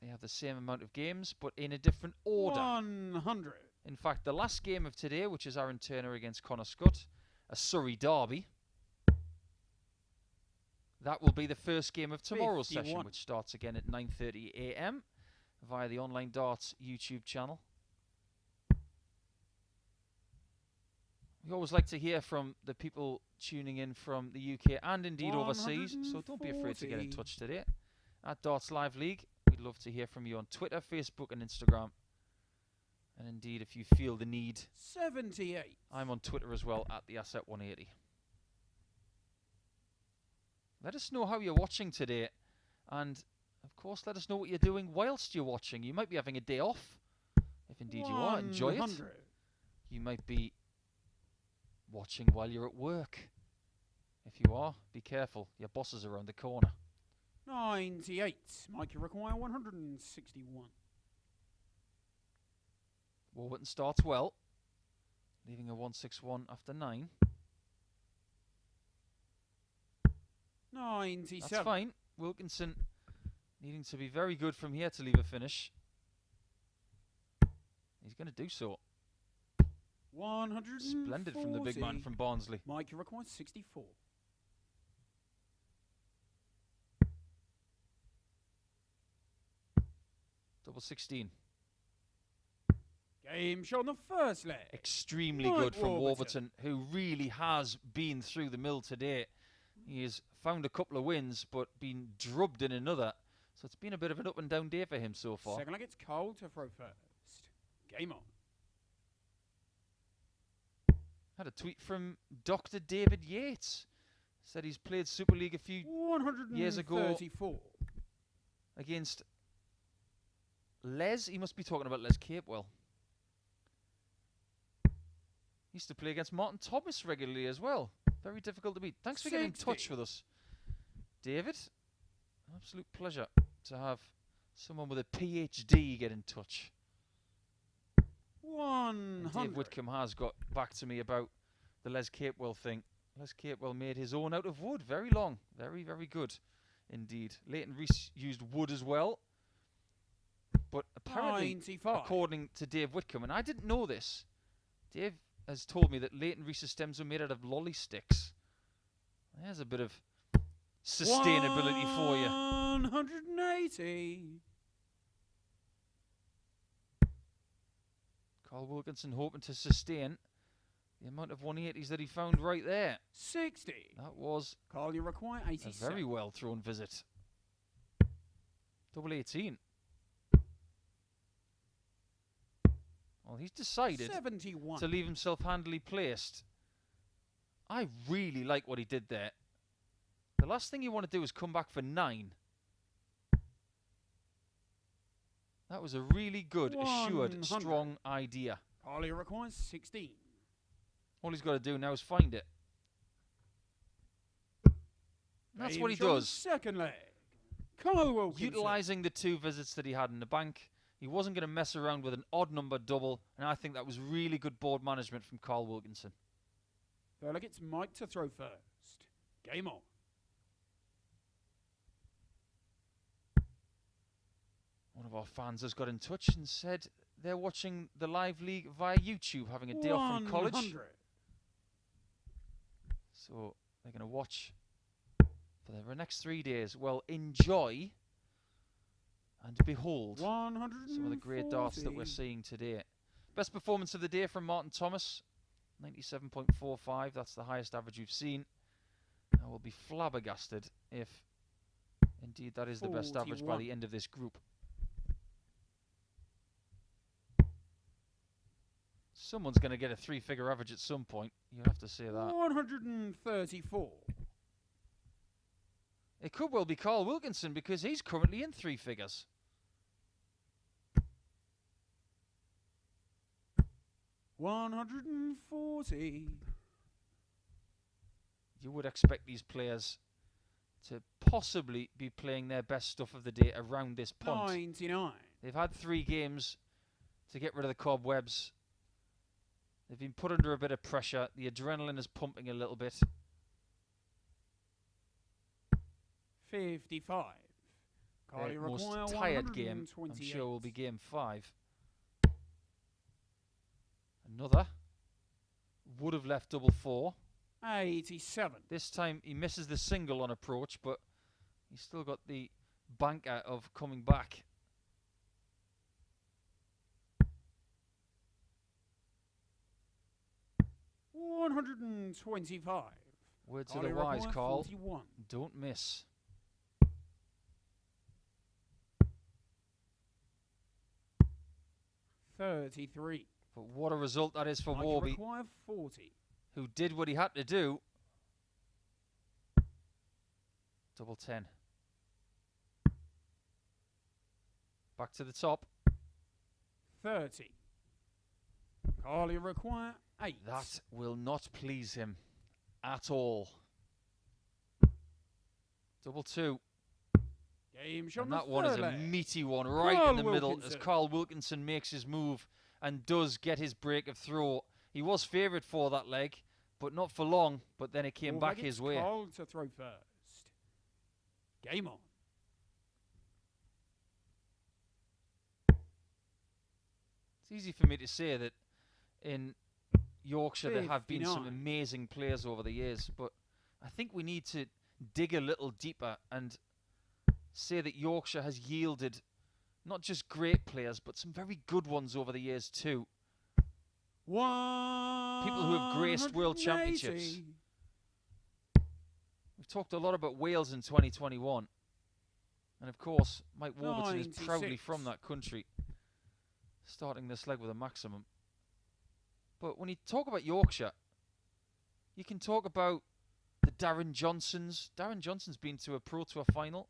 they have the same amount of games, but in a different order. 100. In fact, the last game of today, which is Aaron Turner against Connor Scutt, a Surrey derby, that will be the first game of tomorrow's 51. session, which starts again at 9:30 AM via the Online Darts YouTube channel. We always like to hear from the people tuning in from the UK and indeed overseas, so don't be afraid to get in touch today. At Darts Live League, we'd love to hear from you on Twitter, Facebook and Instagram. And indeed, if you feel the need, 78. I'm on Twitter as well, at the Asset 180. Let us know how you're watching today. And, of course, let us know what you're doing whilst you're watching. You might be having a day off. If indeed you are, enjoy it. 100. You might be watching while you're at work. If you are, be careful. Your boss is around the corner. 98. Mike, you require 161. Warburton starts well, leaving a 161 after 9. 97. That's fine. Wilkinson needing to be very good from here to leave a finish. He's going to do so. 140. Splendid from the big man from Barnsley. Mike, you require 64. Double 16. Game shot on the first leg. Extremely Mike good from Warburton. Warburton, who really has been through the mill today. He has found a couple of wins, but been drubbed in another. So it's been a bit of an up and down day for him so far. Second leg, it's Cole to throw first. Game on. Had a tweet from Dr. David Yates. Said he's played Super League a few years ago 134. against Les. He must be talking about Les Capewell. Used to play against Martin Thomas regularly as well. Very difficult to beat. Thanks for getting in touch with us, David. Absolute pleasure to have someone with a PhD get in touch. 100. Dave Whitcomb has got back to me about the Les Capewell thing. Les Capewell made his own out of wood. Very long. Very, very good indeed. Leighton Rees used wood as well. But apparently, 95. according to Dave Whitcomb, and I didn't know this, Dave has told me that Leighton Rees' stems were made out of lolly sticks. There's a bit of sustainability for you. 180. Carl Wilkinson hoping to sustain the amount of 180s that he found right there. 60. That was Carl, you require a 87. very well thrown visit. Double 18. Well, he's decided 71. to leave himself handily placed. I really like what he did there. The last thing you want to do is come back for 9. That was a really good, assured, 100. strong idea. Carl, you require 16. All he's got to do now is find it. That's what he does. Second leg. Carl Wilkinson. Utilising the 2 visits that he had in the bank. He wasn't going to mess around with an odd number double, and I think that was really good board management from Carl Wilkinson. Feel like it's Mike to throw first. Game on. One of our fans has got in touch and said they're watching the live league via YouTube, having a day off from college. 100. So they're going to watch for the next 3 days. Well, enjoy and behold 140. some of the great darts that we're seeing today. Best performance of the day from Martin Thomas, 97.45. That's the highest average we've seen. I will be flabbergasted if indeed that is the best average by 41. the end of this group. Someone's going to get a 3-figure average at some point. You have to say that. 134. It could well be Carl Wilkinson because he's currently in 3 figures. $140. You would expect these players to possibly be playing their best stuff of the day around this point. 99. They've had 3 games to get rid of the cobwebs. They've been put under a bit of pressure. The adrenaline is pumping a little bit. 55. Their most tired game, I'm sure, will be game 5. Another. Would have left double 4. 87. This time he misses the single on approach, but he's still got the banker of coming back. $125. Words of the wise, Carl. 41. Don't miss. $33. But what a result that is for I Warby, require 40. who did what he had to do. Double 10. Back to the top. 30. Carl, you require 8. That will not please him at all. Double 2. Game shot. And that one is a meaty one right Carl in the middle as Wilkinson. Carl Wilkinson makes his move and does get his break of throw. He was favoured for that leg, but not for long. But then it came back his way. Carl to throw first. Game on. It's easy for me to say that in Yorkshire there have been some 59. amazing players over the years, but I think we need to dig a little deeper and say that Yorkshire has yielded not just great players, but some very good ones over the years too. People who have graced world championships. We've talked a lot about Wales in 2021. And of course, Mike Warburton is proudly 96. from that country, starting this leg with a maximum. But when you talk about Yorkshire, you can talk about the Darren Johnsons. Darren Johnson's been to a Pro Tour final.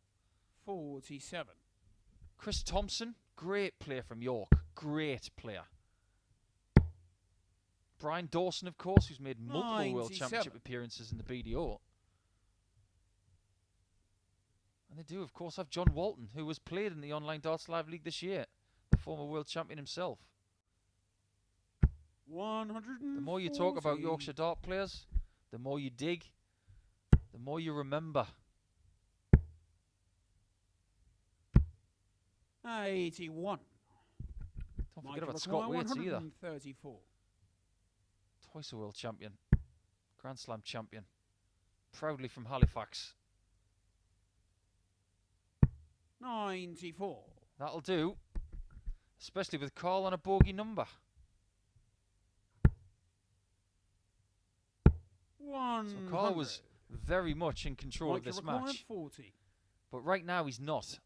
47. Brian Dawson, of course, who's made multiple World 97. Championship appearances in the BDO. And they do, of course, have John Walton, who was played in the Online Darts Live League this year, the former World Champion himself. 140. The more you talk about Yorkshire dart players, the more you dig, the more you remember. 81. Don't forget about Scott Waits either. 134. Twice a World Champion, Grand Slam champion, proudly from Halifax. 94. That'll do, especially with Carl on a bogey number. 100. So Carl was very much in control of this match. 40. But right now he's not.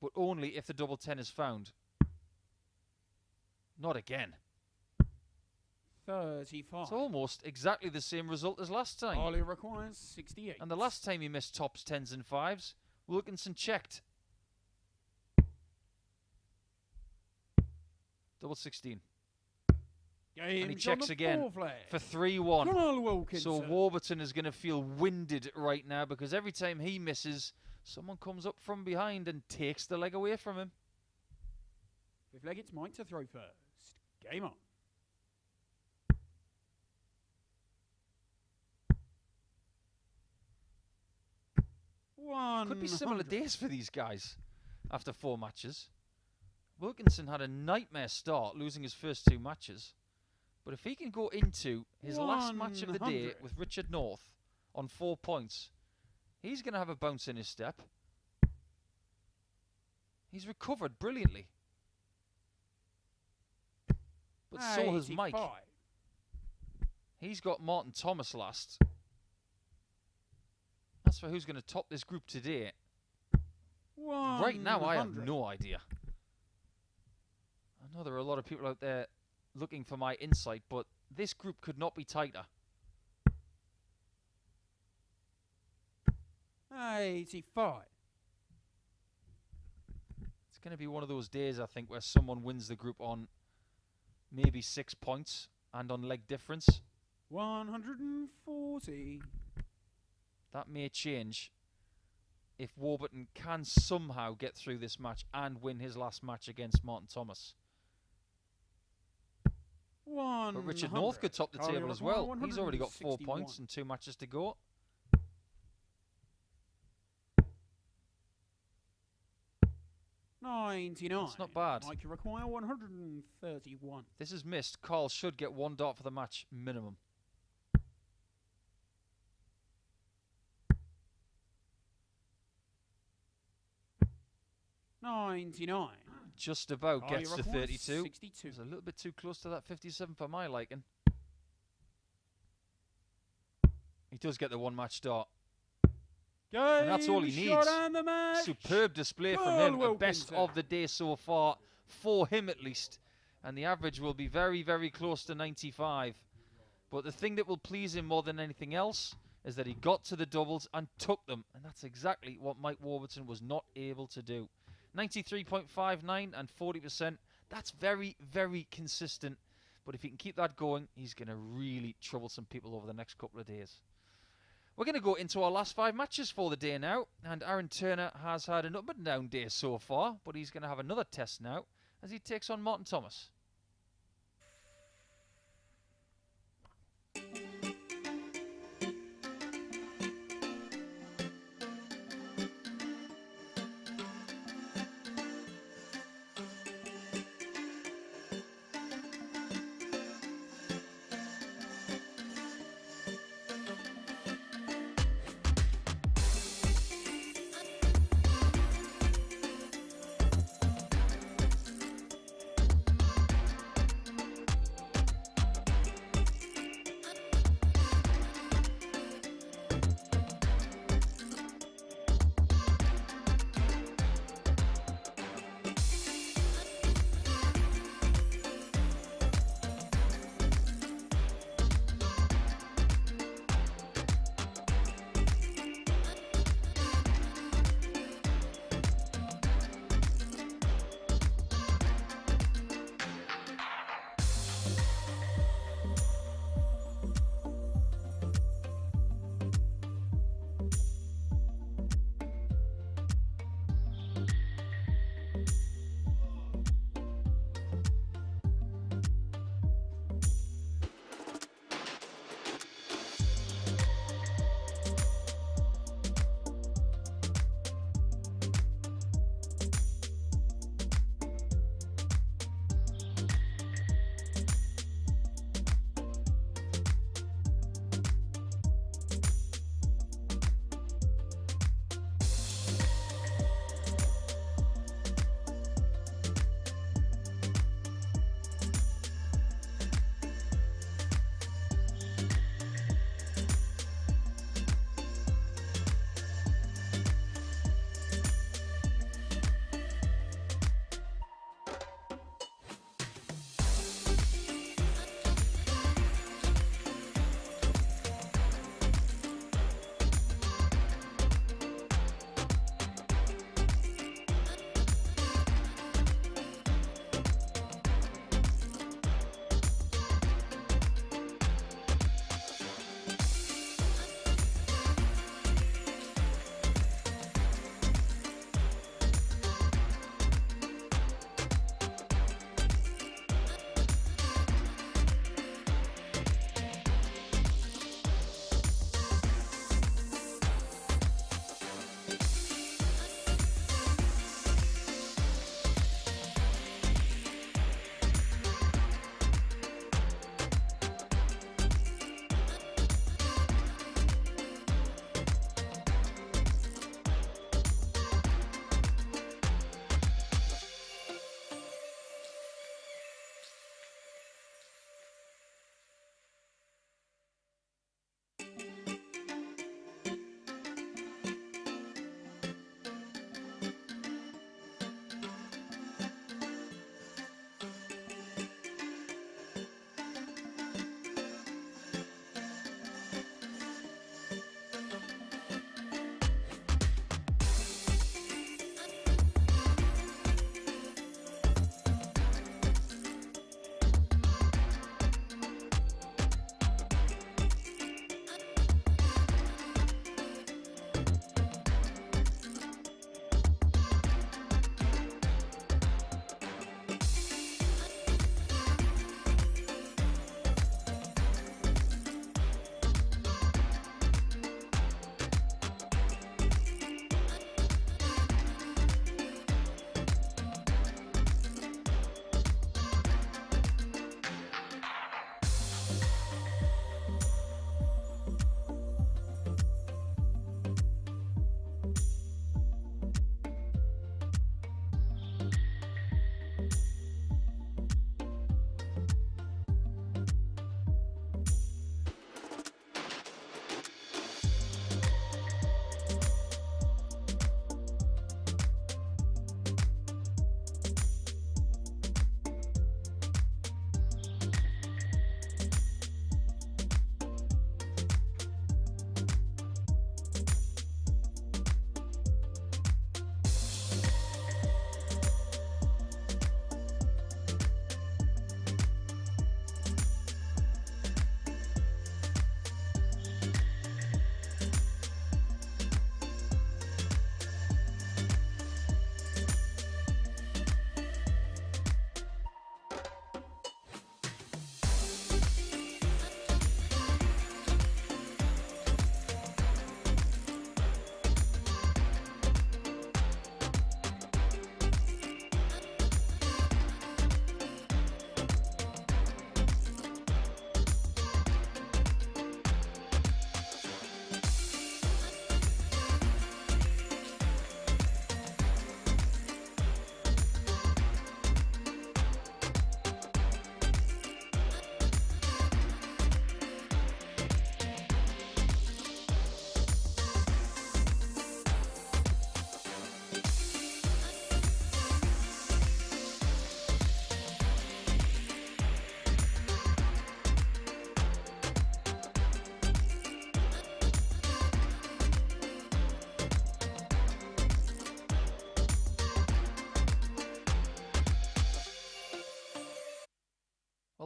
But only if the double 10 is found. Not again. 35. It's almost exactly the same result as last time. Carly requires 68. And the last time he missed tops, 10s and 5s, Wilkinson checked. Double 16. And he checks again for 3-1. So Warburton is going to feel winded right now because every time he misses, someone comes up from behind and takes the leg away from him. Fifth leg, it's Mike to throw first. Game on. 100. Could be similar days for these guys after 4 matches. Wilkinson had a nightmare start, losing his first 2 matches. But if he can go into his last match of the day with Richard North on 4 points, he's going to have a bounce in his step. He's recovered brilliantly. But so has Mike. He's got Martin Thomas last. That's for who's going to top this group today. Right now, I have no idea. I know there are a lot of people out there looking for my insight, but this group could not be tighter. 85. It's going to be one of those days, I think, where someone wins the group on maybe 6 points and on leg difference. 140. That may change if Warburton can somehow get through this match and win his last match against Martin Thomas. But Richard North could top the table as well. He's already got 4 points and 2 matches to go. That's not bad. Mike, you require 131. This is missed. Carl should get 1 dart for the match minimum. 99. Just about gets to 32. 62. It's a little bit too close to that 57 for my liking. He does get the 1 match start. And that's all he needs. Superb display from him. The best of the day so far, for him at least. And the average will be very, very close to 95. But the thing that will please him more than anything else is that he got to the doubles and took them. And that's exactly what Mike Warburton was not able to do. 93.59 and 40%. That's very, very consistent. But if he can keep that going, he's going to really trouble some people over the next couple of days. We're going to go into our last 5 matches for the day now. And Aaron Turner has had an up and down day so far. But he's going to have another test now as he takes on Martin Thomas.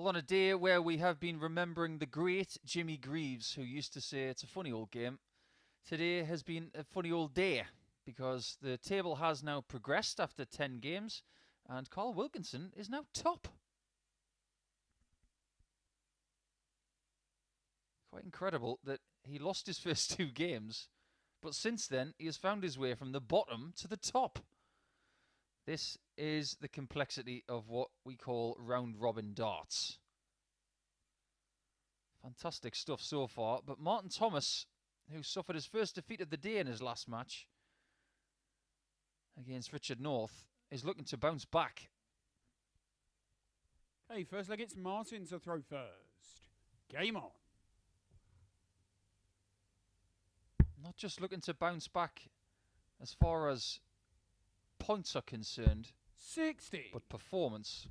Well, on a day where we have been remembering the great Jimmy Greaves, who used to say it's a funny old game, today has been a funny old day because the table has now progressed after 10 games and Carl Wilkinson is now top. Quite incredible that he lost his first 2 games, but since then he has found his way from the bottom to the top. This is the complexity of what we call round-robin darts. Fantastic stuff so far, but Martin Thomas, who suffered his first defeat of the day in his last match against Richard North, is looking to bounce back. Hey, first leg, it's Martin to throw first. Game on. Not just looking to bounce back as far as points are concerned, 60. but performance.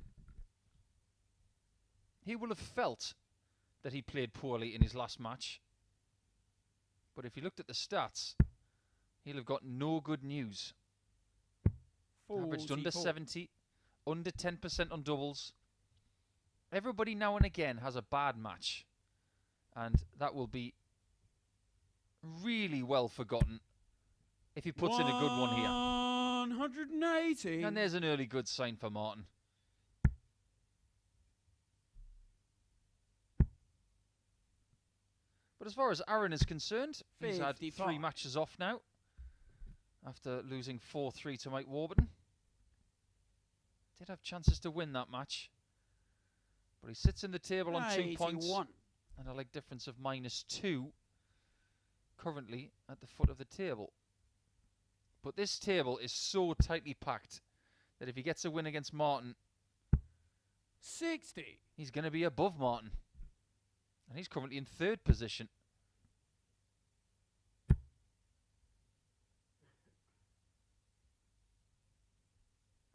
He will have felt that he played poorly in his last match, but if he looked at the stats, he'll have got no good news. 44. Averaged under 70, under 10% on doubles. Everybody now and again has a bad match, and that will be really well forgotten if he puts in a good one here. 180. And there's an early good sign for Martin. But as far as Aaron is concerned, he's had 3 matches off now after losing 4-3 to Mike Warburton. Did have chances to win that match, but he sits in the table on 2 points and a leg difference of -2 currently at the foot of the table. But this table is so tightly packed that if he gets a win against Martin, 60. He's going to be above Martin. And he's currently in 3rd position.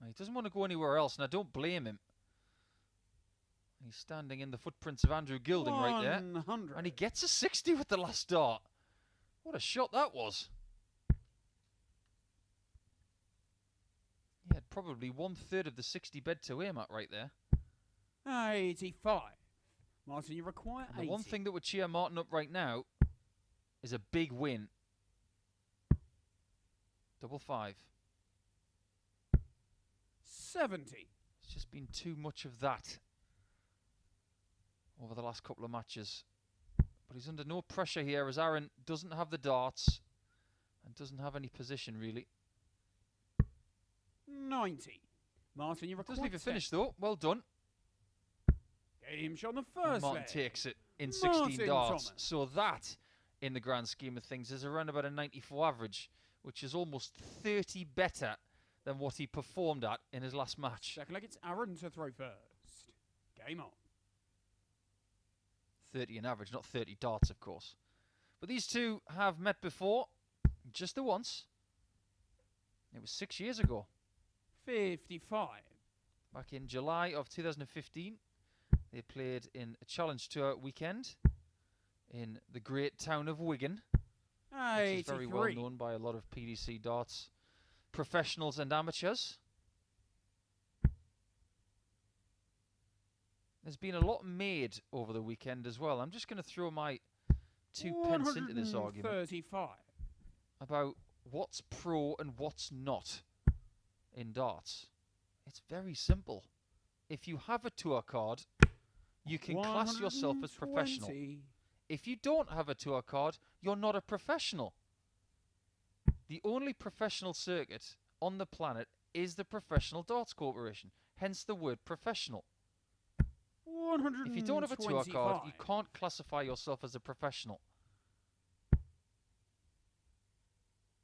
He doesn't want to go anywhere else, and I don't blame him. He's standing in the footprints of Andrew Gilding right there. 100. And he gets a 60 with the last dart. What a shot that was. He had probably 1/3 of the 60 bed to aim at right there. 85. Martin, you require 80. And the one thing that would cheer Martin up right now is a big win. 5-5. 70. It's just been too much of that over the last couple of matches. But he's under no pressure here as Aaron doesn't have the darts and doesn't have any position really. 90. Martin, you require Doesn't even finish though. Well done. Game shot on the And first Martin leg. takes it in 16 Martin darts. Thomas. So that, in the grand scheme of things, is around about a 94 average, which is almost 30 better than what he performed at in his last match. Second leg, it's Aaron to throw first. Game on. 30 in average, not 30 darts, of course. But these two have met before, just the once. It was 6 years ago. 55. Back in July of 2015, they played in a Challenge Tour weekend in the great town of Wigan, which is very well known by a lot of PDC darts professionals and amateurs. There's been a lot made over the weekend as well. I'm just going to throw my 2 pence into this argument 135. about what's pro and what's not in darts. It's very simple. If you have a tour card, you can class yourself as professional. 120. If you don't have a tour card, you're not a professional. The only professional circuit on the planet is the Professional Darts Corporation, hence the word professional. 125. If you don't have a tour card, you can't classify yourself as a professional.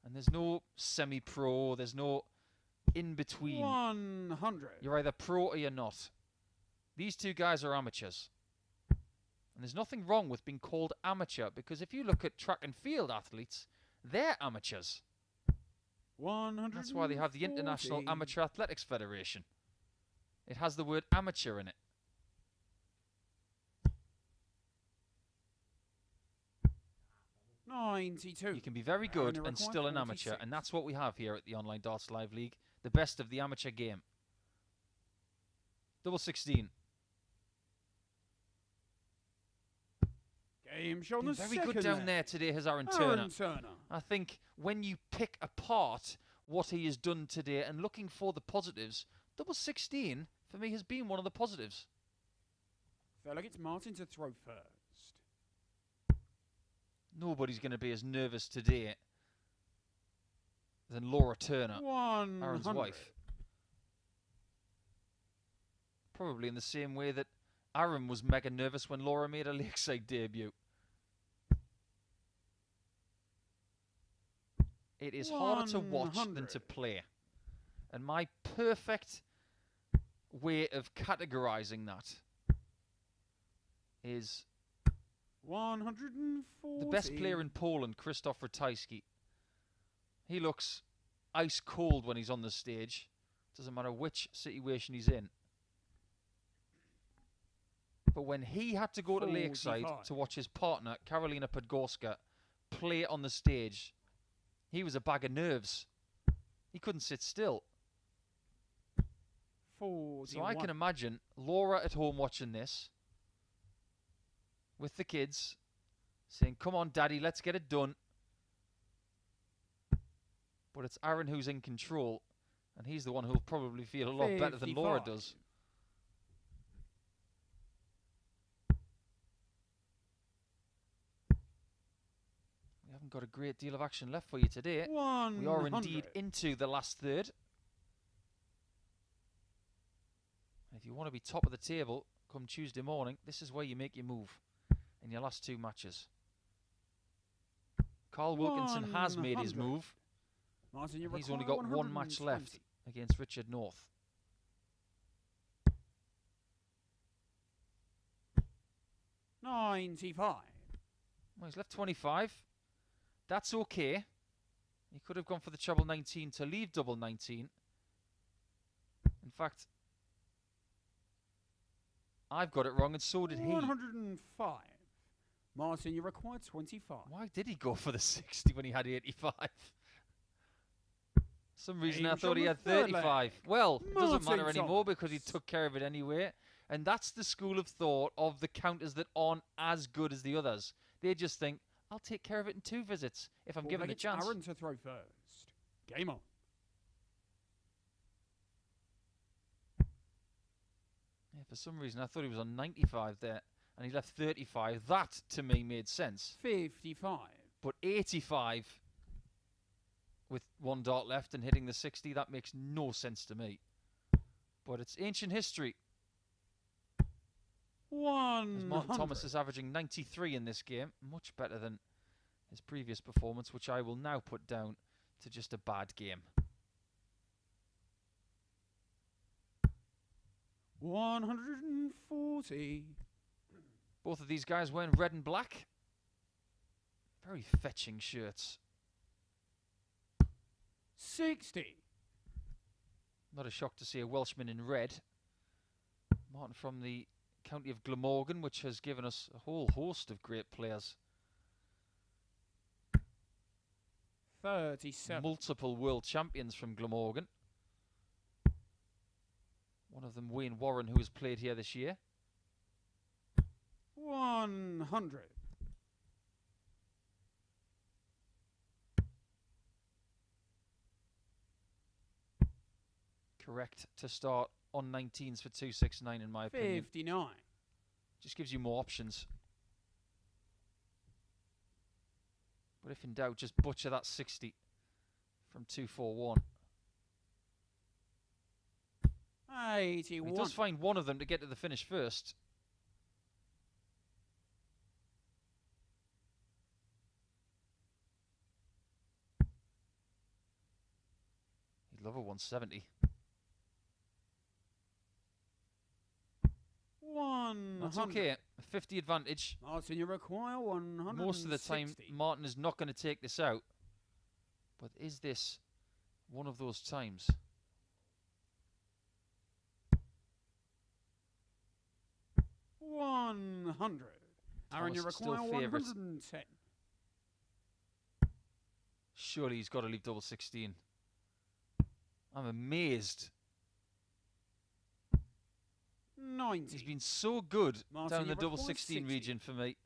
And there's no semi-pro, there's no in-between. 100. You're either pro or you're not. These two guys are amateurs. And there's nothing wrong with being called amateur, because if you look at track and field athletes, they're amateurs. 140. That's why they have the International Amateur Athletics Federation. It has the word amateur in it. You can be very good and still an amateur, and that's what we have here at the Online Darts Live League. The best of the amateur game. 16. Game shown Been the very second good down leg. there today, has Aaron Turner. Aaron Turner. I think when you pick apart what he has done today and looking for the positives, double 16 for me has been one of the positives. Felt like it's Martin to throw first. Nobody's going to be as nervous today than Laura Turner, 100. Aaron's wife. Probably in the same way that Aaron was mega nervous when Laura made her Lakeside debut. It is harder to watch than to play. And my perfect way of categorizing that is 140. the best player in Poland, Krzysztof Ratajski. He looks ice cold when he's on the stage. Doesn't matter which situation he's in. But when he had to go to Lakeside 45. to watch his partner, Karolina Podgorska, play on the stage, he was a bag of nerves. He couldn't sit still. 41. So I can imagine Laura at home watching this with the kids saying, "Come on, Daddy, let's get it done." But it's Aaron who's in control, and he's the one who'll probably feel a lot better than Laura 55. does. We haven't got a great deal of action left for you today. 100. We are indeed into the last third. And if you want to be top of the table come Tuesday morning, this is where you make your move in your last two matches. Carl Wilkinson has made his 100. move. Martin, you He's only require got one match 120. left against Richard North. 95. Well, he's left 25. That's okay. He could have gone for the treble 19 to leave double 19. In fact, I've got it wrong, and so did he. 105. Martin, you require 25. Why did he go for the 60 when he had 85? Some reason I Aims thought on he the had third leg. 35. Well, it doesn't matter Martin anymore Thomas. because he took care of it anyway. And that's the school of thought of the counters that aren't as good as the others. They just think, I'll take care of it in 2 visits if I'm Well, given then a it's chance. Aaron to throw first. Game on. Yeah, for some reason, I thought he was on 95 there, and he left 35. That, to me, made sense. 55. But 85 with 1 dart left and hitting the 60, that makes no sense to me. But it's ancient history. As 100. Martin Thomas is averaging 93 in this game, much better than his previous performance, which I will now put down to just a bad game. 140. Both of these guys wearing red and black. Very fetching shirts. 60. Not a shock to see a Welshman in red. Martin from the county of Glamorgan, which has given us a whole host of great players. 37. Multiple world champions from Glamorgan. One of them, Wayne Warren, who has played here this year. 100. Correct to start on 19s for 269, in my opinion. 59. Just gives you more options. But if in doubt, just butcher that 60 from 241. 81. He does find one of them to get to the finish first. He'd love a 170. 100. That's okay. A 50 advantage. Martin, you require 160. Most of the time, Martin is not going to take this out. But is this one of those times? $100. Aaron, you Thomas still require favourites. 110. Surely he's got to leave double 16. I'm amazed. 90. He's been so good Martin, down in you the double require 16 60. region for me.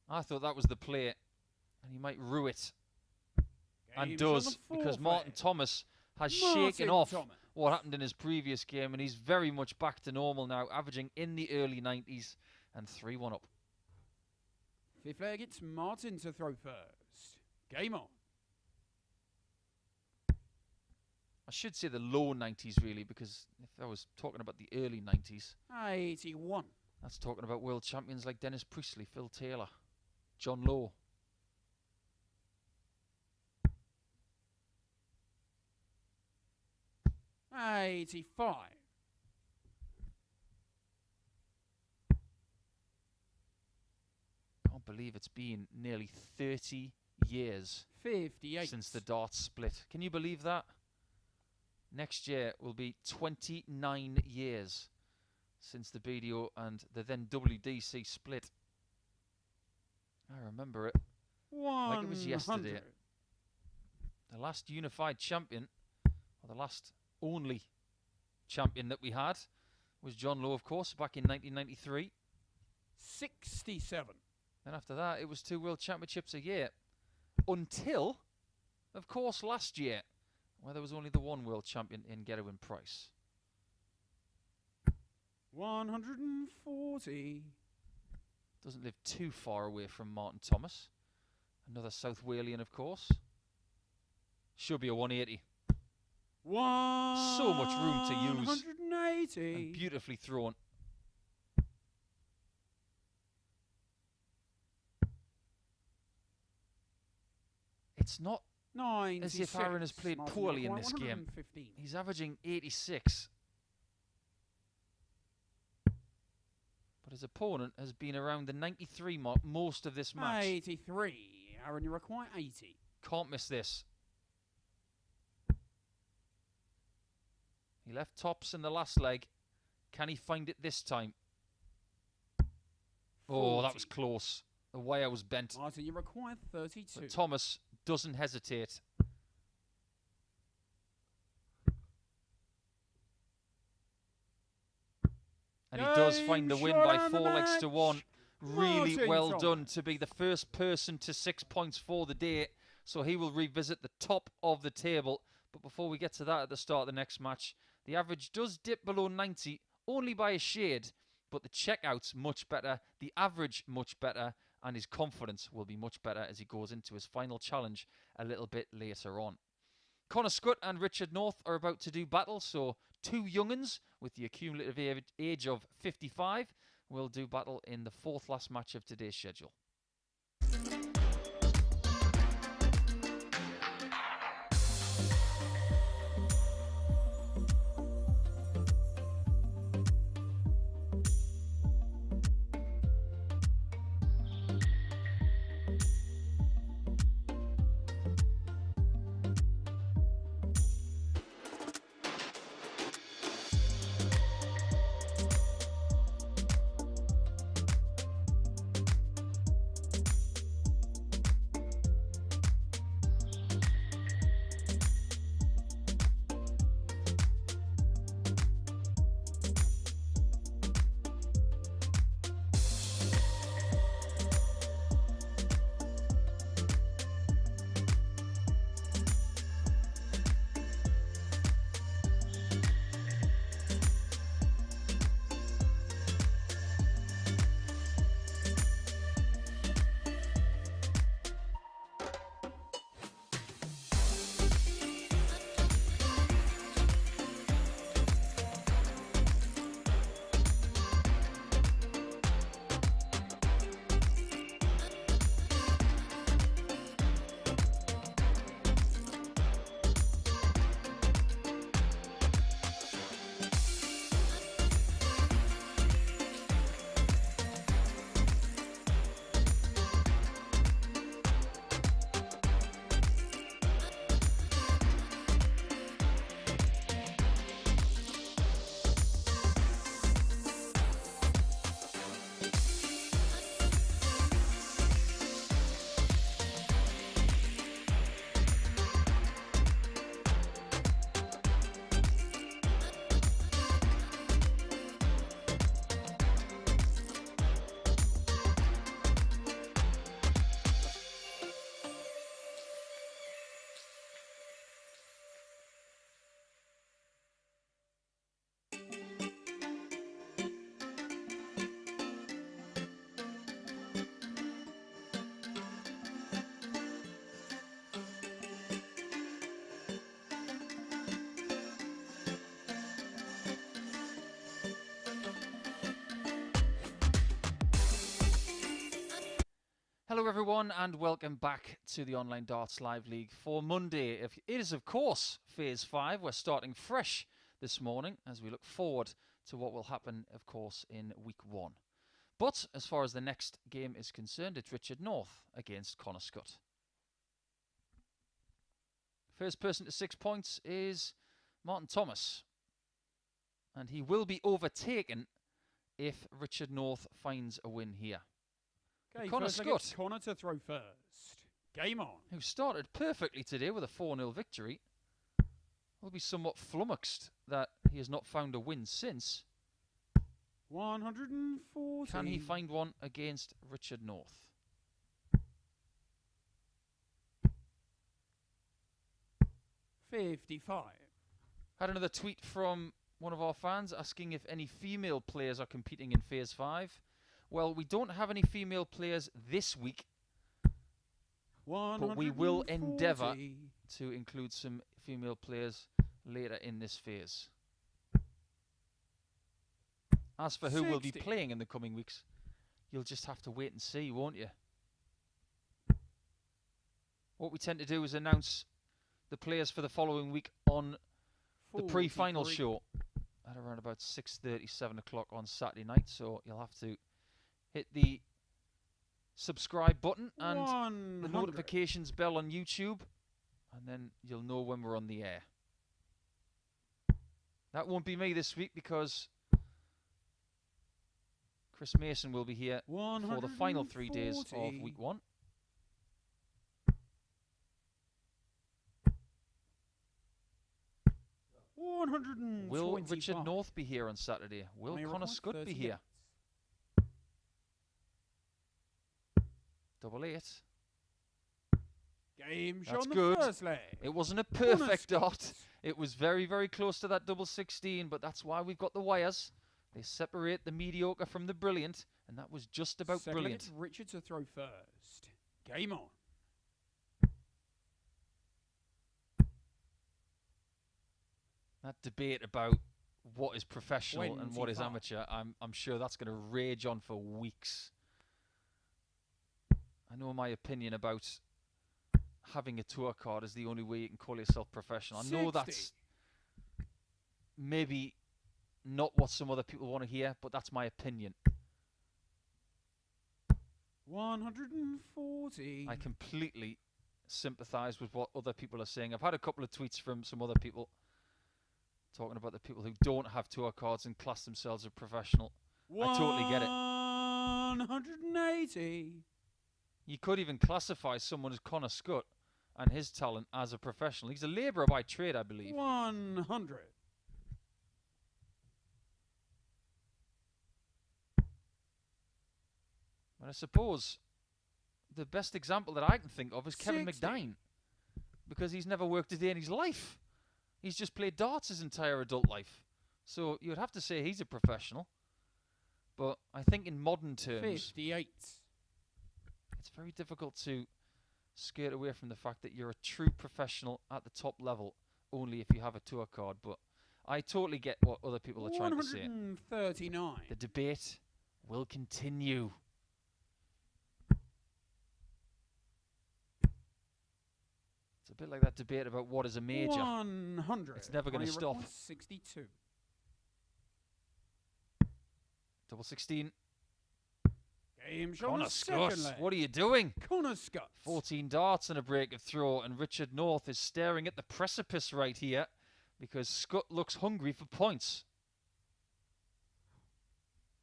I thought that was the play, and he might rue it. And Game's on does, the because Martin forfeit. Thomas has Martin shaken off Thomas. what happened in his previous game, and he's very much back to normal now, averaging in the early 90s and 3-1 up. Fifth leg, it's Martin to throw first. Game on. I should say the low 90s, really, because if I was talking about the early 90s, 81. that's talking about world champions like Dennis Priestley, Phil Taylor, John Lowe. $85. Can't believe it's been nearly 30 years 58. since the darts split. Can you believe that? Next year will be 29 years since the BDO and the then WDC split. I remember it like it was yesterday. 100. The last unified champion, or the last only champion that we had, was John Lowe, of course, back in 1993. 67. Then after that, it was 2 world championships a year. Until, of course, last year, where there was only the 1 world champion in Gedwin Price. 140. Doesn't live too far away from Martin Thomas. Another South Walian, of course. Should be a 180. So much room to use. 180. And beautifully thrown. It's not 96. as if Aaron has played Martin poorly in required this game. 115. He's averaging 86. But his opponent has been around the 93 mark most of this match. 83. Aaron, you require 80. Can't miss this. He left tops in the last leg. Can he find it this time? Oh, that was 40. close. The wire was bent. Martin, you require 32. But Thomas doesn't hesitate. And he does find the win Game by shot on the 4 legs to match. 1. Really Martin well Thomas. done to be the first person to 6 points for the day. So he will revisit the top of the table. But before we get to that at the start of the next match, the average does dip below 90, only by a shade. But the checkout's much better, the average much better, and his confidence will be much better as he goes into his final challenge a little bit later on. Connor Scutt and Richard North are about to do battle, so 2 young'uns with the accumulative age of 55 will do battle in the 4th last match of today's schedule. Hello everyone and welcome back to the Online Darts Live League for Monday. It is of course Phase 5. We're starting fresh this morning as we look forward to what will happen of course in Week 1. But as far as the next game is concerned, it's Richard North against Connor Scutt. First person to 6 points is Martin Thomas. And he will be overtaken if Richard North finds a win here. Okay, Connor Scutt, Connor to throw first. Game on. who started perfectly today with a 4-0 victory, will be somewhat flummoxed that he has not found a win since. 140. Can he find one against Richard North? $55. Had another tweet from one of our fans asking if any female players are competing in Phase 5. Well, we don't have any female players this week, but we will endeavour to include some female players later in this phase. As for who will be playing in the coming weeks, you'll just have to wait and see, won't you? What we tend to do is announce the players for the following week on the pre-final show at around about 6:30, 7 o'clock on Saturday night, so you'll have to hit the subscribe button and the notifications bell on YouTube, and then you'll know when we're on the air. That won't be me this week because Chris Mason will be here for the final 3 days of Week 1. Will Richard North be here on Saturday? Will Connor Scutt be here? 88. Game That's on good. The first leg. It wasn't a perfect dart. It was very, very close to that double 16, but that's why we've got the wires. They separate the mediocre from the brilliant, and that was just about brilliant. It's Richard to throw first. Game on. That debate about what is professional and what is amateur, I'm sure that's going to rage on for weeks. I know my opinion about having a tour card is the only way you can call yourself professional. I know that's maybe not what some other people want to hear, but that's my opinion. 140. I completely sympathise with what other people are saying. I've had a couple of tweets from some other people talking about the people who don't have tour cards and class themselves as professional. I totally get it. 180. You could even classify someone as Connor Scutt and his talent as a professional. He's a labourer by trade, I believe. 100. And I suppose the best example that I can think of is Kevin 60. McDine, because he's never worked a day in his life. He's just played darts his entire adult life. So you'd have to say he's a professional. But I think in modern terms, 58. it's very difficult to skirt away from the fact that you're a true professional at the top level only if you have a tour card. But I totally get what other people are trying to say. 139. The debate will continue. It's a bit like that debate about what is a major. 100. It's never going to stop. 62. Double 16. Game shot Connor on the second Scutt, leg. what are you doing? Connor Scutt. 14 darts and a break of throw, and Richard North is staring at the precipice right here because Scutt looks hungry for points.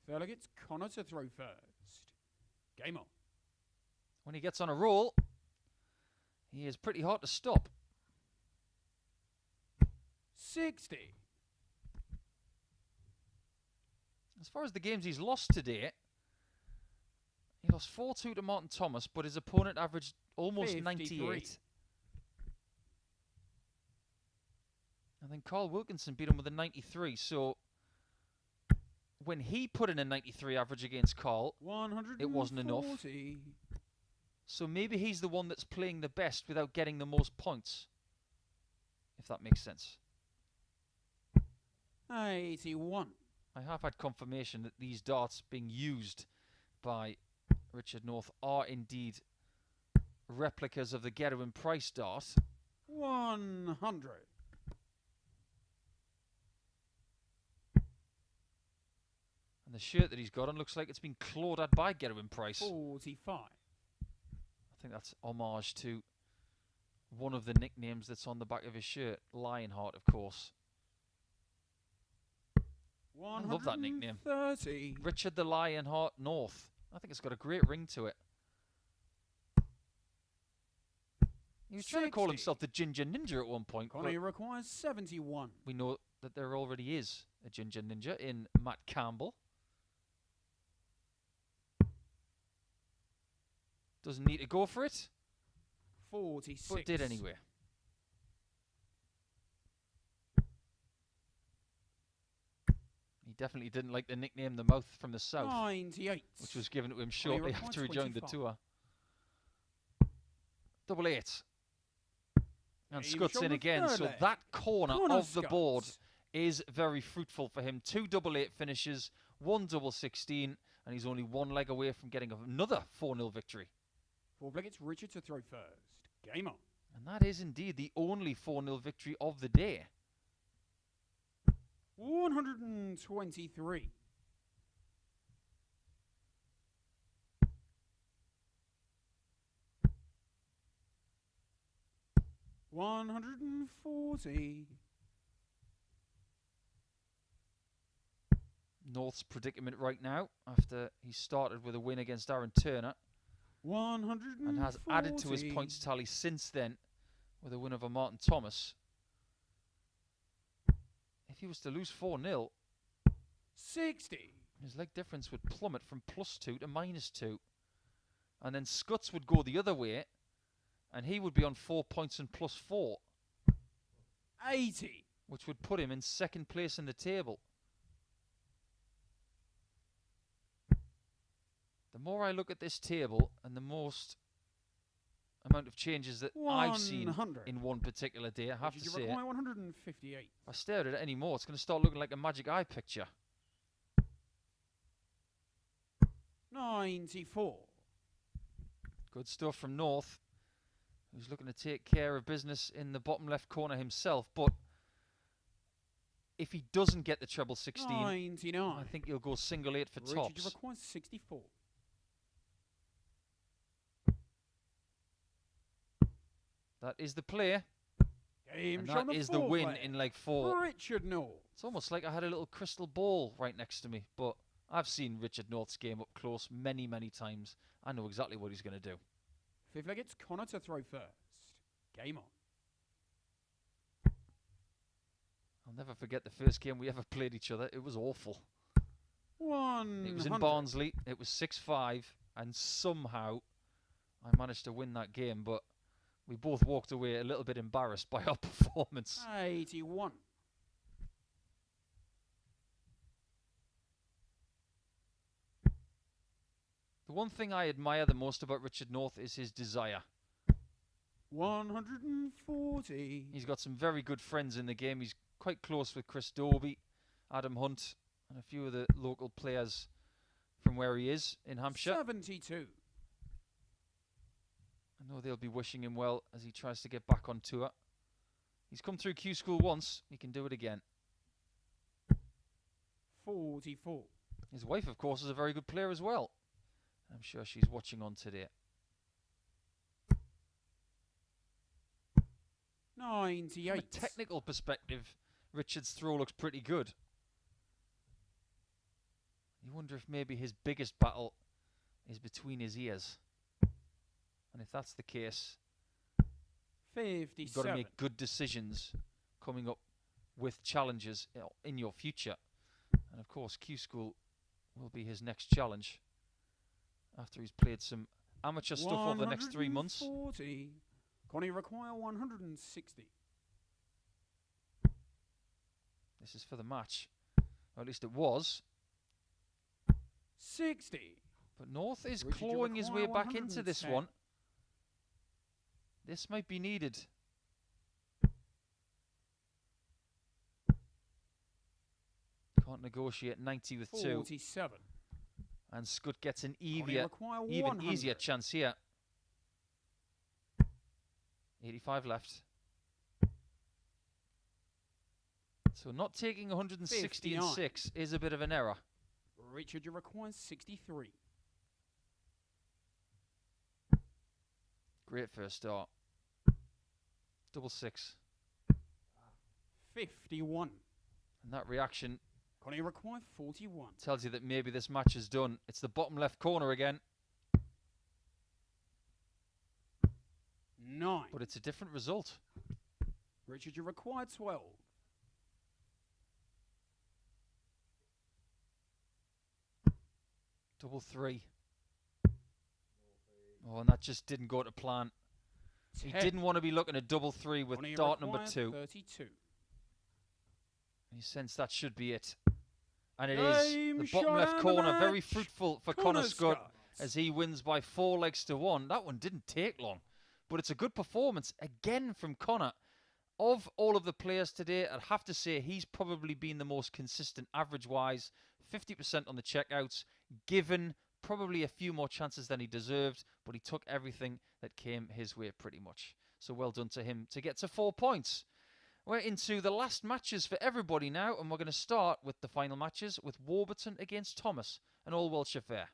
Feel like it's Connor to throw first. Game on. When he gets on a roll, he is pretty hard to stop. 60. As far as the games he's lost today, he lost 4-2 to Martin Thomas, but his opponent averaged almost 53. 98. And then Carl Wilkinson beat him with a 93. So when he put in a 93 average against Carl, it wasn't enough. So maybe he's the one that's playing the best without getting the most points, if that makes sense. 81. I have had confirmation that these darts being used by Richard North are indeed replicas of the Gerwin Price dart. 100. And the shirt that he's got on looks like it's been clawed at by Gerwin Price. 45. I think that's homage to one of the nicknames that's on the back of his shirt. Lionheart, of course. I love that nickname. 30. Richard the Lionheart North. I think it's got a great ring to it. He was trying to call himself the Ginger Ninja at one point. Connie requires 71. We know that there already is a Ginger Ninja in Matt Campbell. Doesn't need to go for it. 46. But did anyway. He definitely didn't like the nickname The Mouth from the South. 98. Which was given to him shortly after he joined the tour. 88. And Scutt's in again, so that corner of the board is very fruitful for him. 2 double-8 finishes, 1 double-16, and he's only 1 leg away from getting another 4-0 victory. 4 flag, it's Richard to throw first. Game on. And that is indeed the only 4-0 victory of the day. 123. 140. North's predicament right now, after he started with a win against Aaron Turner, 140. and has added to his points tally since then with a win over Martin Thomas. If he was to lose 4-0, 60. his leg difference would plummet from +2 to -2. And then Scutt's would go the other way, and he would be on 4 points and +4. 80. Which would put him in second place in the table. The more I look at this table, and the most amount of changes that I've seen in one particular day, I have to say, 158. if I stare at it anymore, it's going to start looking like a magic eye picture. 94. Good stuff from North, who's looking to take care of business in the bottom left corner himself. But if he doesn't get the treble 16, 99. I think he'll go single 8 for tops. Richard requires 64. That is the play. And that is the win in leg 4. Richard North. It's almost like I had a little crystal ball right next to me, but I've seen Richard North's game up close many, many times. I know exactly what he's going to do. 5th leg, it's Connor to throw first. Game on. I'll never forget the first game we ever played each other. It was awful. 100. It was in Barnsley. It was 6-5, and somehow I managed to win that game, but we both walked away a little bit embarrassed by our performance. 81. The one thing I admire the most about Richard North is his desire. 140. He's got some very good friends in the game. He's quite close with Chris Dobie, Adam Hunt, and a few of the local players from where he is in Hampshire. 72. I know they'll be wishing him well as he tries to get back on tour. He's come through Q School once. He can do it again. 44. His wife, of course, is a very good player as well. I'm sure she's watching on today. 98. From a technical perspective, Richard's throw looks pretty good. You wonder if maybe his biggest battle is between his ears. And if that's the case, 57. you've got to make good decisions coming up with challenges in your future. And of course, Q School will be his next challenge after he's played some amateur stuff over the next 3 months. 140. Connie require 160. This is for the match. Or at least it was. 60. But North is Richard, you clawing his way require back into this 110. one. This might be needed. Can't negotiate 90 with 2. 47. And Scutt gets an Connie require even 100. easier chance here. 85 left. So not taking 166 is a bit of an error. Richard, you require 63. Great first start. Double six. 51. And that reaction Connie require 41. tells you that maybe this match is done. It's the bottom left corner again. 9. But it's a different result. Richard, you require 12. Double three. Oh, and that just didn't go to plan. 10. He didn't want to be looking at double three with Connie dart number require 2. 32. He sensed that should be it. And it is. Game The bottom shot left and the corner, very match. fruitful for Connor Connor Scutt Scutt. as he wins by 4 legs to 1. That one didn't take long, but it's a good performance again from Connor. Of all of the players today, I'd have to say he's probably been the most consistent average-wise. 50% on the checkouts, given probably a few more chances than he deserved, but he took everything that came his way pretty much. So well done to him to get to 4 points. We're into the last matches for everybody now, and we're going to start with the final matches with Warburton against Thomas, an all-Welsh affair.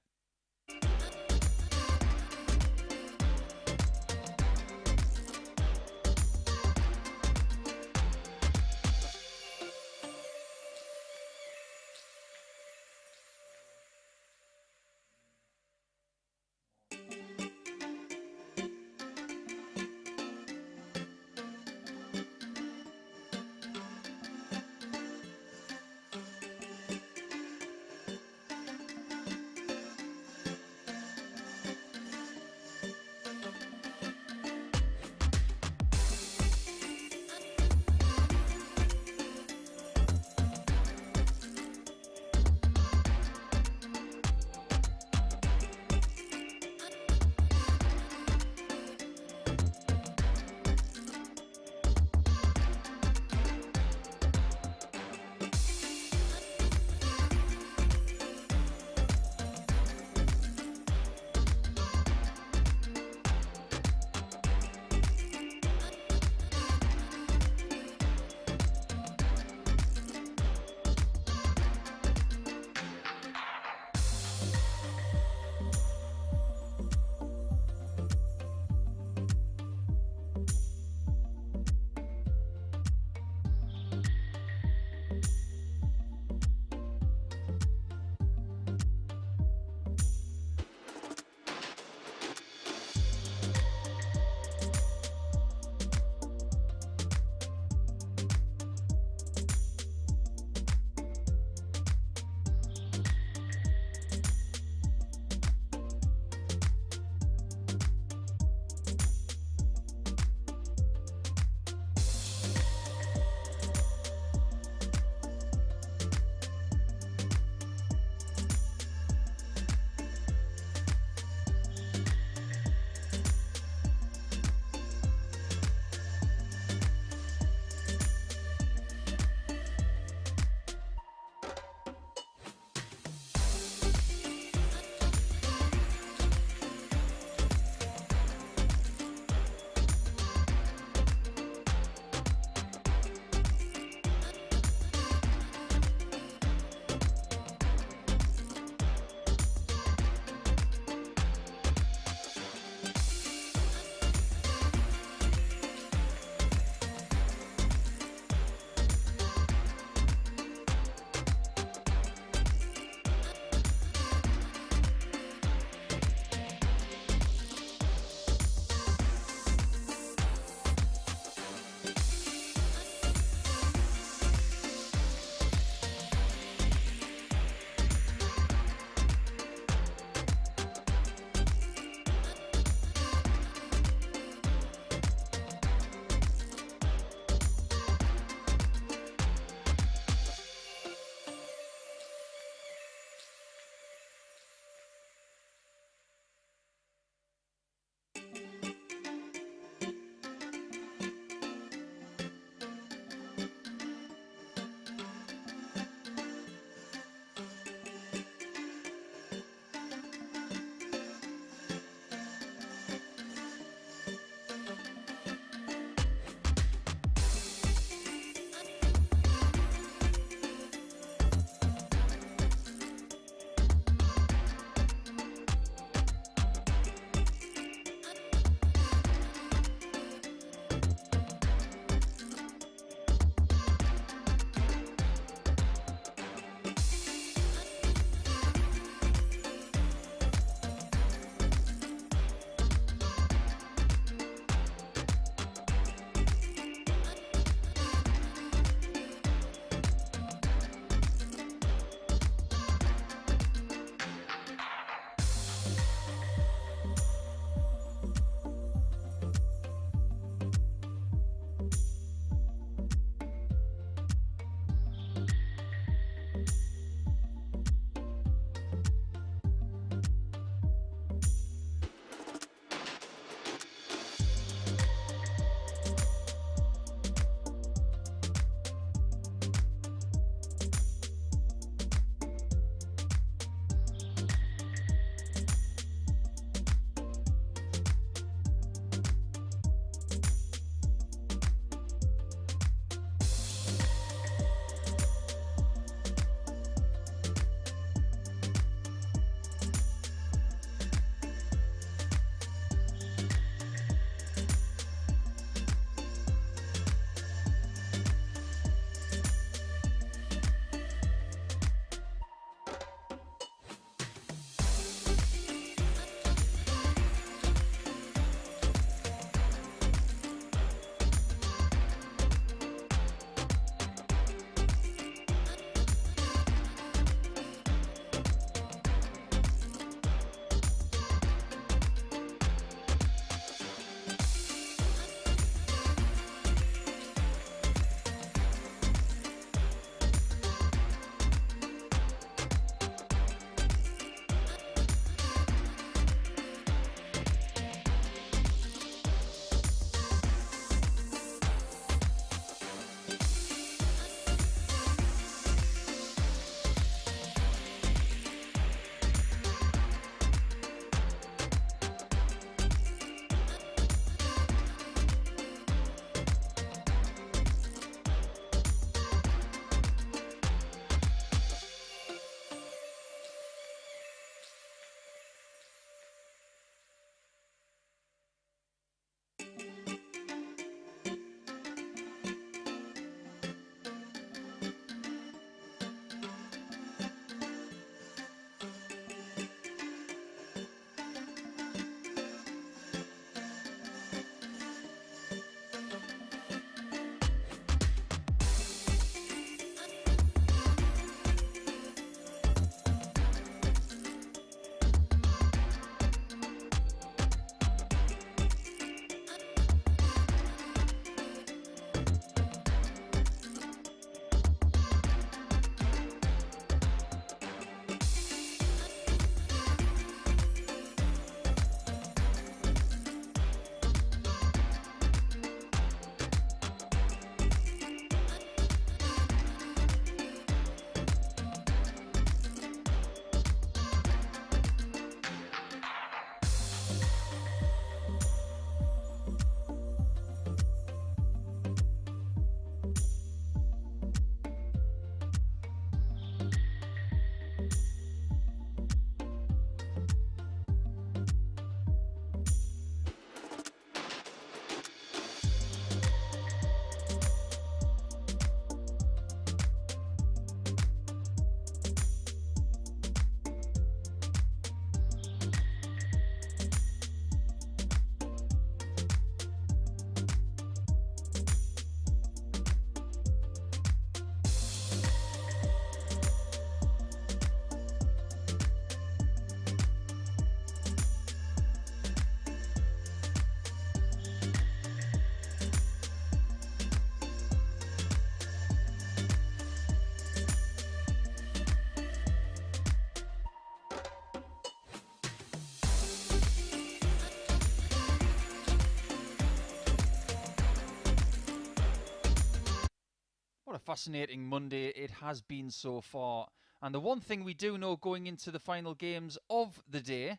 What a fascinating Monday it has been so far. And the one thing we do know going into the final games of the day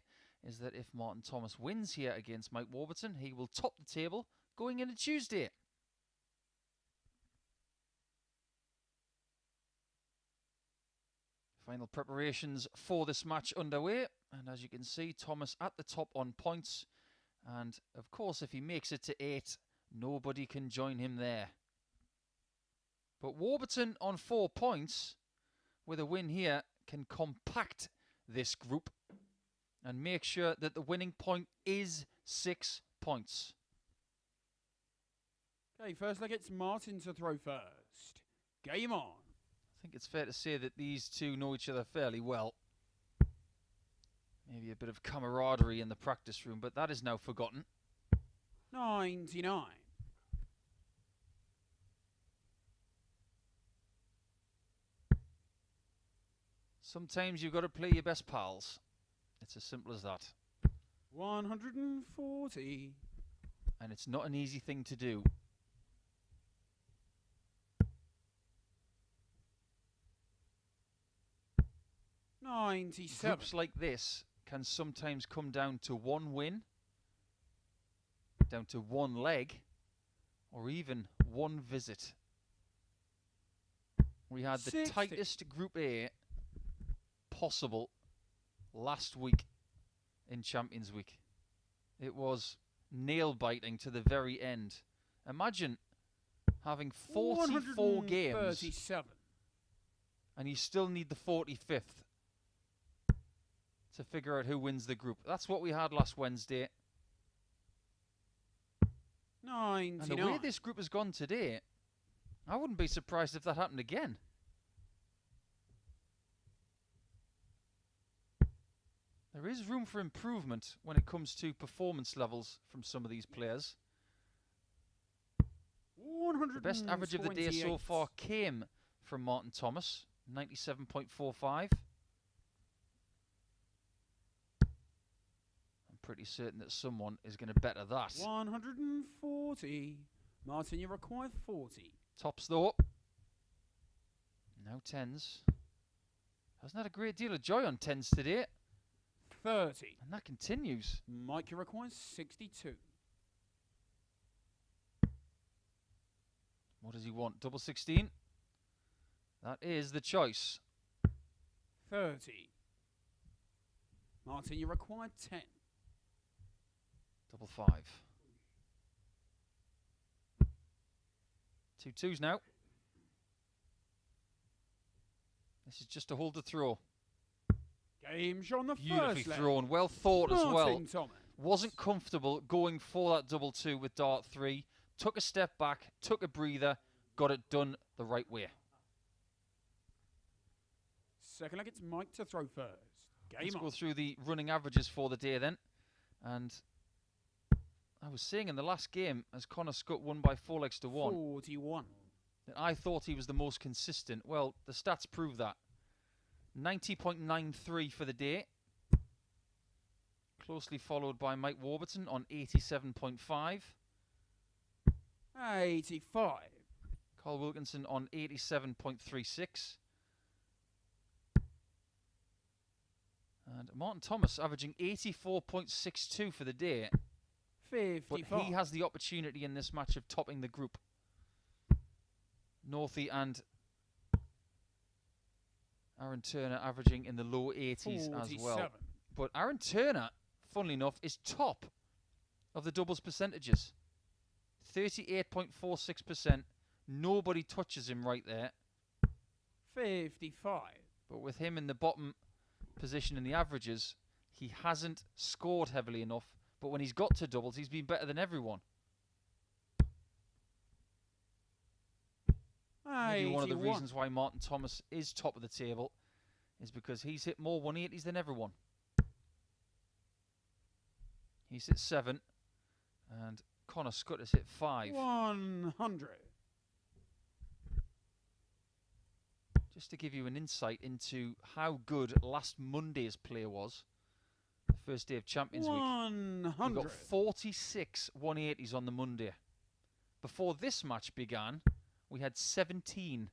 is that if Martin Thomas wins here against Mike Warburton, he will top the table going into Tuesday. Final preparations for this match underway. And as you can see, Thomas at the top on points. And of course, if he makes it to 8, nobody can join him there. But Warburton on 4 points with a win here can compact this group and make sure that the winning point is 6 points. Okay, first leg it's Martin to throw first. Game on. I think it's fair to say that these two know each other fairly well. Maybe a bit of camaraderie in the practice room, but that is now forgotten. 99. Sometimes you've got to play your best pals. It's as simple as that. 140. And it's not an easy thing to do. Groups like this can sometimes come down to one win, down to one leg, or even one visit. We had the 60. tightest Group A possible last week in Champions Week. It was nail-biting to the very end. Imagine having 44 games and you still need the 45th to figure out who wins the group. That's what we had last Wednesday. 99. And the way this group has gone today, I wouldn't be surprised if that happened again. There is room for improvement when it comes to performance levels from some of these players. The best average of the day so far came from Martin Thomas, 97.45. I'm pretty certain that someone is going to better that. 140. Martin, you require 40. Tops though. Now 10s. Hasn't had a great deal of joy on 10s today. 30. And that continues. Mike, you require 62. What does he want? Double 16? That is the choice. 30. Martin, you require 10. Double 5. 2 2s now. This is just a hold to throw. Game's on the Beautifully first leg. thrown. Well thought as well. Martin Thomas. Wasn't comfortable going for that double 2 with dart 3. Took a step back, took a breather, got it done the right way. Second leg, it's Mike to throw first. Let's Game go on. through the running averages for the day then. And I was saying in the last game, as Connor Scutt won by 4 legs to 1, 41. that I thought he was the most consistent. Well, the stats prove that. 90.93 for the day. Closely followed by Mike Warburton on 87.5. 85. Carl Wilkinson on 87.36. And Martin Thomas averaging 84.62 for the day. 55. But he has the opportunity in this match of topping the group. Northey and Aaron Turner averaging in the low 80s as well. But Aaron Turner, funnily enough, is top of the doubles percentages. 38.46%. Nobody touches him right there. 55. But with him in the bottom position in the averages, he hasn't scored heavily enough. But when he's got to doubles, he's been better than everyone. Maybe one of the reasons why Martin Thomas is top of the table is because he's hit more 180s than everyone. He's hit 7, and Connor Scutt has hit 5. 100. Just to give you an insight into how good last Monday's play was, the first day of Champions Week. 100. We got 46 180s on the Monday. Before this match began, we had 17.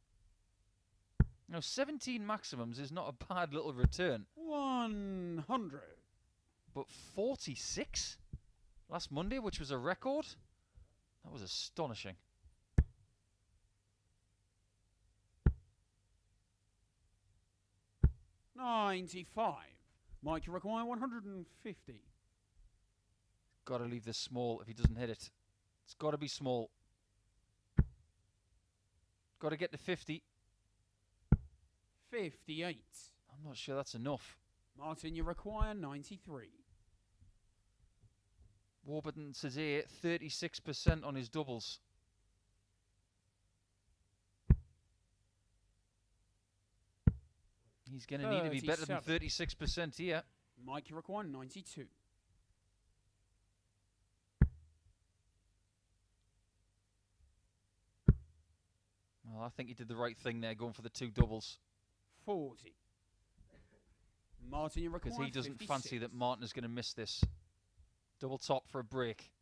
Now, 17 maximums is not a bad little return. 100. But 46 last Monday, which was a record? That was astonishing. $95. Mike, you require 150. Got to leave this small if he doesn't hit it. It's got to be small. Got to get to 50. 58. I'm not sure that's enough. Martin, you require 93. Warburton today, 36% on his doubles. He's going to need to be better than 36% here. Mike, you require 92. Well, I think he did the right thing there, going for the 2 doubles. 40. Martin, you require 56. Because he doesn't fancy that Martin is going to miss this. Double top for a break.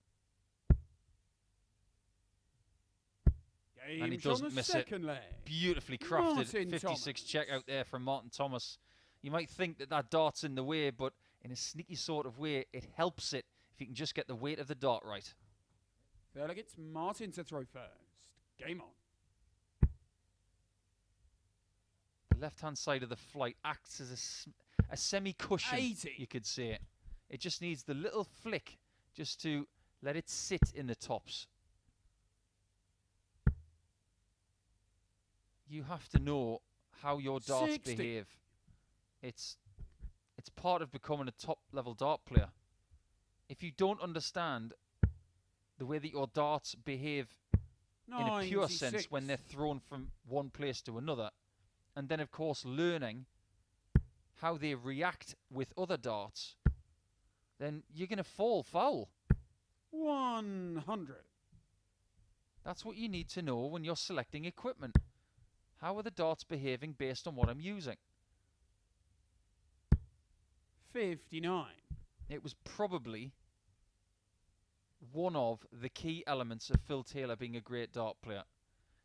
Games and he doesn't miss it. Leg. Beautifully crafted. Martin 56 Thomas. check out there from Martin Thomas. You might think that that dart's in the way, but in a sneaky sort of way, it helps it if you can just get the weight of the dart right. Third leg, it's Martin to throw first. Game on. The left-hand side of the flight acts as a semi-cushion, 80. you could say it. It just needs the little flick just to let it sit in the tops. You have to know how your darts 60. behave. It's part of becoming a top-level dart player. If you don't understand the way that your darts behave 96. in a pure sense when they're thrown from one place to another, and then, of course, learning how they react with other darts, then you're going to fall foul. 100. That's what you need to know when you're selecting equipment. How are the darts behaving based on what I'm using? 59. It was probably one of the key elements of Phil Taylor being a great dart player.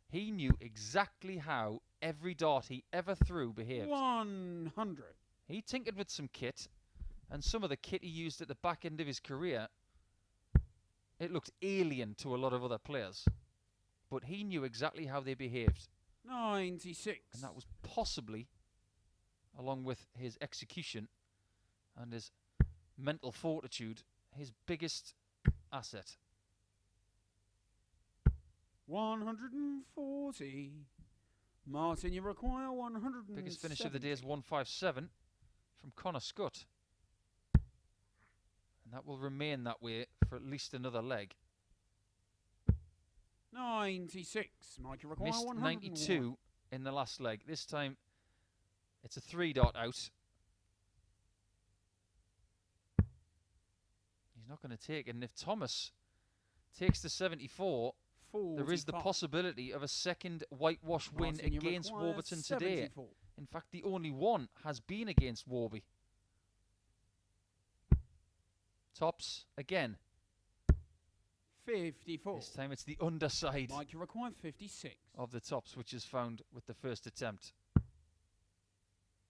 He knew exactly how every dart he ever threw behaved. 100. He tinkered with some kit, and some of the kit he used at the back end of his career, it looked alien to a lot of other players. But he knew exactly how they behaved. 96. And that was possibly, along with his execution and his mental fortitude, his biggest asset. 140. Martin, you require 170. Biggest finish of the day is 157 from Connor Scutt. And that will remain that way for at least another leg. 96. Mike, you require Missed 101. 92 in the last leg. This time it's a 3-dot out. He's not going to take it. And if Thomas takes the 74, 45. there is the possibility of a second whitewash win Martin, you against require Warburton today. 74. In fact, the only one has been against Warby. Tops again. 54. This time it's the underside Mike, you require 56. of the tops, which is found with the first attempt.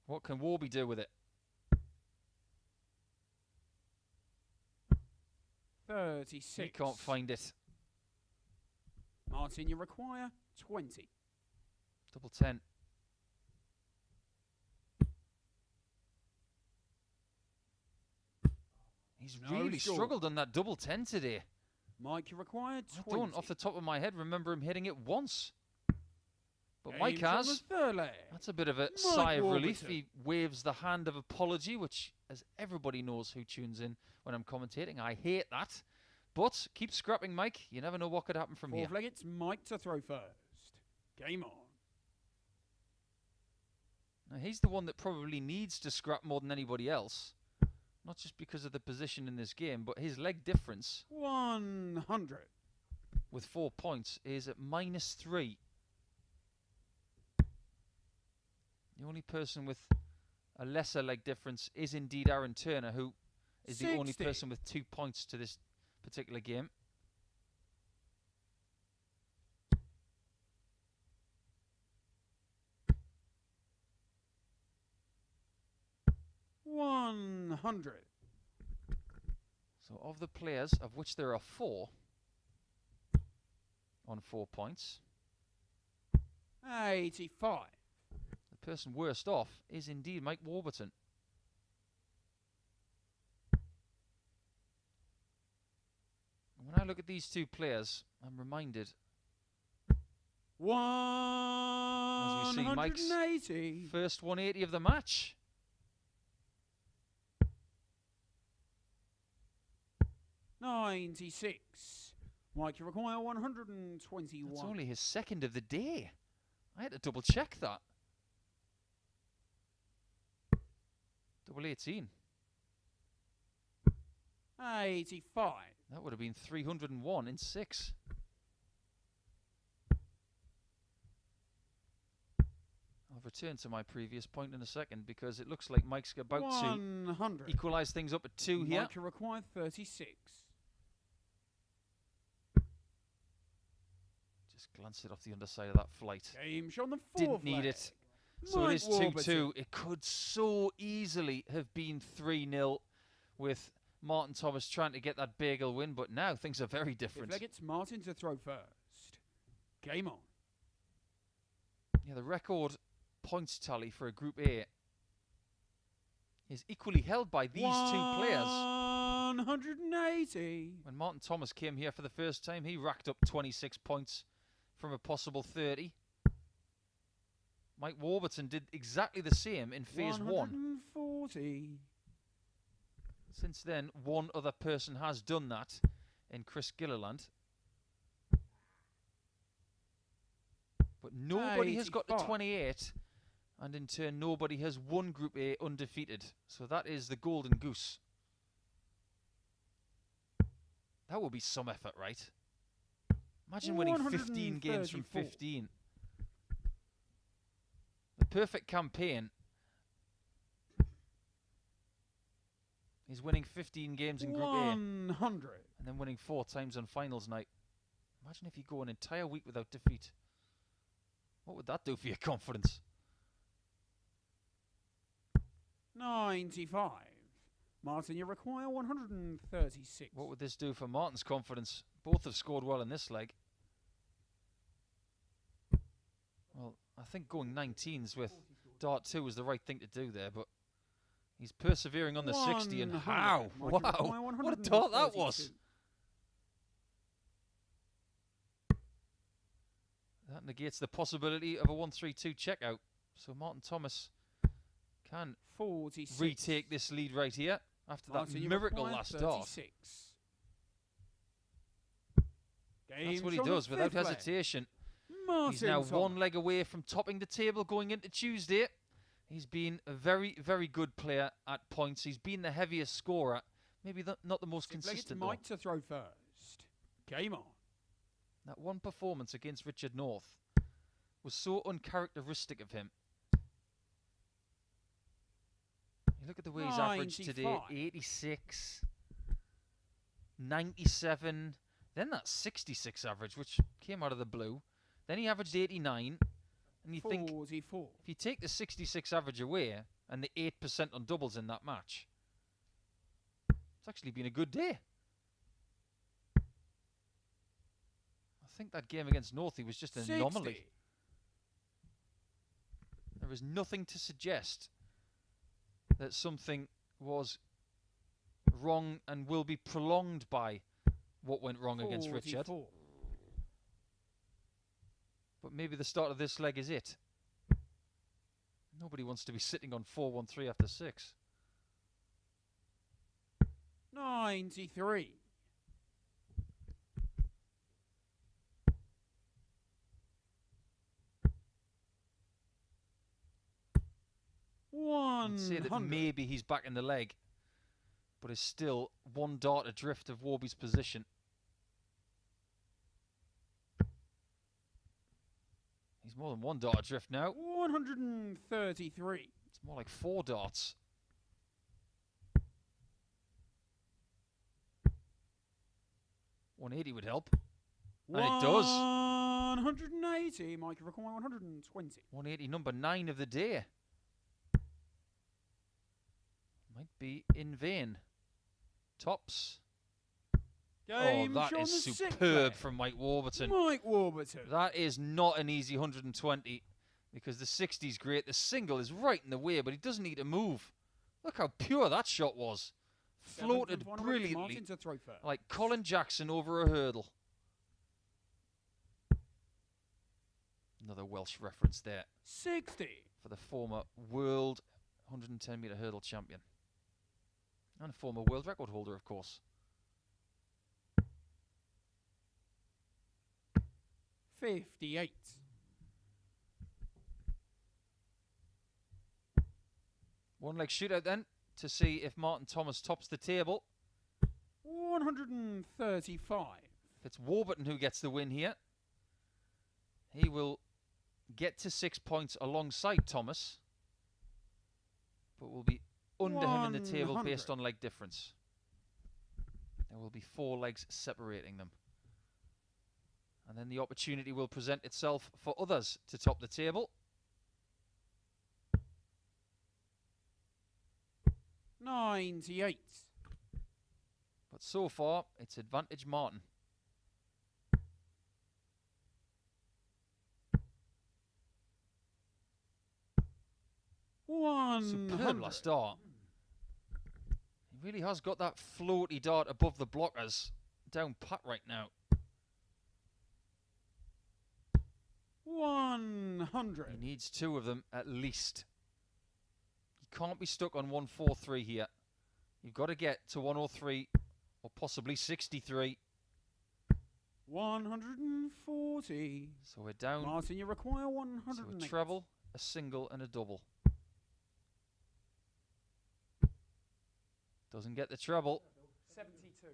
What can Warby do with it? 36. He can't find it. Martin, you require 20. Double 10. He's No really score. struggled on that double 10 today. Mike, you require 20. I don't, off the top of my head, remember him hitting it once. But Game's Mike on the has. third leg. That's a bit of a Mike sigh of relief. Warburton. He waves the hand of apology, which, as everybody knows who tunes in when I'm commentating, I hate that. But keep scrapping, Mike. You never know what could happen from here. Fourth leg, it's Mike to throw first. Game on. Now, he's the one that probably needs to scrap more than anybody else. Not just because of the position in this game, but his leg difference 100. with 4 points is at -3. The only person with a lesser leg difference is indeed Aaron Turner, who is the only 60. person with 2 points to this particular game. $100. So of the players, of which there are 4 on 4 points, 85. the person worst off is indeed Mike Warburton. When I look at these two players, I'm reminded, as we see, Mike's 180. first 180 of the match. $96. Mike, you require 121. That's only his second of the day. I had to double check that. Double 18. 85. That would have been 301 in 6. I'll return to my previous point in a second because it looks like Mike's about to 100. equalise things up at 2 here. Mike, you require 36. Just glance it off the underside of that flight. Game shot on the Didn't fourth need leg. it. So Mike it is 2-2. Warburton. It could so easily have been 3-0 with Martin Thomas trying to get that bagel win, but now things are very different. Fifth leg, it's Martin to throw first. Game on. Yeah, the record points tally for a Group A is equally held by these two players. 180. When Martin Thomas came here for the first time, he racked up 26 points from a possible 30. Mike Warburton did exactly the same in Phase 1. 140. Since then, one other person has done that in Chris Gilliland. But nobody has got to 85. 28, and in turn, nobody has won Group A undefeated. So that is the golden goose. That would be some effort, right? Imagine winning 15 games from 134. 15. The perfect campaign is winning 15 games in Group A 100. and then winning 4 times on finals night. Imagine if you go an entire week without defeat. What would that do for your confidence? 95. Martin, you require 136. What would this do for Martin's confidence? Both have scored well in this leg. Well, I think going 19s with Dart 2 was the right thing to do there, but he's persevering on the 60, and 100. how? Mike, you require Wow, what a dart that was. 132. That negates the possibility of a 1-3-2 checkout. So Martin Thomas can 46. retake this lead right here after Martin, that you miracle require last dart. 36. That's what he Games on does the without fifth leg. hesitation. Martin He's now Thomas. 1 leg away from topping the table going into Tuesday. He's been a very, very good player at points. He's been the heaviest scorer. Maybe not the most Sixth leg, it's consistent, though. Mike to throw first. Game on. That one performance against Richard North was so uncharacteristic of him. You look at the way he's averaged today. 95. 86, 97, then that 66 average, which came out of the blue. Then he averaged 89, and you think, 44. if you take the 66 average away and the 8% on doubles in that match, it's actually been a good day. I think that game against Northey was just an 60. anomaly. There is nothing to suggest that something was wrong and will be prolonged by what went wrong against Richard. 44. But maybe the start of this leg is it. Nobody wants to be sitting on 4-1-3 after 6. 93. 100. I'd say that maybe he's back in the leg, but is still one dart adrift of Warby's position. He's more than one dart adrift now. 133. It's more like 4 darts. $180 would help. And it does. 180. Mike, you require 120. 180, number 9 of the day. Might be in vain. Tops. Game that is superb from Mike Warburton. Mike Warburton. That is not an easy 120 because the 60 is great. The single is right in the way, but he doesn't need to move. Look how pure that shot was. Floated brilliantly, like Colin Jackson over a hurdle. Another Welsh reference there. 60. For the former world 110-metre hurdle champion. And a former world record holder, of course. 58. One leg shootout then to see if Martin Thomas tops the table. 135. If it's Warburton who gets the win here, he will get to 6 points alongside Thomas, but will be under him in the table based on leg difference. There will be 4 legs separating them. And then the opportunity will present itself for others to top the table. 98. But so far, it's advantage Martin. Superb last start. He really has got that floaty dart above the blockers. Down pat right now. 100. He needs 2 of them at least. He can't be stuck on 143 here. You've got to get to 103 or possibly 63. 140. So we're down. Martin, you require 100. So a treble, a single, and a double. Doesn't get the treble. 72.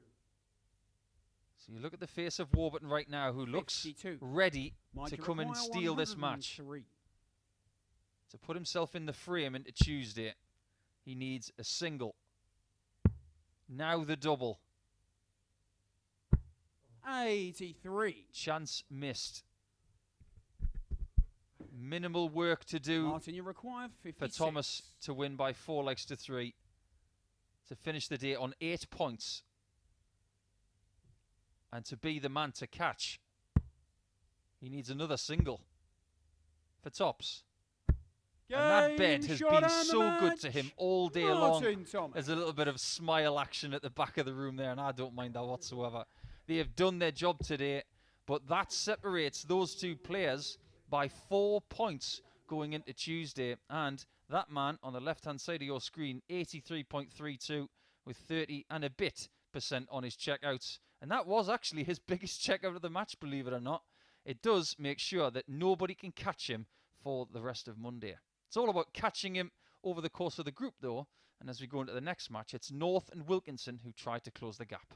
So you look at the face of Warburton right now, who looks 52. ready Mike, to you come and require steal this match. 103. To put himself in the frame into Tuesday, he needs a single. Now the double. 83. Chance missed. Minimal work to do Martin, you require 56. for Thomas to win by 4 legs to 3. To finish the day on 8 points. And to be the man to catch. He needs another single for tops. And that bet has been so good to him all day long. There's a little bit of smile action at the back of the room there, and I don't mind that whatsoever. They have done their job today, but that separates those 2 players by 4 points going into Tuesday. And that man on the left-hand side of your screen, 83.32 with 30 and a bit % on his checkouts. And that was actually his biggest checkout of the match, believe it or not. It does make sure that nobody can catch him for the rest of Monday. It's all about catching him over the course of the group, though. And as we go into the next match, it's North and Wilkinson who try to close the gap.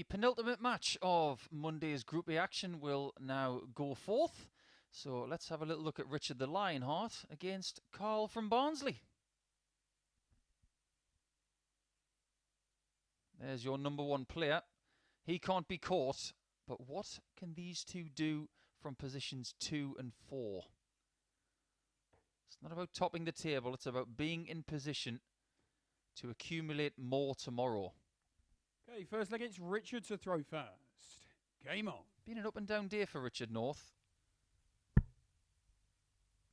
penultimate match of Monday's Group A action will now go forth. So let's have a little look at Richard the Lionheart against Carl from Barnsley. There's your number one player. He can't be caught, but what can these two do from positions 2 and 4? It's not about topping the table, it's about being in position to accumulate more tomorrow. Okay, first leg, it's Richard to throw first. Game on. Been an up and down day for Richard North.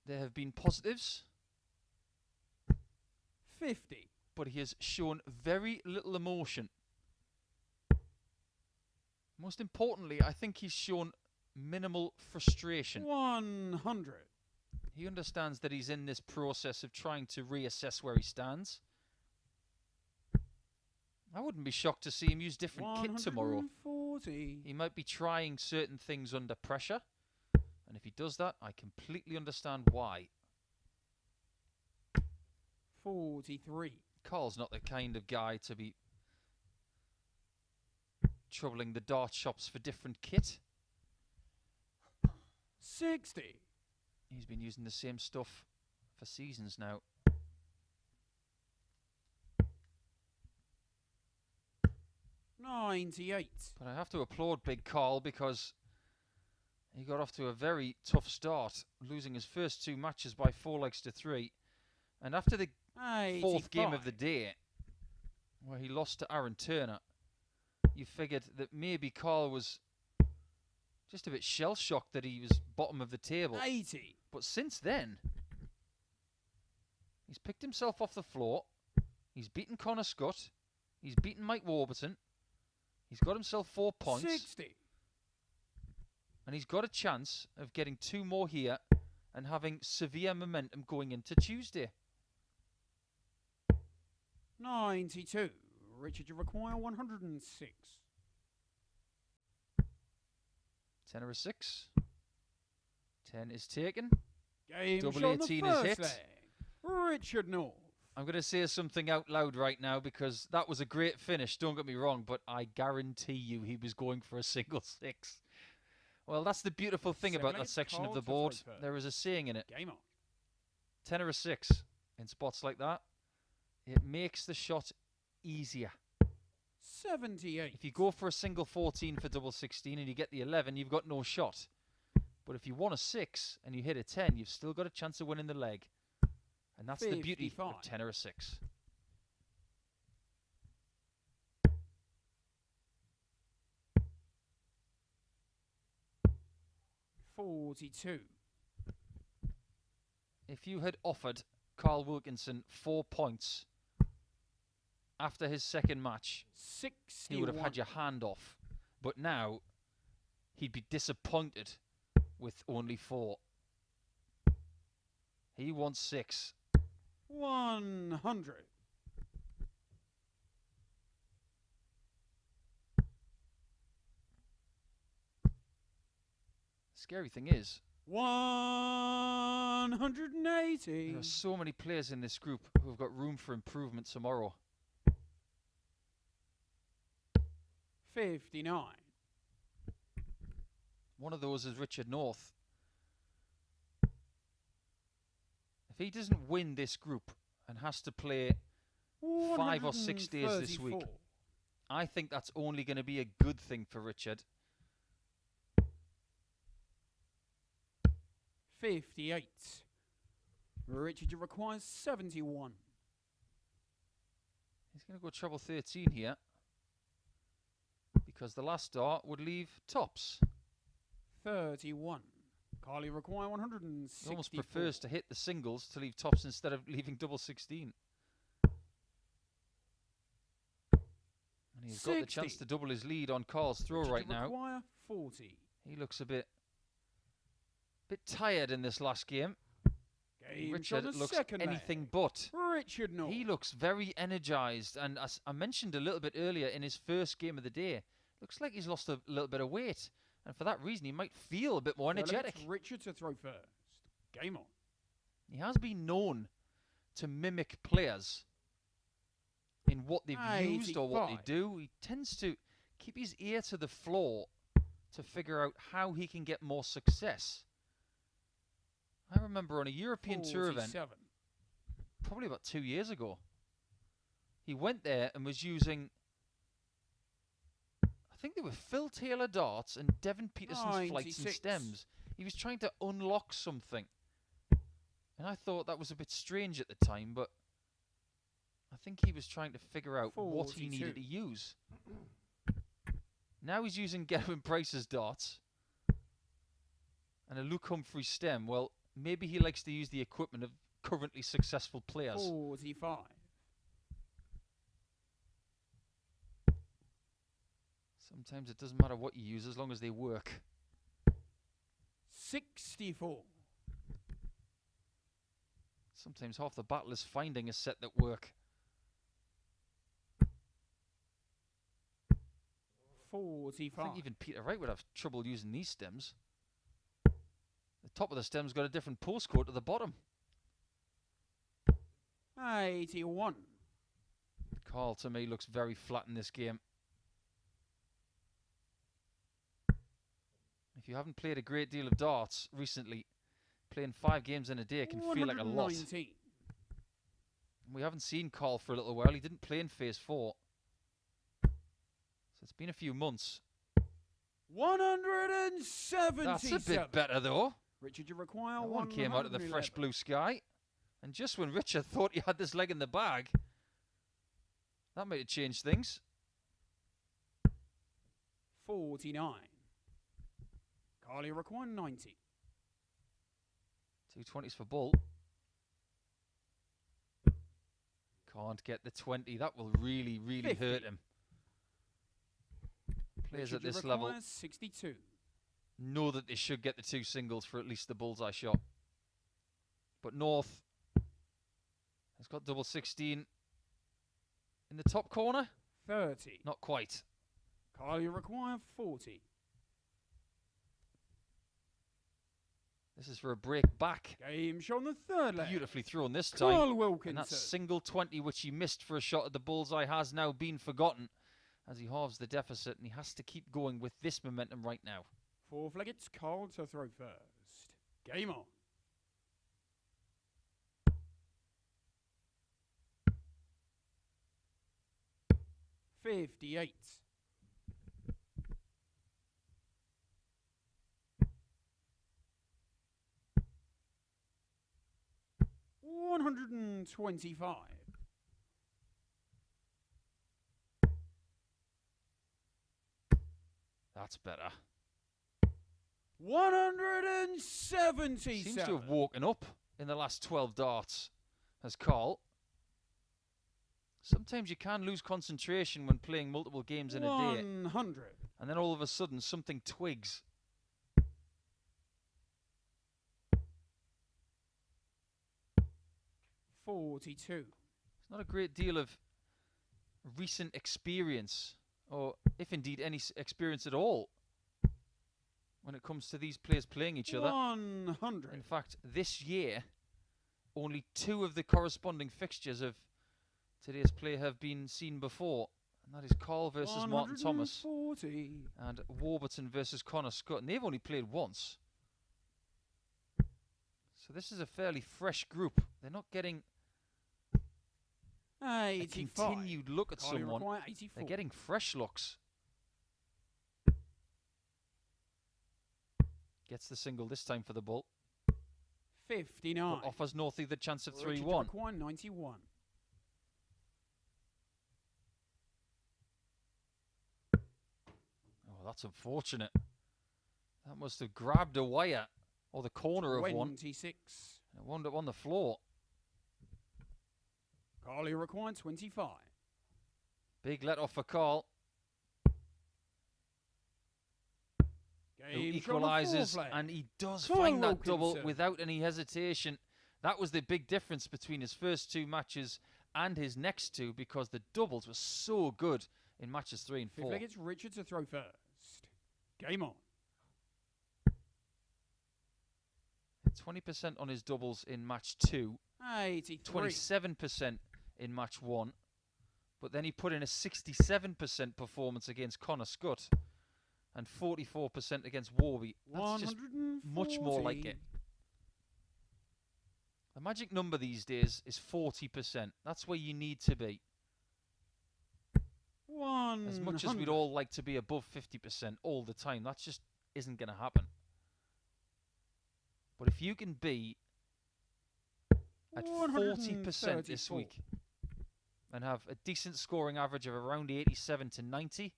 There have been positives. 50. But he has shown very little emotion. Most importantly, I think he's shown minimal frustration. 100. He understands that he's in this process of trying to reassess where he stands. I wouldn't be shocked to see him use different kit tomorrow. 140. He might be trying certain things under pressure. And if he does that, I completely understand why. 43. Carl's not the kind of guy to be troubling the dart shops for different kit. 60. He's been using the same stuff for seasons now. 98. But I have to applaud Big Carl because he got off to a very tough start, losing his first 2 matches by 4 legs to 3. And after the 85. fourth game of the day, where he lost to Aaron Turner, you figured that maybe Carl was just a bit shell-shocked that he was bottom of the table. 80. But since then, he's picked himself off the floor. He's beaten Connor Scutt. He's beaten Mike Warburton. He's got himself 4 points. 60. And he's got a chance of getting 2 more here and having severe momentum going into Tuesday. 92. Richard, you require 106. Tenor of 6. 10 is taken. Game Double shot 18 on the is first hit. leg. Richard North. I'm going to say something out loud right now because that was a great finish, don't get me wrong, but I guarantee you he was going for a single 6. Well, that's the beautiful thing about that section of the board. There is a saying in it. Game on. Tenor of 6 in spots like that. It makes the shot easier. 78. If you go for a single 14 for double 16 and you get the 11, you've got no shot. But if you want a 6 and you hit a 10, you've still got a chance of winning the leg. And that's the beauty of tenor of 6. $42. If you had offered Carl Wilkinson 4 points after his second match, 61. he would have had your hand off. But now, he'd be disappointed with only 4. He wants 6. 100. Scary thing is, 180. there are so many players in this group who have got room for improvement tomorrow. 59. One of those is Richard North. If he doesn't win this group and has to play 5 or 6 days this week, I think that's only going to be a good thing for Richard. 58. Richard, you require 71. He's going to go treble 13 here, because the last dart would leave tops. 31. Carly require 160. He almost prefers to hit the singles to leave tops instead of leaving double 16. And he's got the chance to double his lead on Carl's throw right now. Require 40. He looks a bit tired in this last game. Richard looks anything but. Richard North. He looks very energized, and as I mentioned a little bit earlier in his first game of the day, looks like he's lost a little bit of weight, and for that reason he might feel a bit more energetic. Richard to throw first. Game on. He has been known to mimic players in what they've used or what they do. He tends to keep his ear to the floor to figure out how he can get more success. I remember on a European Tour event, probably about 2 years ago, he went there and was using, I think they were Phil Taylor darts and Devin Peterson's flights and stems. He was trying to unlock something. And I thought that was a bit strange at the time, but I think he was trying to figure out what he needed to use. Now he's using Gerwin Price's darts and a Luke Humphrey stem. Well, maybe he likes to use the equipment of currently successful players. 45. Sometimes it doesn't matter what you use as long as they work. 64. Sometimes half the battle is finding a set that work. 45. I think even Peter Wright would have trouble using these stems. The top of the stem's got a different postcode to the bottom. 81. Carl, to me, looks very flat in this game. If you haven't played a great deal of darts recently, playing 5 games in a day can feel like a lot. We haven't seen Carl for a little while. He didn't play in Phase 4. So it's been a few months. 177. That's a bit better, though. Richard, you require that one came out of the fresh blue sky. And just when Richard thought he had this leg in the bag, that might have changed things. 49. Carly require 90. 220s for Bull. Can't get the 20. That will really, really 50. hurt him. Players at this level 62. know that they should get the 2 singles for at least the bullseye shot. But North has got double 16 in the top corner. 30. Not quite. Carly require 40. This is for a break back. Game shot on the third leg. Beautifully thrown this time. Wilkinson. And that single 20 which he missed for a shot at the bullseye has now been forgotten as he halves the deficit, and he has to keep going with this momentum right now. 4 flag, it's Carl to throw first. Game on. $58. 125. That's better. 177. Seems to have woken up in the last 12 darts, has Carl. Sometimes you can lose concentration when playing multiple games in a day. 100. And then all of a sudden something twigs. $42. It's not a great deal of recent experience, or if indeed any experience at all, when it comes to these players playing each other. 100. In fact, this year, only 2 of the corresponding fixtures of today's play have been seen before. And that is Carl versus Martin Thomas and Warburton versus Connor Scutt. And they've only played once. So this is a fairly fresh group. They're not getting a continued look at someone. They're getting fresh looks. Gets the single this time for the Bull. 59. But offers Northie the chance of 3-1. 91. Oh, that's unfortunate. That must have grabbed a wire or the corner of one. 26. And it wound up on the floor. Carly required 25. Big let off for Carl. Who equalises, and he does find that double without any hesitation. That was the big difference between his first 2 matches and his next 2, because the doubles were so good in matches 3 and 4. It's Richard to throw first. Game on. 20% on his doubles in match 2. 83. 27% in match 1. But then he put in a 67% performance against Connor Scutt and 44% against Warby. That's just much more like it. The magic number these days is 40%. That's where you need to be. As much as we'd all like to be above 50% all the time, that just isn't going to happen. But if you can be at 40% this week and have a decent scoring average of around 87 to 90,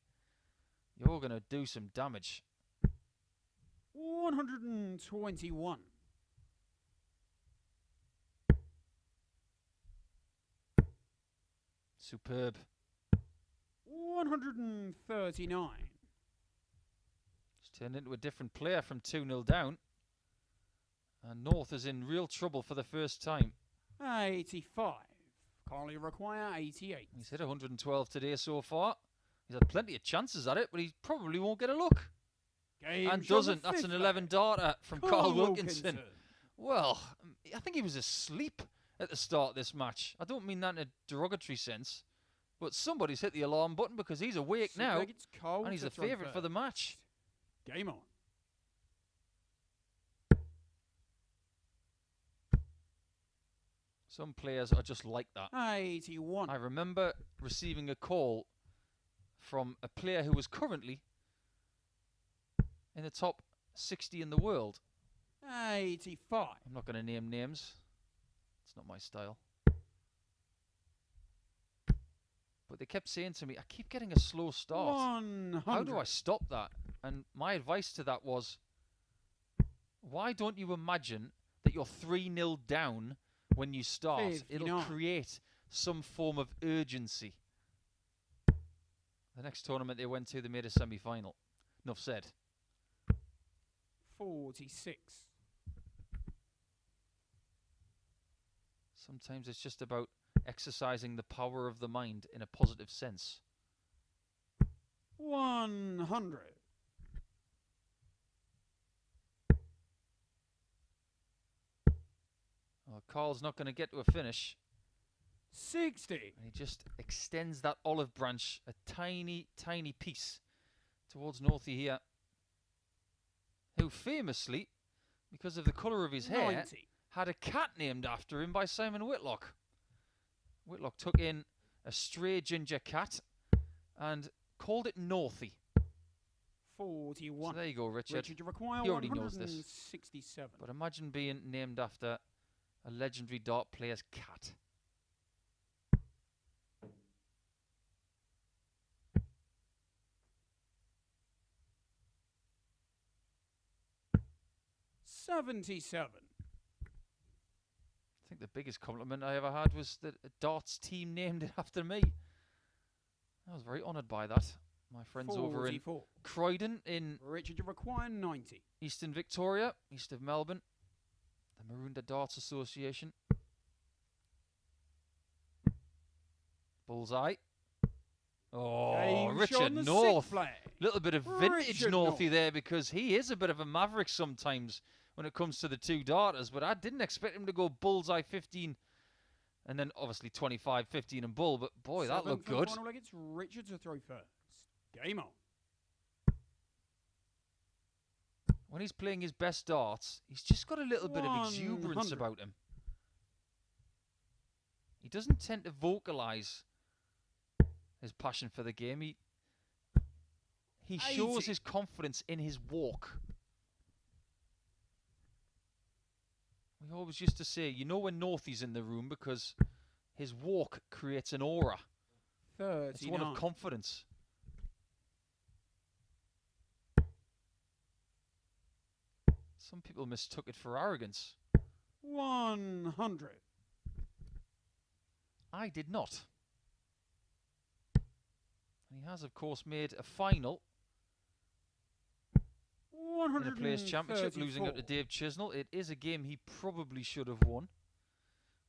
you're going to do some damage. 121. Superb. 139. It's turned into a different player from 2-0 down. And North is in real trouble for the first time. 85. Currently require 88. He's hit 112 today so far. He's had plenty of chances at it, but he probably won't get a look. And doesn't. That's an 11 darter from Carl Wilkinson. Well, I think he was asleep at the start of this match. I don't mean that in a derogatory sense, but somebody's hit the alarm button because he's awake now, and he's a favourite for the match. Game on. Some players are just like that. 81. I remember receiving a call from a player who was currently in the top 60 in the world. 85. I'm not going to name names. It's not my style. But they kept saying to me, I keep getting a slow start. 100. How do I stop that? And my advice to that was, why don't you imagine that you're 3-0 down when you start? 59. It'll create some form of urgency. The next tournament they went to, they made a semi-final. Enough said. 46. Sometimes it's just about exercising the power of the mind in a positive sense. 100. Oh, Carl's not going to get to a finish. 60. And he just extends that olive branch a tiny, tiny piece towards Northie here, who famously, because of the colour of his hair, 90. had a cat named after him by Simon Whitlock. Whitlock took in a stray ginger cat and called it Northie. 41. So there you go, Richard. Richard, you require He already knows this. 167. But imagine being named after a legendary dart player's cat. $77. I think the biggest compliment I ever had was that a darts team named it after me. I was very honoured by that. My friends 44. over in Croydon in Richard, you require 90. Eastern Victoria, east of Melbourne. The Maroondah Darts Association. Bullseye. Oh, Richard North. Little bit of vintage Northie there, because he is a bit of a maverick sometimes when it comes to the two darters, but I didn't expect him to go bullseye 15 and then obviously 25, 15 and bull, but boy, that looked good. It's Richard to throw first. Game on. When he's playing his best darts, he's just got a little bit of exuberance about him. He doesn't tend to vocalise his passion for the game. He shows his confidence in his walk. We always used to say, you know when Northie's in the room because his walk creates an aura. 39. It's one of confidence. Some people mistook it for arrogance. 100. I did not. And he has, of course, made a final in the Players' Championship, losing out to Dave Chisnell. It is a game he probably should have won.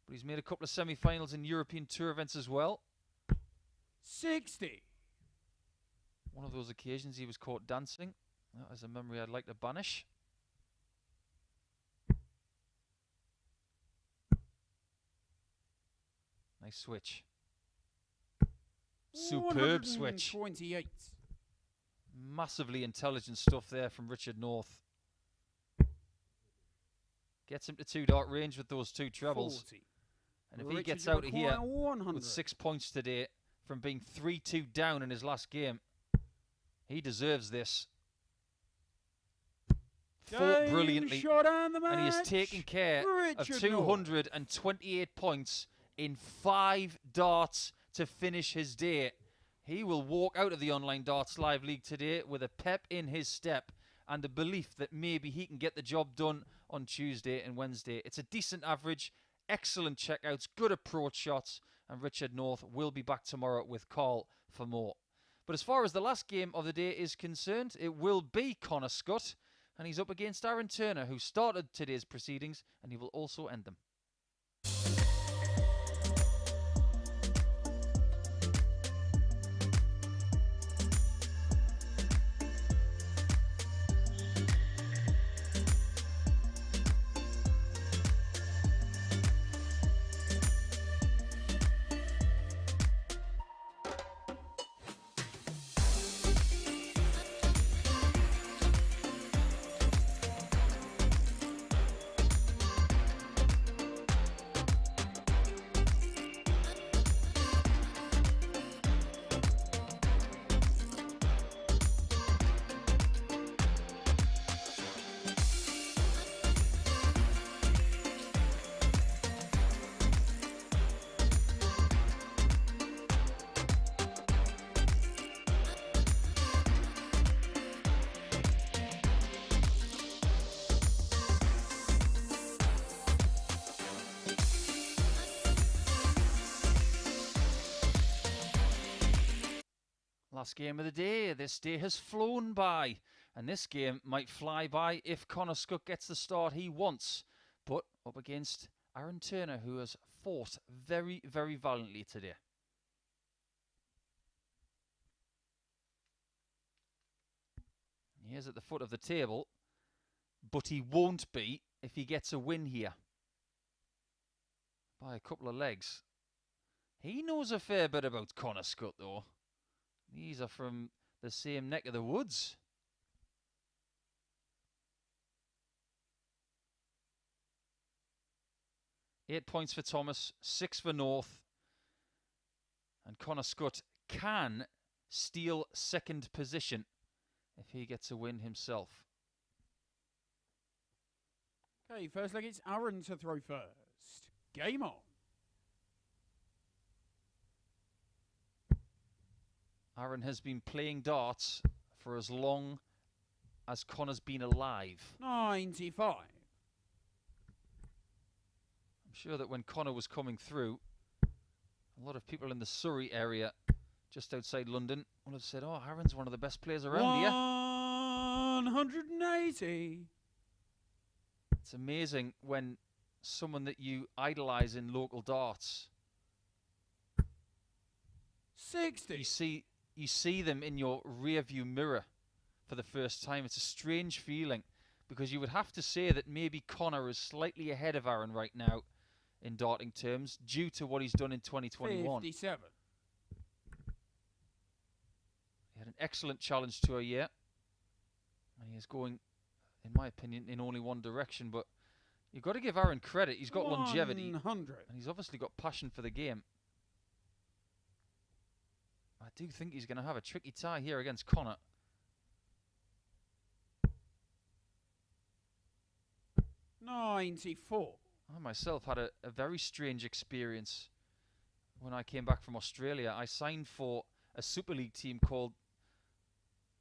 But he's made a couple of semi-finals in European Tour events as well. 60. One of those occasions he was caught dancing. That is a memory I'd like to banish. Nice switch. Superb switch. 128. Massively intelligent stuff there from Richard North. Gets him to 2-dart range with those 2 trebles. 40. And if he gets out of here with 6 points today from being 3-2 down in his last game, he deserves this. Fought brilliantly, and he has taken care of 228 points in 5 darts to finish his day. He will walk out of the Online Darts Live League today with a pep in his step and the belief that maybe he can get the job done on Tuesday and Wednesday. It's a decent average, excellent checkouts, good approach shots, and Richard North will be back tomorrow with Carl for more. But as far as the last game of the day is concerned, it will be Connor Scutt, and he's up against Aaron Turner, who started today's proceedings, and he will also end them. Last game of the day. This day has flown by, and this game might fly by if Connor Scutt gets the start he wants. But up against Aaron Turner, who has fought very, very valiantly today. He is at the foot of the table, but he won't be if he gets a win here by a couple of legs. He knows a fair bit about Connor Scutt, though. These are from the same neck of the woods. Eight points for Thomas, 6 for North. And Connor Scutt can steal second position if he gets a win himself. Okay, first leg, it's Aaron to throw first. Game on. Aaron has been playing darts for as long as Connor's been alive. 95. I'm sure that when Connor was coming through, a lot of people in the Surrey area, just outside London, will have said, oh, Aaron's one of the best players around here. 180. It's amazing when someone that you idolise in local darts, 60. You see them in your rearview mirror for the first time. It's a strange feeling, because you would have to say that maybe Connor is slightly ahead of Aaron right now in darting terms due to what he's done in 2021. 57. He had an excellent challenge tour year, and he is going, in my opinion, in only one direction. But you've got to give Aaron credit. He's got longevity, 100. and he's obviously got passion for the game. I do think he's going to have a tricky tie here against Connor. 94. I myself had a very strange experience when I came back from Australia. I signed for a Super League team called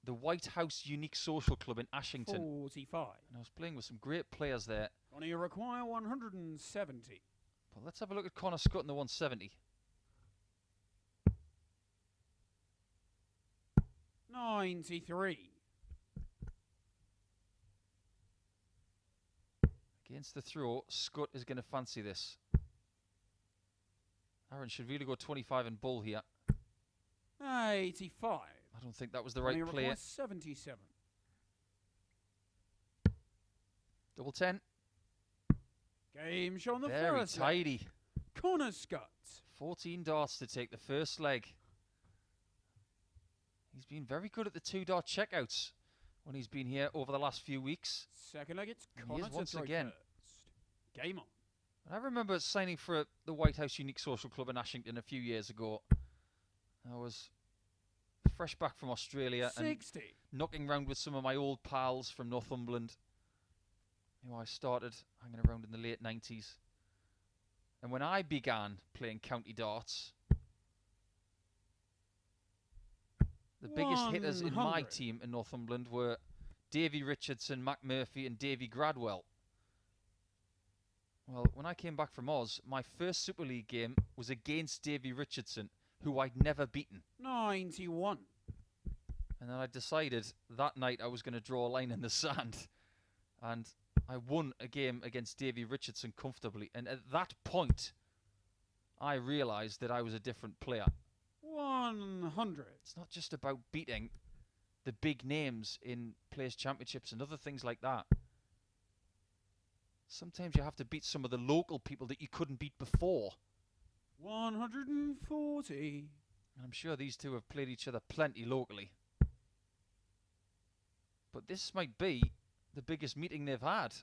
the White House Unique Social Club in Ashington. 45. And I was playing with some great players there. Only require 170. But let's have a look at Connor Scutt in the 170. 93. Against the throw, Scutt is going to fancy this. Aaron should really go 25 and bull here. 85. I don't think that was the right play. 77. Double 10. Game shown the Very first tidy. leg. Connor Scutt. 14 darts to take the first leg. He's been very good at the 2-dart checkouts when he's been here over the last few weeks. Second leg, it's And he is Connor to once throw again. first. Game on. I remember signing for the White House Unique Social Club in Ashington a few years ago. I was fresh back from Australia 60. and knocking around with some of my old pals from Northumberland, who I started hanging around in the late 90s. And when I began playing county darts, the biggest hitters in my 100. team in Northumberland were Davy Richardson, Mac Murphy and Davy Gradwell. Well, when I came back from Oz, my first Super League game was against Davy Richardson, who I'd never beaten. 91. And then I decided that night I was going to draw a line in the sand. And I won a game against Davy Richardson comfortably. And at that point, I realised that I was a different player. 100. It's not just about beating the big names in Players' Championships and other things like that. Sometimes you have to beat some of the local people that you couldn't beat before. 140. And I'm sure these two have played each other plenty locally. But this might be the biggest meeting they've had.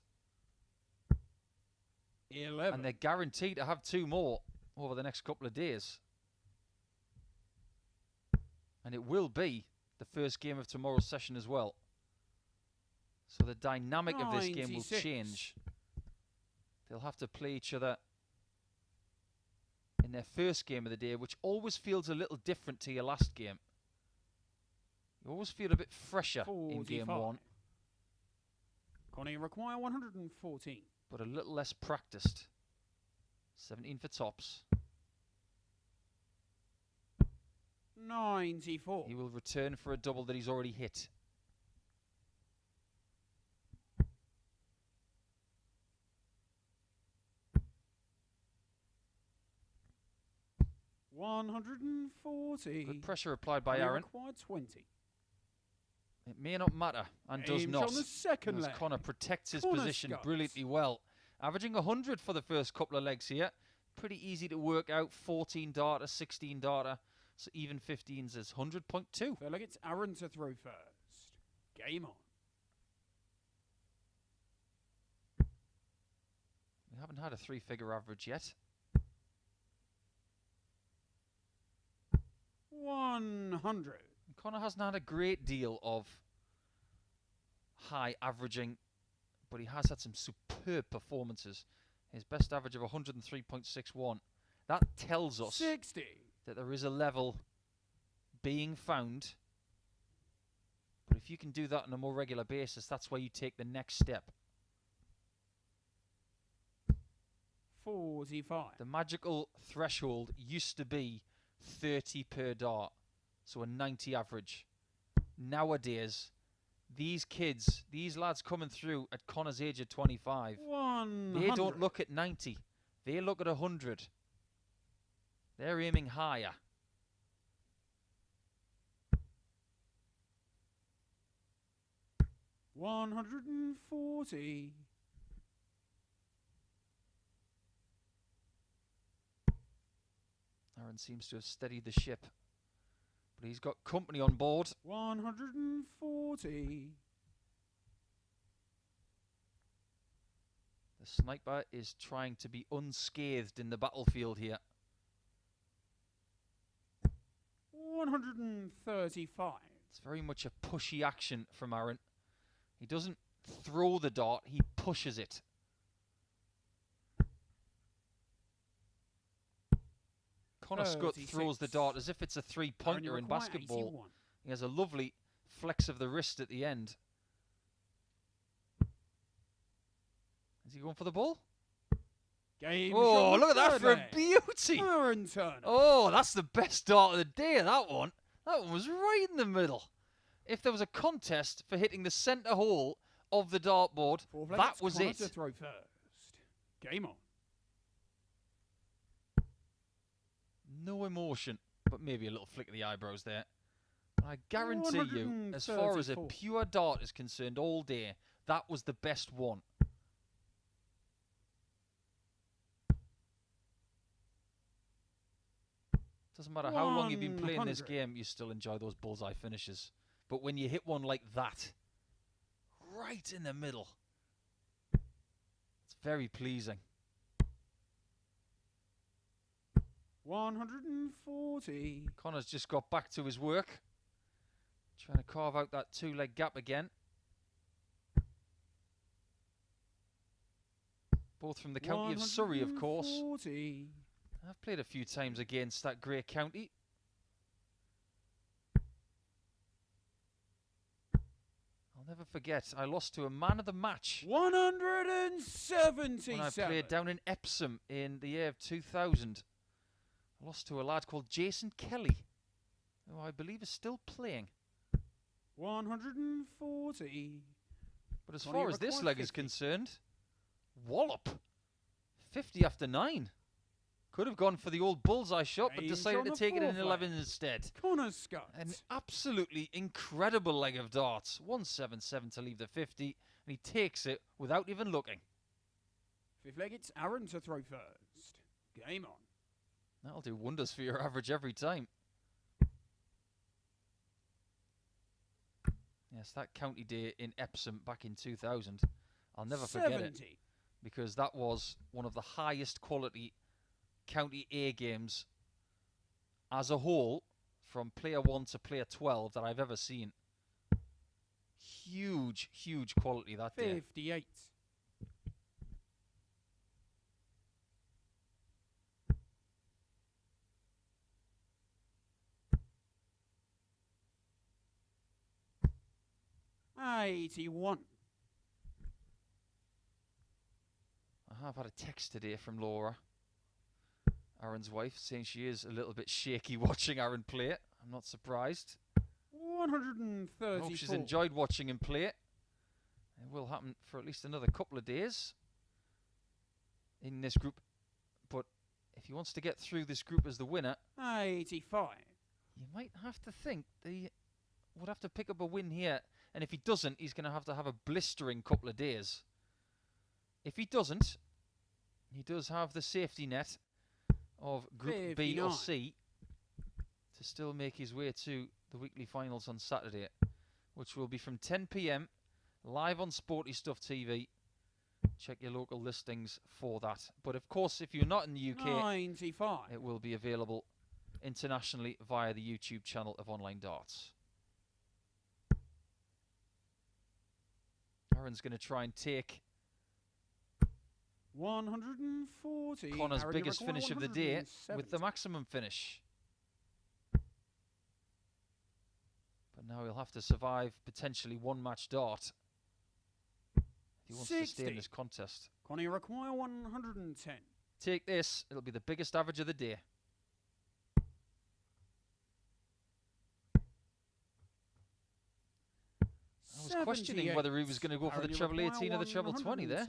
11. And they're guaranteed to have 2 more over the next couple of days. And it will be the first game of tomorrow's session as well. So the dynamic of this game will 96. change. They'll have to play each other in their first game of the day, which always feels a little different to your last game. You always feel a bit fresher in game 1. Connie require 114. But a little less practiced. 17 for tops. 94. He will return for a double that he's already hit. $140. Good pressure applied by Connie Aaron. required 20. It may not matter, and does Aims not. on the second As leg. Connor protects his Connor position Scutt. brilliantly well. Averaging 100 for the first couple of legs here. Pretty easy to work out. 14 darter, 16 darter. So even 15s is 100.2. Third leg, it's Aaron to throw first. Game on. We haven't had a 3-figure average yet. 100. Connor hasn't had a great deal of high averaging, but he has had some superb performances. His best average of 103.61. That tells us 60. that there is a level being found. But if you can do that on a more regular basis, that's where you take the next step. 45. The magical threshold used to be 30 per dart, so a 90 average. Nowadays, these kids, these lads coming through at Connor's age of 25, 100. they don't look at 90. They look at 100. They're aiming higher. $140. Aaron seems to have steadied the ship, but he's got company on board. 140. The sniper is trying to be unscathed in the battlefield here. 135. It's very much a pushy action from Aaron. He doesn't throw the dart, he pushes it. Connor Scutt throws the dart as if it's a 3-pointer in basketball. 81. He has a lovely flex of the wrist at the end. Is he going for the ball? Game Oh, shot look at that third for a leg. beauty! Aaron Turner. Oh, that's the best dart of the day, that one. That one was right in the middle. If there was a contest for hitting the centre hole of the dartboard, Fourth leg, that it's was Connor it. to throw first. Game on. No emotion, but maybe a little flick of the eyebrows there. I guarantee you, as far as a 134. pure dart is concerned all day, that was the best one. Doesn't matter how long you've been playing this 100. game, you still enjoy those bullseye finishes. But when you hit one like that, right in the middle, it's very pleasing. 140. Connor's just got back to his work, trying to carve out that two-leg gap again. Both from the county of Surrey, of course. 140. I've played a few times against that great county. I'll never forget, I lost to a man of the match 177. when I played down in Epsom in the year of 2000. I lost to a lad called Jason Kelly, who I believe is still playing. 140. But as Connie, far you as this require leg is 50. concerned, wallop. 50 after 9. Could have gone for the old bullseye shot, but Range decided on to the take it in fourth 11 leg. instead. Connor Scutt. An absolutely incredible leg of darts. 177 to leave the 50, and he takes it without even looking. Fifth leg, it's Aaron to throw first. Game on. That'll do wonders for your average every time. Yes, that county day in Epsom back in 2000. I'll never forget it, 70. because that was one of the highest quality county A games as a whole, from player 1 to player 12, that I've ever seen. Huge, huge quality that day. 58. $81. I have had a text today from Laura, Aaron's wife, saying she is a little bit shaky watching Aaron play it. I'm not surprised. 134. I hope she's enjoyed watching him play it. It will happen for at least another couple of days in this group. But if he wants to get through this group as the winner, 85. you might have to think they would have to pick up a win here. And if he doesn't, he's going to have a blistering couple of days. If he doesn't, he does have the safety net of Group B or 59. C to still make his way to the weekly finals on Saturday, which will be from 10 p.m. live on Sporty Stuff TV. Check your local listings for that. But of course, if you're not in the UK, 95. it will be available internationally via the YouTube channel of Online Darts. Aaron's going to try and take 140. Connor's Aaron, you biggest require finish of the day with the 170. maximum finish. But now he'll have to survive potentially one match dart if he wants to stay in 60. this contest. Connor, you require 110. Take this, it'll be the biggest average of the day. I was questioning whether he was going to go for the treble 18 or the treble 20 there.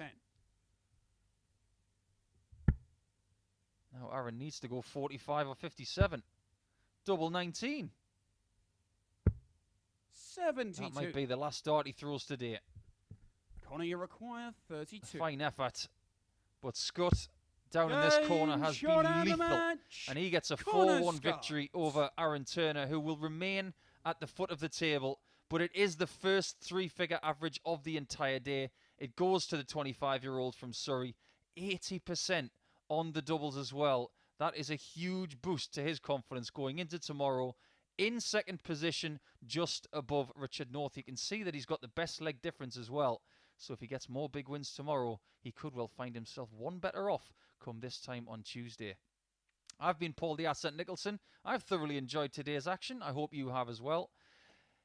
Now Aaron needs to go 45 or 57. Double 19. 72. That might be the last dart he throws today. Connor, you require 32. Fine effort. But Scutt down in this corner has been lethal. And he gets a 4-1 victory over Aaron Turner, who will remain at the foot of the table. But it is the first three-figure average of the entire day. It goes to the 25-year-old from Surrey. 80% on the doubles as well. That is a huge boost to his confidence going into tomorrow. In second position, just above Richard North. You can see that he's got the best leg difference as well. So if he gets more big wins tomorrow, he could well find himself one better off come this time on Tuesday. I've been Paul the Asset Nicholson. I've thoroughly enjoyed today's action. I hope you have as well.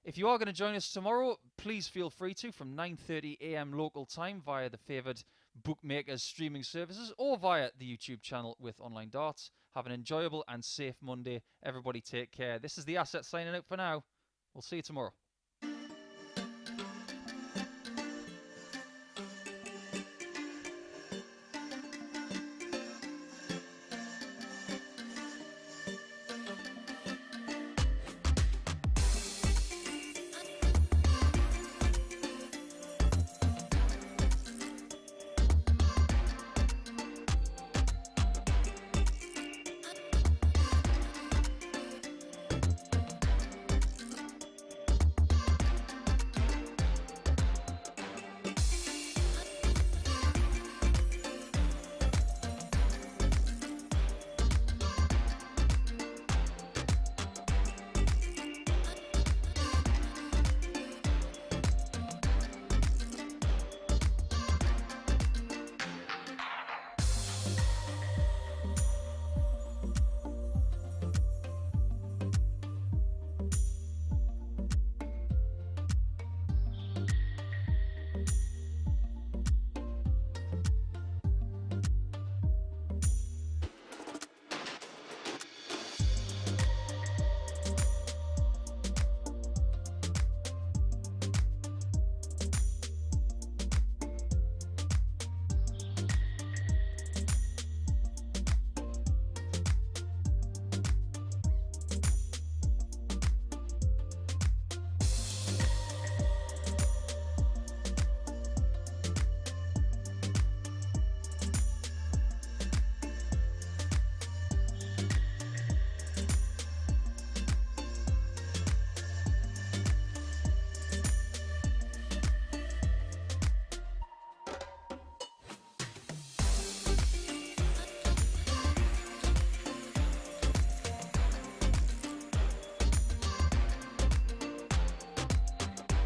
If you are going to join us tomorrow, please feel free to from 9:30 a.m. local time via the favoured bookmakers streaming services or via the YouTube channel with Online Darts. Have an enjoyable and safe Monday. Everybody take care. This is the Asset signing out for now. We'll see you tomorrow.